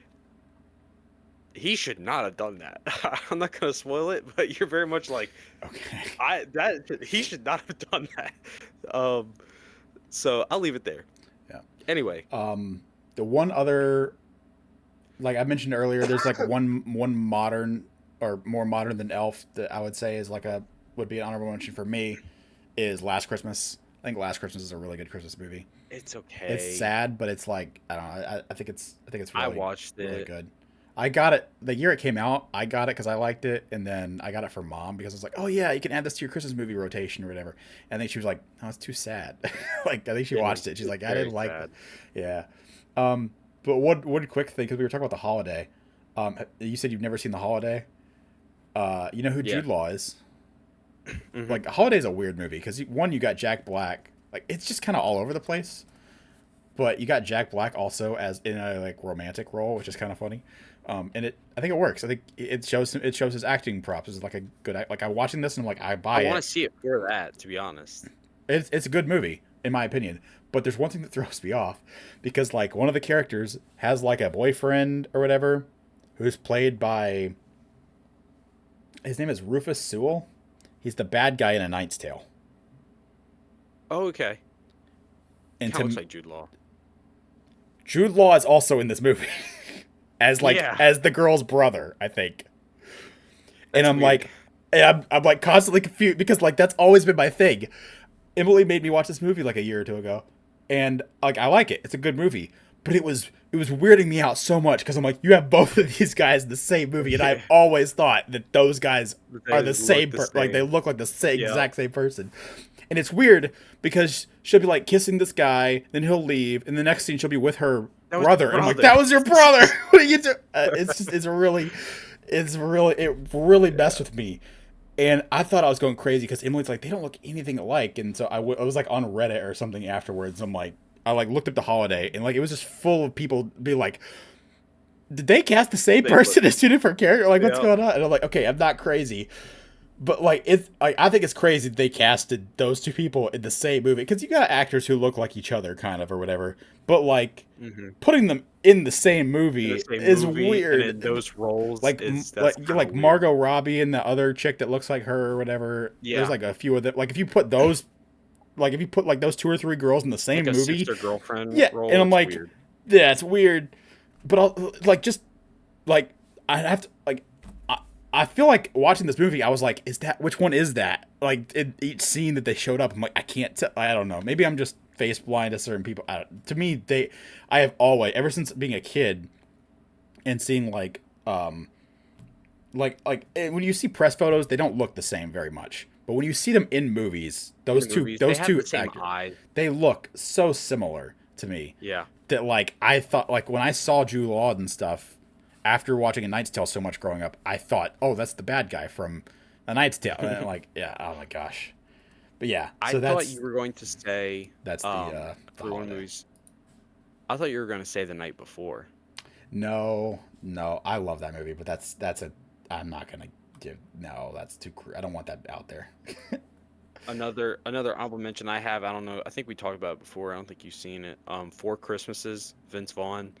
he should not have done that. I'm not gonna spoil it, but you're very much like, Okay. he should not have done that. Um, so I'll leave it there. Yeah. Anyway, The one other, like I mentioned earlier, there's like one modern or more modern than Elf that I would say is like a would be an honorable mention for me is Last Christmas. I think Last Christmas is a really good Christmas movie. it's It's okay. sad, but it's like I don't know. I think it's I really watched really it. good. I got it the year it came out. I got it because I liked it, and then I got it for mom because it's like, oh yeah, you can add this to your Christmas movie rotation or whatever. And then she was like, no, it's too sad. Like I think she watched it. She's It's like, I very didn't like it. sad. Yeah. But one quick thing because we were talking about the holiday. You said you've never seen the holiday. You know who Yeah. Jude Law is? Hmm. Like Holiday's a weird movie because one you got Jack Black. Like it's just kind of all over the place. But you got Jack Black also as in a like romantic role, which is kind of funny. And I think it works. I think it shows his acting props. It's like a good like I'm watching this and I'm like I I buy want it. to see it for that, to be honest. It's a good movie in my opinion. But there's one thing that throws me off because like one of the characters has like a boyfriend or whatever who's played by his name is Rufus Sewell. He's the bad guy in A Knight's Tale. Oh, okay. And Kind of looks to like Jude Law. Jude Law is also in this movie as like Yeah, as the girl's brother, I think. And that's I'm weird. like, and I'm like constantly confused because like that's always been my thing. Emily made me watch this movie like a year or two ago, and like I like it. It's a good movie, but it was weirding me out so much because I'm like, you have both of these guys in the same movie, and Yeah, I've always thought that those guys are they the look same, the like they same. look like the same Yeah, exact same person. And it's weird because she'll be like kissing this guy, then he'll leave, and the next scene she'll be with her that was brother, and I'm like, brother. that was your brother. What are you doing? It really messed with me. And I thought I was going crazy because Emily's like, they don't look anything alike. And so I was like on Reddit or something afterwards. I'm like, I like looked up the holiday and like it was just full of people be like, did they cast the same They look. person as two different characters? Like, what's Yeah, going on? And I'm like, okay, I'm not crazy. But like, I think it's crazy that they casted those two people in the same movie because you got actors who look like each other, kind of or whatever. But like, hmm putting them in the same in the movie same is movie and in weird. those roles Like is like that's kind of like weird. Margot Robbie and the other chick that looks like her or whatever. There's Yeah, like a few of them. Like if you put those, like if you put like those two or three girls in the like same a movie, sister girlfriend yeah. And role. I'm It's like, weird. yeah, it's weird. But I'll like just like I have to like I feel like watching this movie, I was like, is that which one is that? Like in each scene that they showed up, I'm like, I can't tell. I don't know. Maybe I'm just face blind to certain people. To me, I have always ever since being a kid and seeing when you see press photos, they don't look the same very much. But when you see them in movies, In the movies, they those have two the same actors, eyes. they look so similar to me Yeah, that like I thought like when I saw Jude Law and stuff after watching A Knight's Tale so much growing up, I thought, oh, that's the bad guy from A Knight's Tale. And like, yeah, oh my gosh. But yeah, I so thought you were going to say that's the for one of the holiday. movies. I thought you were going to say The Night Before. No, no, I love that movie, but that's a I'm not gonna give no, that's too I don't want that out there. Another honorable mention I have. I don't know. I think we talked about it before. I don't think you've seen it. Four Christmases. Vince Vaughn.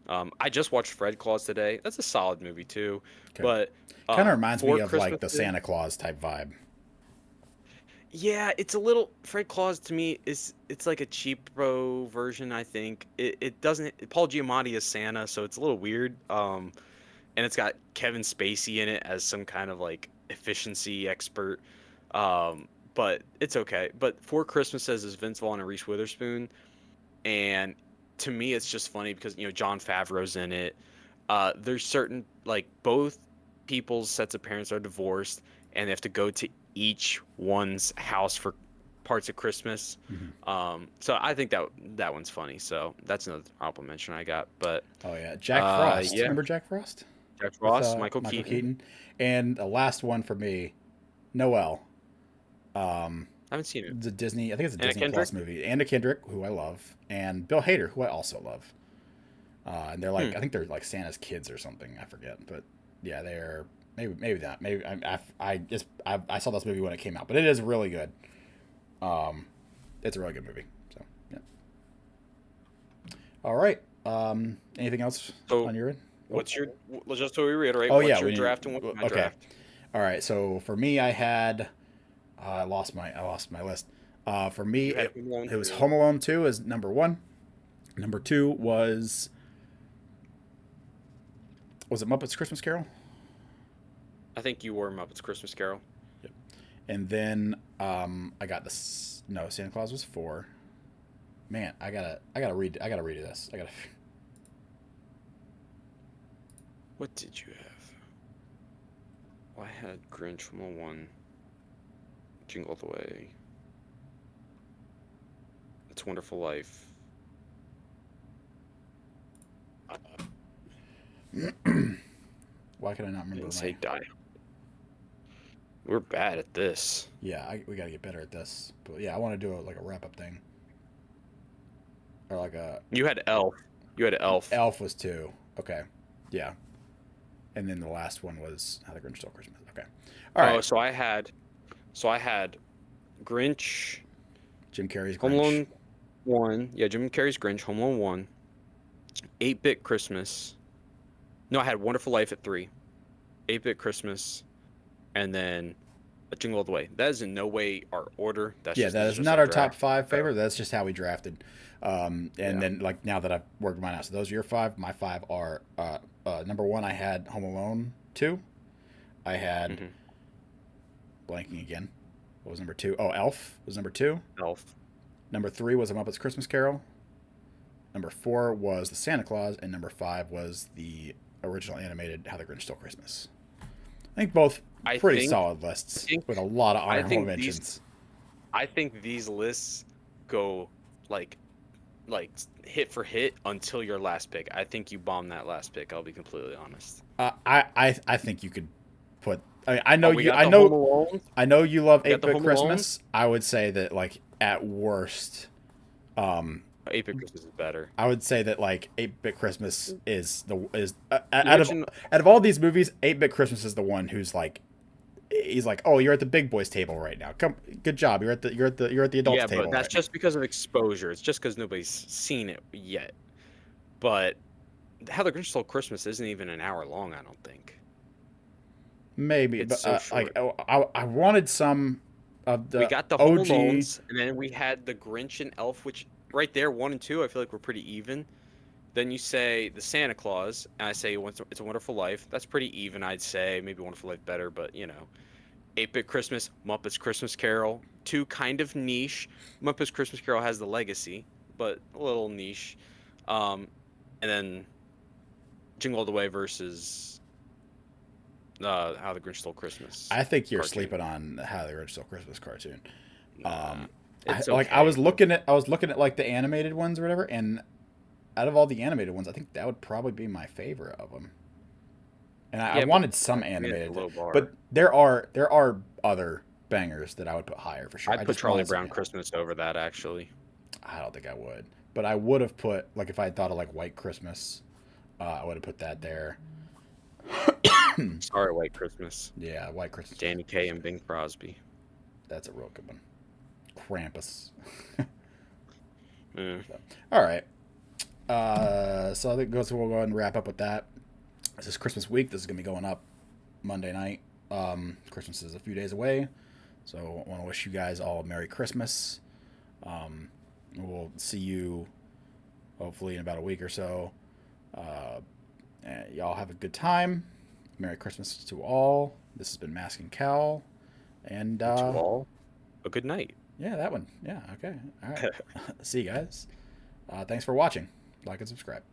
I just watched Fred Claus today. That's a solid movie too. Okay. But Kind of reminds me Four of like the Christmases. Santa Claus type vibe. Yeah, it's a little Fred Claus to me is it's like a cheapo version, I think. It doesn't Paul Giamatti is Santa, so it's a little weird. And it's got Kevin Spacey in it as some kind of like efficiency expert. But it's okay. But Four Christmases is Vince Vaughn and Reese Witherspoon, and to me, it's just funny because Jon Favreau's in it. There's certain like both people's sets of parents are divorced, and they have to go to each one's house for parts of Christmas. Mhm. So I think that one's funny. So that's another honorable mention I got. But Oh yeah, Jack Frost. yeah, Remember Jack Frost Jack with Frost, Michael Michael Keaton. Keaton, and the last one for me, Noel. Um, I haven't seen it. the Disney. I think it's a Anna Disney Kendrick. Plus movie. Anna Kendrick, who I love, and Bill Hader, who I also love. And they're Hmm. like, I think they're like Santa's kids or something. I forget, but yeah, they're maybe that. Maybe I saw this movie when it came out, but it is really good. Um, it's a really good movie. So yeah. All right. Anything else So on your end? Oh, what's your? Just so we reiterate, oh yeah. what's your draft and what's my Okay. draft? All right. So for me, I had I lost my list. For me, You had Home Alone it was 2. Home Alone 2 as number one. Number two was it Muppets Christmas Carol? I think you were Muppets Christmas Carol. Yep. And then I got this. No, Santa Claus was four. Man, I gotta read this. I gotta. What did you have? Well, I had Grinch from 1, Jingle All the Way, It's a Wonderful Life. Why can I not I remember didn't my? say Die. We're bad at this. Yeah, we gotta get better at this. But yeah, I want to do like a wrap up thing, or like a You had Elf. You had Elf. Elf was two. Okay, yeah, and then the last one was How the Grinch Stole Christmas. Okay, all Oh, right. so I had Grinch, Jim Carrey's Home Grinch. Alone 1. Yeah, Jim Carrey's Grinch, Home Alone 1, 8-Bit Christmas. No, I had Wonderful Life at 3, 8-Bit Christmas, and then A Jingle All the Way. That is in no way our order. Yeah, that This is is just not our our top draft. five So, favorite. That's just how we drafted. And yeah. then like now that I've worked mine out, so those are your five. My five are number one. I had Home Alone 2. I had Hmm. blanking again. What was number two? Oh, Elf was number two. Elf. Number three was A Muppet's Christmas Carol. Number four was The Santa Claus, and number five was the original animated How the Grinch Stole Christmas. I think both I pretty think solid I lists think with a lot of I honorable think these mentions. I think these lists go like like hit for hit until your last pick. I think you bombed that last pick. I'll be completely honest. I think you could put. I mean, Oh, we got the Home Alone. I know you love We got Eight the Bit Home Alone. Christmas. I would say that like at worst, um, 8-Bit Christmas is better. I would say that like Eight Bit Christmas is The out of original. all these movies, Eight Bit Christmas is the one who's like he's like, oh, you're at the big boys table right now. Come, good job. You're at the adults Yeah, but table that's right now. just because of exposure. It's just because nobody's seen it yet. But How the Grinch Stole Christmas isn't even an hour long. I don't think Maybe, it's but so like short. I wanted some of We the got the Home OG. Alones, and then we had the Grinch and Elf, which right there, 1 and 2, I feel like we're pretty even. Then you say the Santa Claus, and I say It's a Wonderful Life. That's pretty even, I'd say. Maybe Wonderful Life better, but 8-Bit Christmas, Muppets Christmas Carol, two kind of niche. Muppets Christmas Carol has the legacy, but a little niche. Um, and then Jingle All the Way versus How the Grinch Stole Christmas I think you're cartoon. sleeping on How the Grinch Stole Christmas cartoon. Nah, I it's like okay. I was looking at like the animated ones or whatever, and out of all the animated ones, I think that would probably be my favorite of them. And I Yeah, but wanted some I mean, it's a animated, low bar. but there are other bangers that I would put higher for sure. I'd I put just Charlie wanted some. Brown Christmas over that, actually. I don't think I would, but I would have put like if I had thought of like White Christmas, I would have put that there. Sorry, White Christmas. Yeah, White Christmas. Danny Kaye and Bing Crosby. That's a real good one. Krampus. Mm. All right. So I think we'll go ahead and wrap up with that. This is Christmas week. This is gonna be going up Monday night. Christmas is a few days away, so I want to wish you guys all a Merry Christmas. We'll see you hopefully in about a week or so. Y'all have a good time. Merry Christmas to all. This has been Mask and Cowl, And And to all, a good night. yeah, that one. Yeah, okay. All right. See you guys. Thanks for watching. Like and subscribe.